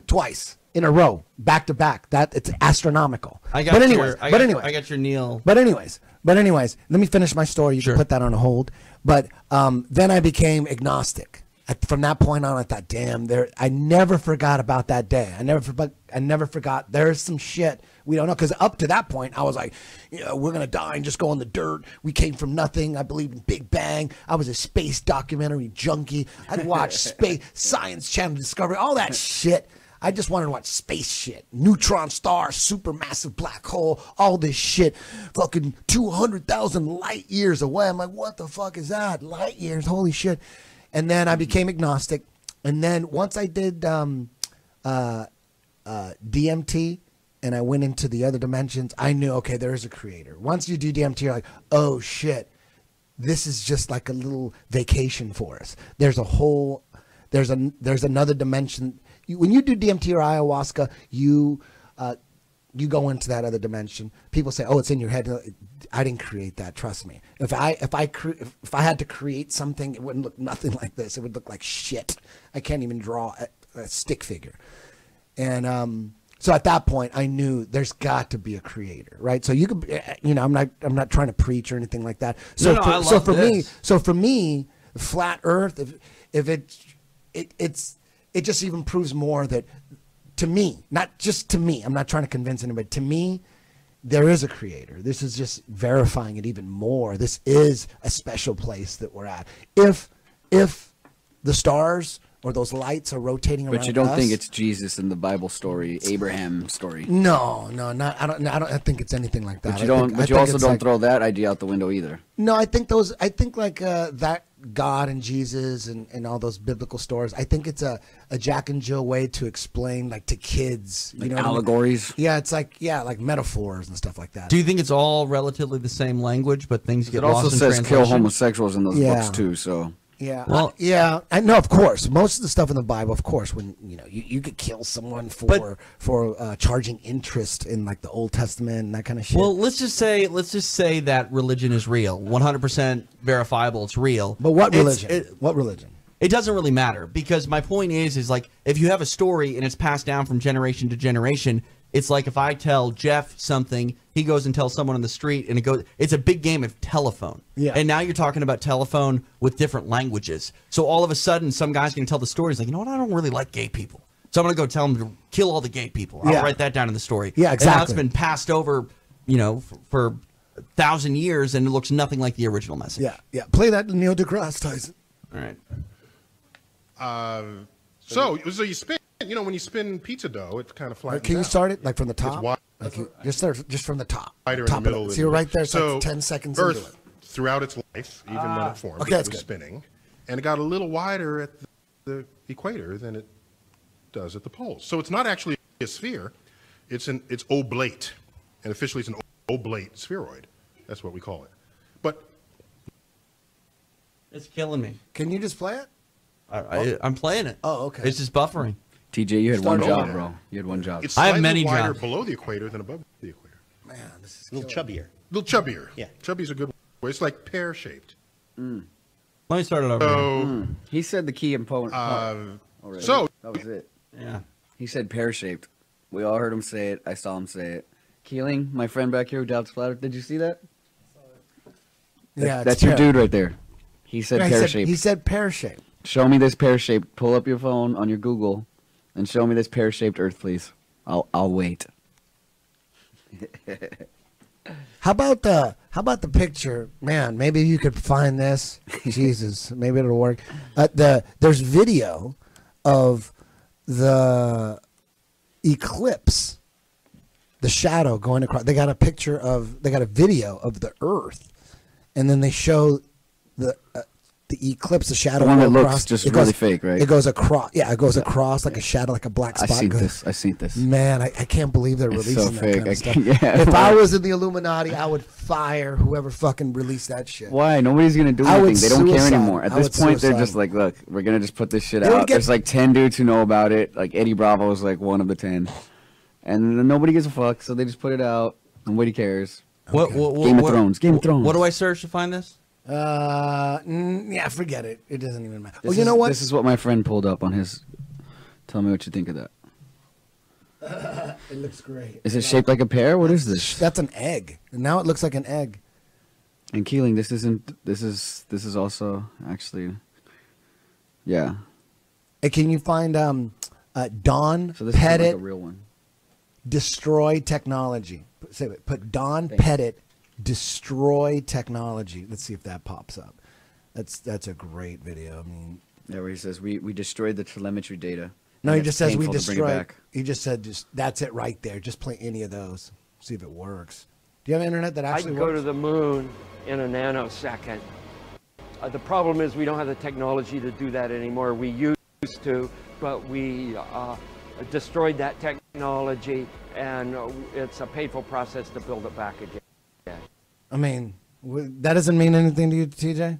twice in a row, back to back. That it's astronomical. I got your Neil. But anyways, let me finish my story. You Sure. can put that on a hold. But then I became agnostic. From that point on, I thought, damn, I never forgot about that day. I never forgot. There's some shit we don't know. Because up to that point, I was like, we're going to die and just go in the dirt. We came from nothing. I believed in Big Bang. I was a space documentary junkie. I'd watch space, Science Channel, Discovery, all that shit. I just wanted to watch space shit. Neutron star, supermassive black hole, all this shit. Fucking 200,000 light years away. I'm like, what the fuck is that? Light years, holy shit. And then I became agnostic. And then once I did DMT and I went into the other dimensions, I knew, okay, there is a creator. Once you do DMT, you're like, oh shit, this is just like a little vacation for us. There's another dimension. When you do DMT or ayahuasca, you go into that other dimension. People say, "Oh, it's in your head." I didn't create that. Trust me. If I had to create something, it wouldn't look nothing like this. It would look like shit. I can't even draw a stick figure. And so at that point, I knew there's got to be a creator, right? So you could, I'm not trying to preach or anything like that. So for me, flat Earth, if it just even proves more that, to me, not just to me, I'm not trying to convince anybody, to me, there is a creator. This is just verifying it even more. This is a special place that we're at. If the stars or those lights are rotating around But you don't us. think it's Jesus in the Bible story, Abraham story. No, not. I don't. I think it's anything like that. But you don't. I But you think also it's don't like- throw that idea out the window either. No, I think those. I think like that God and Jesus and all those biblical stories. I think it's a Jack and Jill way to explain like to kids. You Like know, what I mean? allegories. Yeah, it's like like metaphors and stuff like that. Do you think it's all relatively the same language, but things get It also lost in says kill translation? homosexuals in those Yeah. books too. So Yeah. Well- yeah. I know, of course. Most of the stuff in the Bible, of course, when you could kill someone for charging interest in like the Old Testament and that kind of shit. Well, let's just say that religion is real, 100% verifiable. It's real. but what It's- religion? What religion? It doesn't really matter because my point is like if you have a story and it's passed down from generation to generation, it's like if I tell Jeff something, he goes and tells someone on the street, and it's a big game of telephone. Yeah. And now you're talking about telephone with different languages. So all of a sudden, some guy's going to tell the story. He's like, you know what? I don't really like gay people, so I'm going to go tell him to kill all the gay people. I'll Yeah. write that down in the story. Yeah, And now it's exactly. been passed over, for 1,000 years, and it looks nothing like the original message. Yeah. Play that Neil deGrasse Tyson. All right. So you spin. When you spin pizza dough, it kind of flattens Can you out. start it like from the top? wide- Like just start just from the top. Wider in top the middle. of it. than So you're the- right there. It's So like 10 seconds Earth, into it. throughout its life, even when it formed, okay, that's it was good. spinning, and it got a little wider at the equator than it does at the poles. So it's not actually a sphere; it's oblate, and officially it's an oblate spheroid. That's what we call it. But It's killing me. Can you just play it? I'm playing it. Oh, okay. It's just buffering. TJ, you had one Start job, over. bro. You had one job. it's I have slightly many wider jobs. below the equator than above the equator. Man, this is A little chubbier. A little chubbier. Yeah. Chubby's a good way. It's like pear-shaped. Let me start it over. So, He said the key component. already. so that was it. Yeah. He said pear-shaped. We all heard him say it. I saw him say it. Keeling, my friend back here who doubts flat Earth, did you see that? yeah. That's your dude right there. He said Yeah, pear-shaped. he said pear-shaped. Show me this pear-shaped. Pull up your phone on your Google and show me this pear-shaped Earth, please. I'll wait. How about the picture? Man, maybe you could find this. Jesus, maybe it'll work. There's video of the eclipse, the shadow going across. They got a video of the Earth, and then they show the eclipse, the shadow. The one that go looks across. just It really goes- fake, right? It goes across. Yeah, it goes across like a shadow, like a black I spot. seen goes- this. I seen this. Man, I can't believe they're It's releasing so that fake. kind I of stuff. can't- yeah, if I right. was in the Illuminati, I would fire whoever fucking released that shit. Why? Nobody's gonna do I would anything. They don't care suicide. anymore. At I this would point, they're suicide. just like, look, we're gonna just put this shit They would out. get- There's like 10 dudes who know about it. Like Eddie Bravo is like one of the 10, and then nobody gives a fuck. So they just put it out. Nobody cares. What, Game of Thrones. Game of Thrones. What do I search to find this? Yeah, forget it. It doesn't even matter. This You know what? This is what my friend pulled up on his. Tell me what you think of that. It looks great. Is it shaped like a pear? What is this? That's an egg. Now it looks like an egg. And Keeling, this isn't. This is also actually. Yeah. Hey, can you find Don So this is like Pettit a real one. destroy technology? Put Don Thanks. Pettit destroy technology. Let's see if that pops up. That's a great video. I mean, Yeah, where he says we destroyed the telemetry data. no, and he it's just says we painful to bring it destroyed. back. He just said that's it right there. Just play any of those. See if it works. Do you have internet that I actually can go to works? the moon in a nanosecond. The problem is we don't have the technology to do that anymore. We used to, but we destroyed that technology, and it's a painful process to build it back again. I mean, that doesn't mean anything to you, TJ.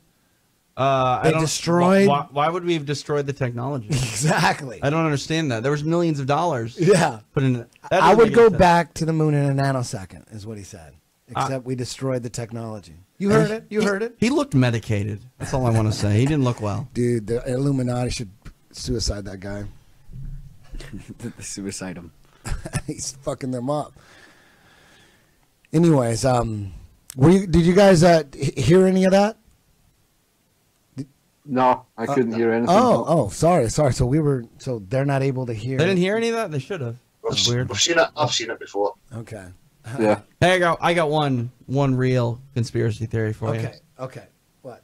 I They don't- destroyed- Why would we have destroyed the technology? Exactly. I don't understand that. There was millions of dollars. Yeah. Put in. That I doesn't would make go any sense. back to the moon in a nanosecond, is what he said. Except we destroyed the technology. You heard it? You heard it? He looked medicated. That's all I want to say. He didn't look well. Dude, the Illuminati should suicide that guy. Suicide him. He's fucking them up. Anyways, did you guys hear any of that? No, I couldn't hear anything. Sorry. So they're not able to hear. They didn't hear any of that. They should have. That's weird. I've seen it. I've seen it before. Okay. Yeah. Hey, I got one real conspiracy theory for you. Okay. What?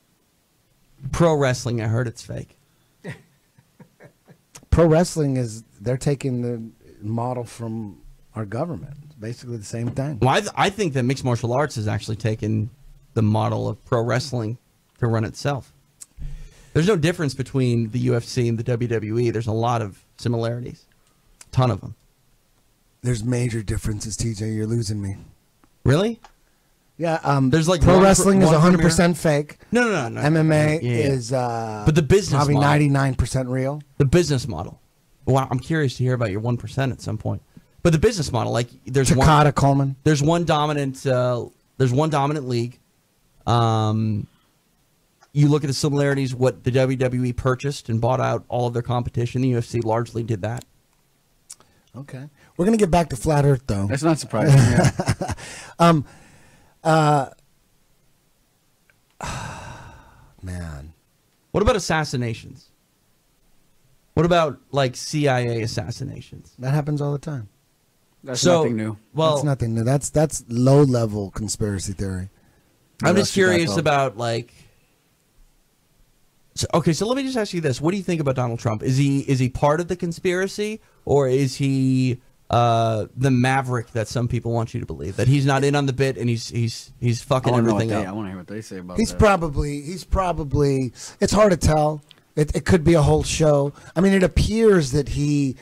Pro wrestling. I heard it's fake. pro wrestling is they're taking the model from our government. It's basically the same thing. Well, I think that mixed martial arts has actually taken the model of pro wrestling to run itself. There's no difference between the UFC and the WWE. There's a lot of similarities, a ton of them. There's major differences, TJ. You're losing me. Really? Yeah. There's like pro one wrestling is one 100% fake. No. MMA Yeah. is but the business probably model. 99% real. The business model. Well, I'm curious to hear about your 1% at some point. But the business model, like there's Takada Coleman. There's one dominant league. You look at the similarities, what the WWE purchased and bought out all of their competition. The UFC largely did that. Okay. We're going to get back to Flat Earth, though. That's not surprising. Yeah. Man. What about assassinations? What about like CIA assassinations? That happens all the time. That's nothing new. Well, That's nothing new. That's low-level conspiracy theory. I'm What just else you got, curious Bob? about like. So let me just ask you this: what do you think about Donald Trump? Is he part of the conspiracy, or is he the maverick that some people want you to believe, that he's not in on the bit and he's fucking everything I up? want to hear what they say about He's that. probably. It's hard to tell. It could be a whole show. I mean, it appears that he's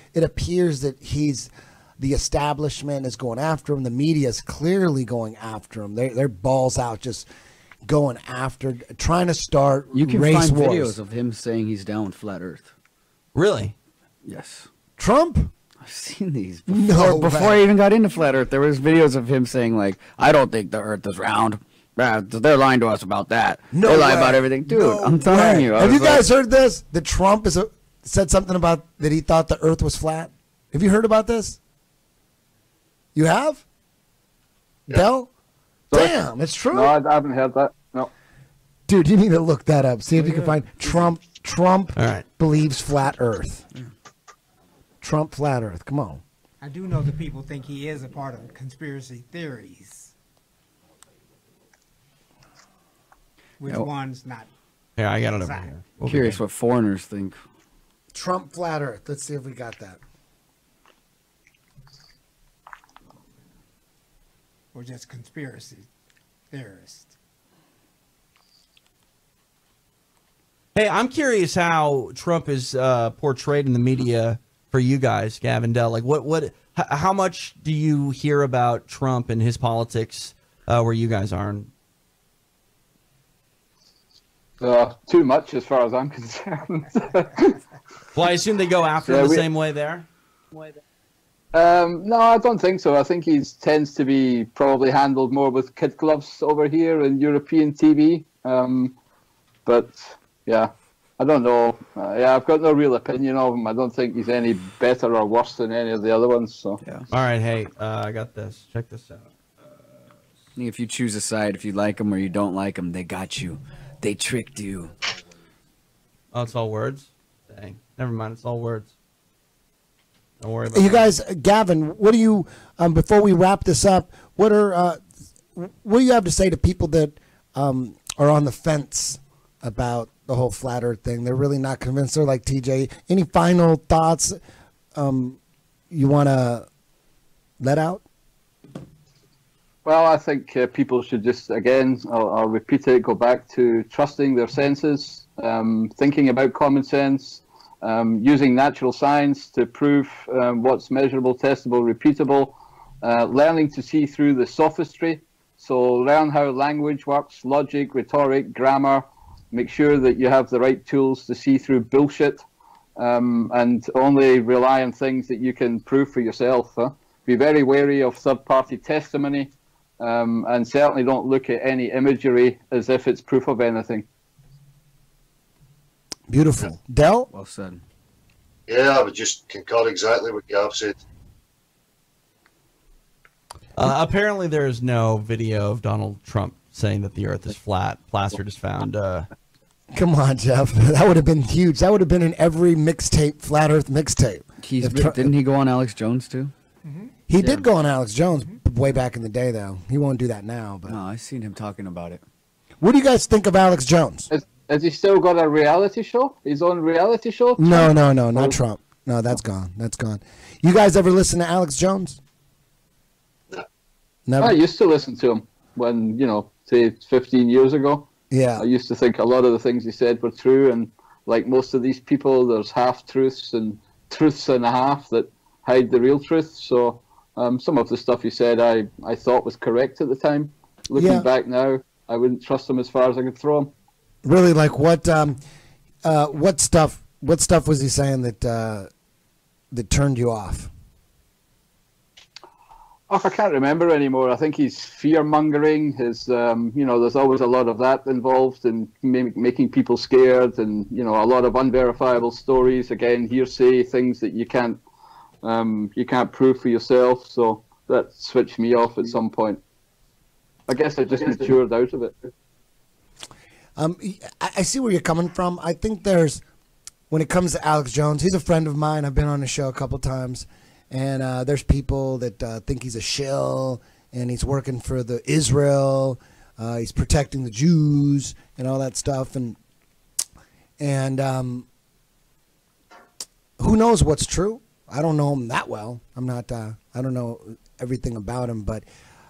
the establishment is going after him. The media is clearly going after him. They're balls out, just going after, trying to start You can race find wars. videos of him saying he's down with flat Earth. Really? Yes. Trump? I've seen these No before way. I even got into flat Earth. There was videos of him saying like, "I don't think the Earth is round. They're lying to us about that. No they lie way. about everything, dude. No I'm telling way. you." Have you guys heard this? That Trump said something about that he thought the Earth was flat. Have you heard about this? You have? Yeah. Del? Sorry? Damn, it's true. No, I haven't heard that. No. Dude, you need to look that up. See if you can find Trump. Trump All right. believes flat Earth. Trump flat Earth. Come on. I do know that people think he is a part of conspiracy theories. Which Yeah. one's not? Yeah, I got it over Exactly. here. I'm curious what foreigners think. Trump flat Earth. Let's see if we got that. Or just conspiracy theorists. Hey, I'm curious how Trump is portrayed in the media for you guys, Gavin, Dell. Like, how much do you hear about Trump and his politics where you guys are? Too much as far as I'm concerned. Well, I assume they go after him the same way there. No, I don't think so. I think he tends to be probably handled more with kid gloves over here in European TV. But yeah, I don't know. I've got no real opinion of him. I don't think he's any better or worse than any of the other ones. So Yeah. All right, hey, I got this. Check this out. If you choose a side, if you like them or you don't like them, they got you. They tricked you. Oh, it's all words? Dang. Never mind, it's all words. Don't worry about You that. guys, Gavin, what do you? Before we wrap this up, what do you have to say to people that are on the fence about the whole flat Earth thing? They're really not convinced. They're like TJ. Any final thoughts you want to let out? well, I think people should just, again, I'll repeat it, go back to trusting their senses, thinking about common sense, using natural science to prove what's measurable, testable, repeatable, learning to see through the sophistry. So learn how language works, logic, rhetoric, grammar. Make sure that you have the right tools to see through bullshit, and only rely on things that you can prove for yourself. Be very wary of third-party testimony, and certainly don't look at any imagery as if it's proof of anything. Beautiful. Del? Well said. Yeah, I would just concur exactly what Gav said. Apparently, there is no video of Donald Trump saying that the Earth is flat. Plaster just found. Come on, Jeff. That would have been huge. That would have been in every mixtape, flat Earth mixtape. Didn't he go on Alex Jones too? He did go on Alex Jones way back in the day, though. He won't do that now. But No, I've seen him talking about it. what do you guys think of Alex Jones? Has he still got a reality show? His own reality show? No, not Trump. No, that's gone. That's gone. You guys ever listen to Alex Jones? No. Never. I used to listen to him when, say 15 years ago. Yeah. I used to think a lot of the things he said were true, and like most of these people, there's half-truths and truths and a half that hide the real truth. So some of the stuff he said I thought was correct at the time. Looking back now, I wouldn't trust him as far as I could throw him. Really, like what stuff was he saying that turned you off? Oh, I can't remember anymore. I think he's fear-mongering. There's always a lot of that involved in making people scared, and a lot of unverifiable stories. Again, hearsay, things that you can't prove for yourself. So that switched me off at some point. I guess I just matured out of it. I see where you're coming from. I think when it comes to Alex Jones, he's a friend of mine. I've been on his show a couple times. And there's people that think he's a shill, and he's working for the Israel. He's protecting the Jews and all that stuff. And who knows what's true? I don't know him that well. I don't know everything about him. But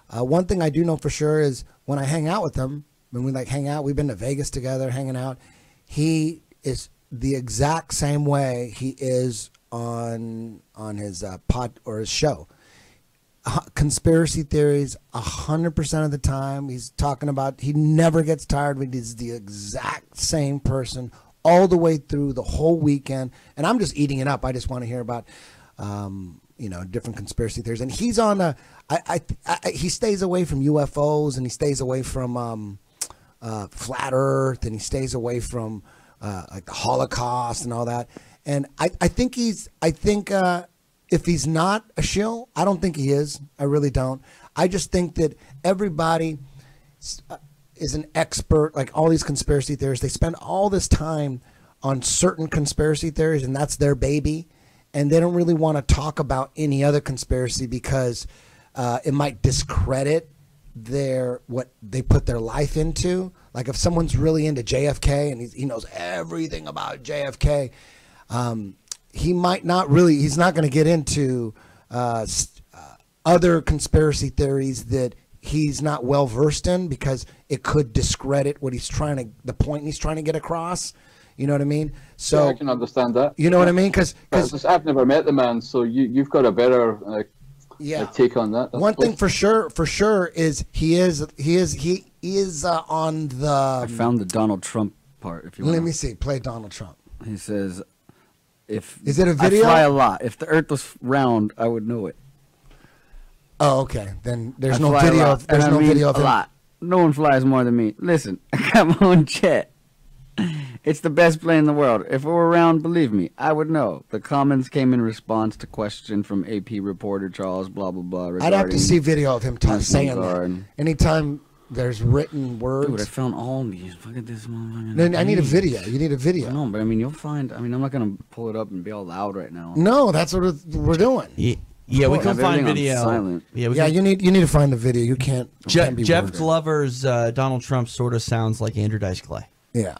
one thing I do know for sure is when I hang out with him, when we hang out, we've been to Vegas together, hanging out. He is the exact same way he is on his pod or his show. Conspiracy theories 100% of the time. He's talking about, he never gets tired of it. He's the exact same person all the way through the whole weekend. And I'm just eating it up. I just want to hear about different conspiracy theories. And he's on he stays away from UFOs, and he stays away from flat Earth, and he stays away from like the Holocaust and all that. And I think if he's not a shill, I don't think he is. I really don't. I just think that everybody is an expert, like all these conspiracy theorists. They spend all this time on certain conspiracy theories, and that's their baby. And they don't really want to talk about any other conspiracy because it might discredit what they put their life into. Like if someone's really into JFK and he knows everything about JFK, he might not really, he's not going to get into other conspiracy theories that he's not well versed in, because it could discredit the point he's trying to get across. You know what I mean? So I can understand that. You know what I mean? Because I've never met the man, so you've got a better take on that. One thing for sure is he is on the. I found the Donald Trump part. If you want. Let me see. Play Donald Trump. He says, Is it a video? I fly a lot. If the Earth was round, I would know it. Oh, okay. Then there's no video. There's no video of him. A lot. No one flies more than me. Listen, I got my own jet. It's the best plane in the world. If it were round, believe me, I would know. The comments came in response to question from AP reporter Charles blah blah blah. I'd have to see video of him saying that. Anytime there's written words. Dude, I found all these. Look at this motherfucker. I need a video. You need a video. No, but I mean, you'll find. I mean, I'm not gonna pull it up and be all loud right now. No, that's what we're doing. Yeah, we can find video. Silent. Yeah, you need to find the video. You can't. Jeff Glover's Donald Trump sort of sounds like Andrew Dice Clay. Yeah.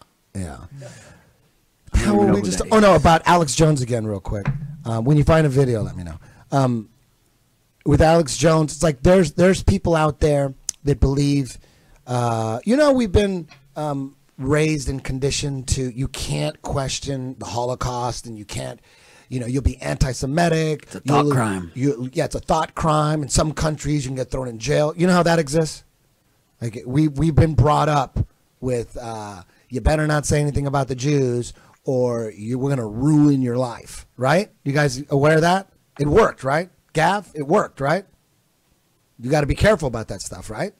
How are we just? Oh no, about Alex Jones again, real quick. When you find a video, let me know. With Alex Jones, it's like there's people out there that believe. We've been raised and conditioned to, you can't question the Holocaust, and you can't. You'll be anti-Semitic. It's a thought crime. It's a thought crime. In some countries, you can get thrown in jail. You know how that exists? Like we've been brought up with, you better not say anything about the Jews, or we're gonna ruin your life. Right? You guys aware of that? It worked, right? Gav, it worked, right? You got to be careful about that stuff, right?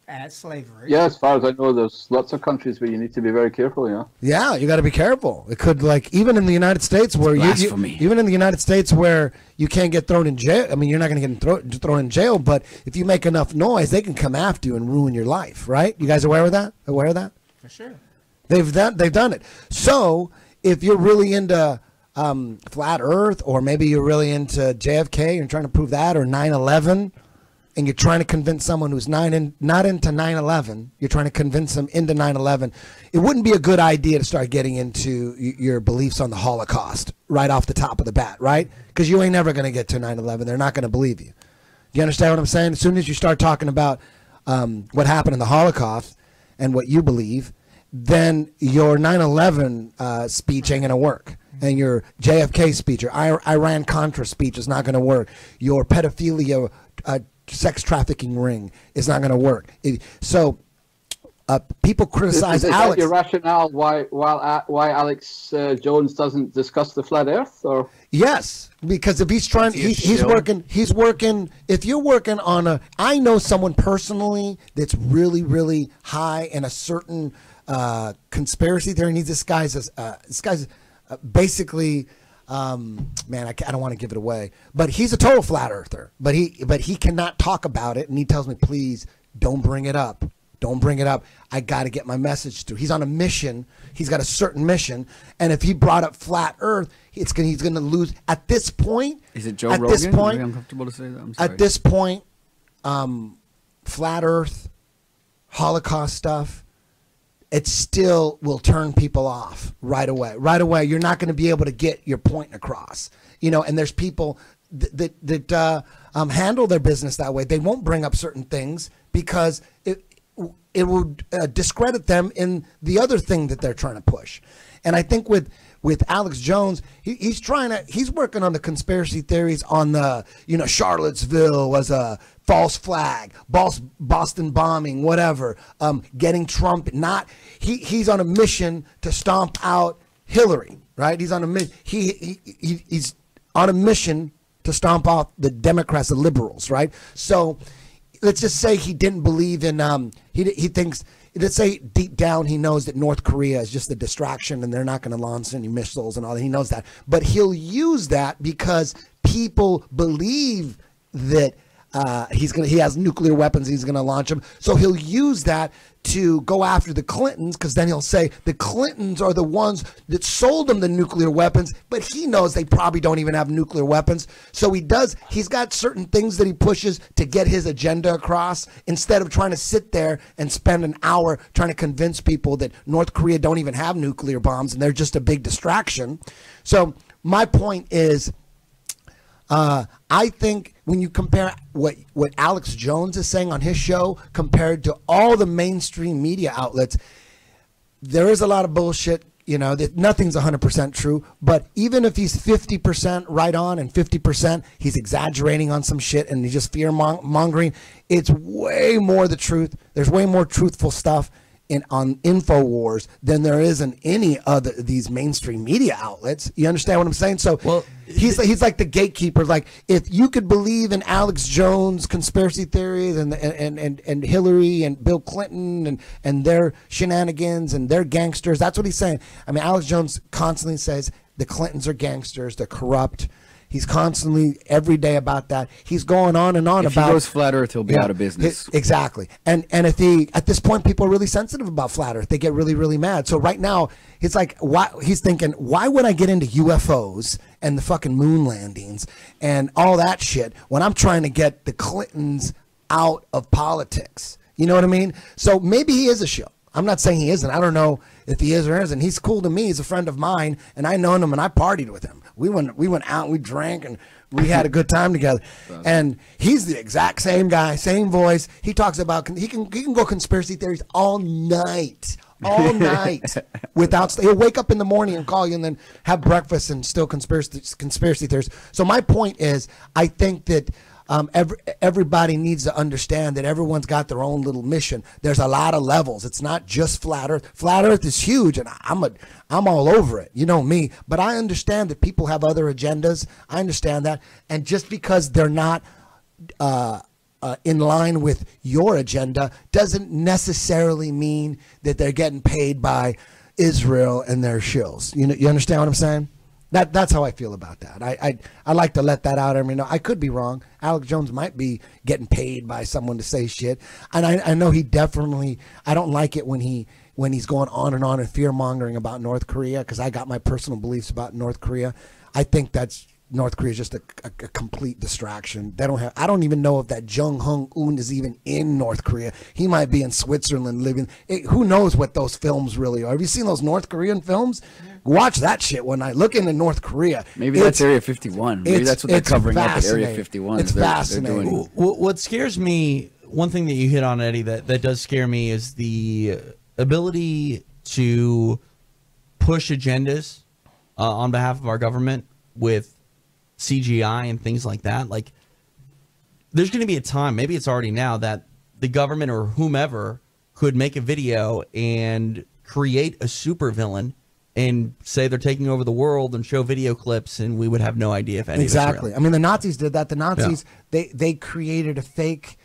As slavery. Yeah, as far as I know, there's lots of countries where you need to be very careful. Yeah, you got to be careful. It could, even in the United States where even in the United States where you can't get thrown in jail. I mean, you're not going to get thrown in jail, but if you make enough noise, they can come after you and ruin your life. Right? You guys aware of that? For sure. They've done it. So if you're really into flat Earth, or maybe you're really into JFK and trying to prove that, or 9/11. and you're trying to convince someone who's not into 9/11, you're trying to convince them into 9/11, it wouldn't be a good idea to start getting into your beliefs on the Holocaust right off the top of the bat, right? Because you ain't never going to get to 9/11. They're not going to believe you. Do you understand what I'm saying? As soon as you start talking about what happened in the Holocaust and what you believe, then your 9/11 speech ain't going to work. And your JFK speech, your Iran-Contra speech is not going to work. Your pedophilia sex trafficking ring is not going to work. People criticize is Alex. That your rationale why Alex Jones doesn't discuss the flat Earth, or? Yes, because if he's trying, he's working. If you're working on I know someone personally that's really, really high in a certain conspiracy theory. And this guy's basically. Man, I don't want to give it away, but he's a total flat earther. But he cannot talk about it, and he tells me, please don't bring it up. Don't bring it up. I got to get my message through. He's on a mission. He's got a certain mission, and if he brought up flat Earth, he's going to lose. At this point, is it Joe Rogan? This point, I'm uncomfortable to say that. I'm sorry. At this point, flat Earth, Holocaust stuff. It still will turn people off right away. Right away, you're not going to be able to get your point across. And there's people that handle their business that way. They won't bring up certain things because it will discredit them in the other thing that they're trying to push. And I think with Alex Jones, he's working on the conspiracy theories on the Charlottesville was a false flag, Boston bombing, whatever, getting Trump. He's on a mission to stomp out Hillary, right? He's on a he's on a mission to stomp out the Democrats, the liberals, right? So let's just say he didn't believe in he thinks. Let's say deep down he knows that North Korea is just a distraction and they're not going to launch any missiles and all that. He knows that. But he'll use that because people believe that he has nuclear weapons. He's going to launch them. So he'll use that to go after the Clintons, because then he'll say the Clintons are the ones that sold him the nuclear weapons, but he knows they probably don't even have nuclear weapons. So he's got certain things that he pushes to get his agenda across, instead of trying to sit there and spend an hour trying to convince people that North Korea don't even have nuclear bombs and they're just a big distraction. So my point is, I think when you compare what Alex Jones is saying on his show compared to all the mainstream media outlets, there is a lot of bullshit, that nothing's 100% true. But even if he's 50% right on and 50% he's exaggerating on some shit and he's just fear mongering, it's way more the truth. There's way more truthful stuff on InfoWars than there is in any other these mainstream media outlets. You understand what I'm saying? So he's like the gatekeeper. Like, if you could believe in Alex Jones conspiracy theories and Hillary and Bill Clinton and their shenanigans and their gangsters, that's what he's saying. I mean, Alex Jones constantly says the Clintons are gangsters, they're corrupt. He's constantly, every day, about that. He's going on and on about. If he goes flat Earth, he'll be out of business. Exactly. And if at this point, people are really sensitive about flat Earth. They get really, really mad. So right now, it's like, he's thinking, why would I get into UFOs and the fucking moon landings and all that shit when I'm trying to get the Clintons out of politics? You know what I mean? So maybe he is a show. I'm not saying he isn't. I don't know if he is or isn't. He's cool to me. He's a friend of mine, and I known him, and I partied with him. We went out, and we drank, and we had a good time together. And he's the exact same guy, same voice. He talks about he can go conspiracy theories all night. He'll wake up in the morning and call you, and then have breakfast and still conspiracy theories. So my point is, I think that everybody needs to understand that everyone's got their own little mission. There's a lot of levels. It's not just flat Earth. Flat Earth is huge, and I'm all over it. You know me. But I understand that people have other agendas. I understand that, and just because they're not in line with your agenda doesn't necessarily mean that they're getting paid by Israel and their shills. You understand what I'm saying? That's how I feel about that. I like to let that out. I mean, I could be wrong. Alex Jones might be getting paid by someone to say shit, and I know he definitely. I don't like it when he's going on and fear mongering about North Korea, because I got my personal beliefs about North Korea. I think that's North Korea is just a complete distraction. They don't have. I don't even know if that Jung Hung Un is even in North Korea. He might be in Switzerland living. Who knows what those films really are? Have you seen those North Korean films? Watch that shit one night. Look into North Korea. Maybe that's Area 51. Maybe that's what they're covering up at Area 51. It's fascinating. Doing. What scares me, one thing that you hit on, Eddie, that does scare me is the ability to push agendas on behalf of our government with CGI and things like that. Like, there's going to be a time, maybe it's already now, that the government or whomever could make a video and create a supervillain and say they're taking over the world and show video clips, and we would have no idea if any exactly. of it's real. I mean, the Nazis did that. The Nazis, they created a fake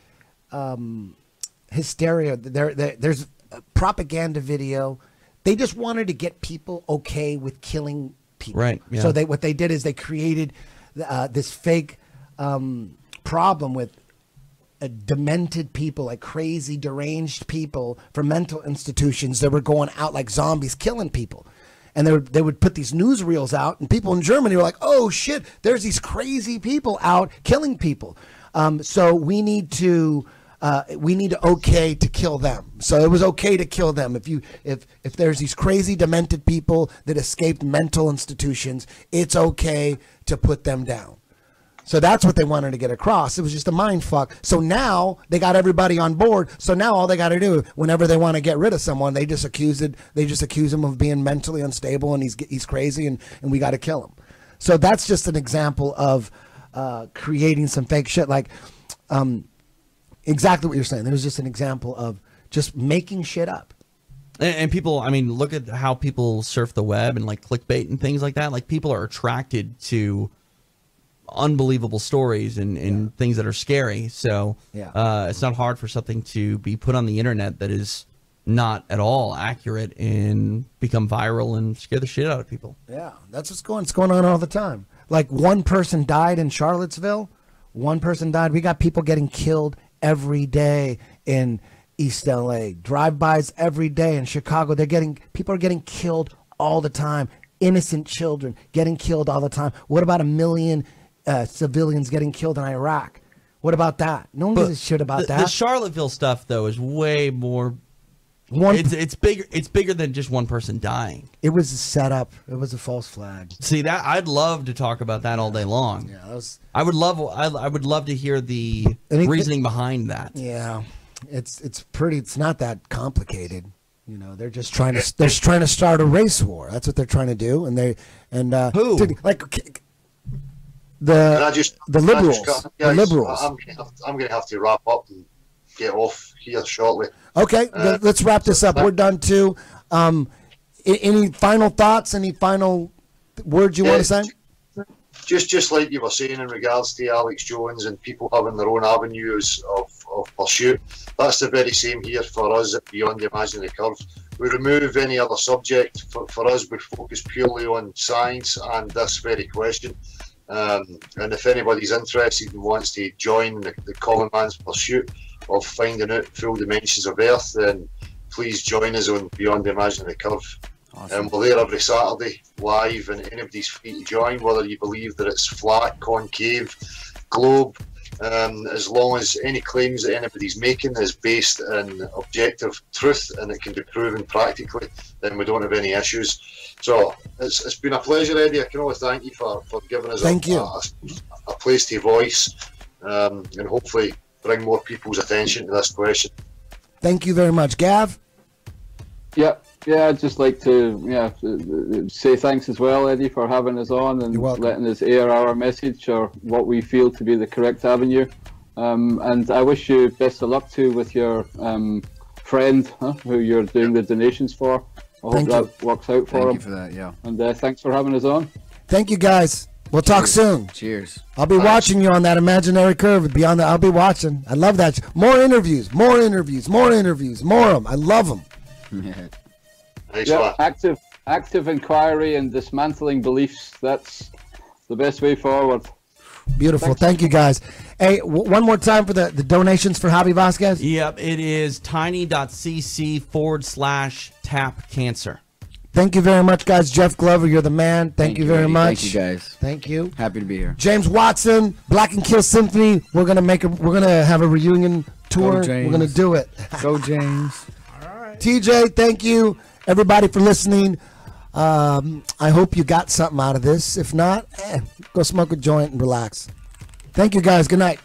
hysteria. There's a propaganda video. They just wanted to get people okay with killing people. Right. Yeah. So what they did is they created this fake problem with demented people, like crazy, deranged people from mental institutions that were going out like zombies, killing people. And they would put these newsreels out, and people in Germany were like, "Oh shit, there's these crazy people out killing people. So we need to okay to kill them." So it was okay to kill them if there's these crazy, demented people that escaped mental institutions. It's okay to put them down. So that's what they wanted to get across. It was just a mind fuck. So now they got everybody on board. So now all they got to do, whenever they want to get rid of someone, they just accuse him of being mentally unstable, and he's crazy, and we got to kill him. So that's just an example of creating some fake shit. Like exactly what you're saying. There was just an example of just making shit up. And people, I mean, look at how people surf the web and like clickbait and things like that. Like, people are attracted to unbelievable stories and things that are scary. So it's not hard for something to be put on the internet that is not at all accurate and become viral and scare the shit out of people. Yeah, that's it's going on all the time. Like, one person died in Charlottesville. One person died. We got people getting killed every day in East LA. Drive-bys every day in Chicago. People are getting killed all the time. Innocent children getting killed all the time. What about 1 million civilians getting killed in Iraq? What about that? No one gives a shit about that. The Charlottesville stuff, though, is way more. It's bigger. It's bigger than just one person dying. It was a setup. It was a false flag. See, that I'd love to talk about that all day long. Yeah, that was. I would love to hear the reasoning behind that. Yeah, it's pretty. It's not that complicated. You know, they're just trying to start a race war. That's what they're trying to do, and who the liberals. The liberals. I'm going to have to wrap up and get off here shortly. Okay, let's wrap this up. We're done too. Any final thoughts? Any final words you want to say? Just like you were saying in regards to Alex Jones and people having their own avenues of pursuit, that's the very same here for us at Beyond the Imaginary Curve. We remove any other subject. For us, we focus purely on science and this very question. And if anybody's interested and wants to join the common man's pursuit of finding out full dimensions of Earth, then please join us on Beyond the Imaginary Curve. Awesome. We're there every Saturday live, and anybody's free to join, whether you believe that it's flat, concave, globe, as long as any claims that anybody's making is based in objective truth and it can be proven practically, then we don't have any issues. So it's been a pleasure, Eddie. I can only thank you for giving us a place to voice and hopefully bring more people's attention to this question. Thank you very much. Gav? Yeah, I'd just like to say thanks as well, Eddie, for having us on and letting us air our message or what we feel to be the correct avenue. And I wish you best of luck too with your friend who you're doing the donations for. I hope that works out for him. Thank you for that, yeah. And thanks for having us on. Thank you, guys. We'll talk soon. Cheers. I'll be watching you on that imaginary curve. Beyond that, I'll be watching. I love that. More interviews, more of them. I love them. Active inquiry and dismantling beliefs. That's the best way forward. Beautiful. Thank you, guys. Hey, one more time for the donations for Javi Vasquez. Yep, it is tiny.cc/tap cancer. Thank you very much, guys. Jeff Glover, you're the man. Thank you very Eddie. much. Thank you, guys. Thank you. Happy to be here. James Watson, Black and Kill Symphony. We're gonna have a reunion tour. James. We're gonna do it. Go, James. TJ, thank you, everybody, for listening. I hope you got something out of this. If not, go smoke a joint and relax. Thank you, guys. Good night.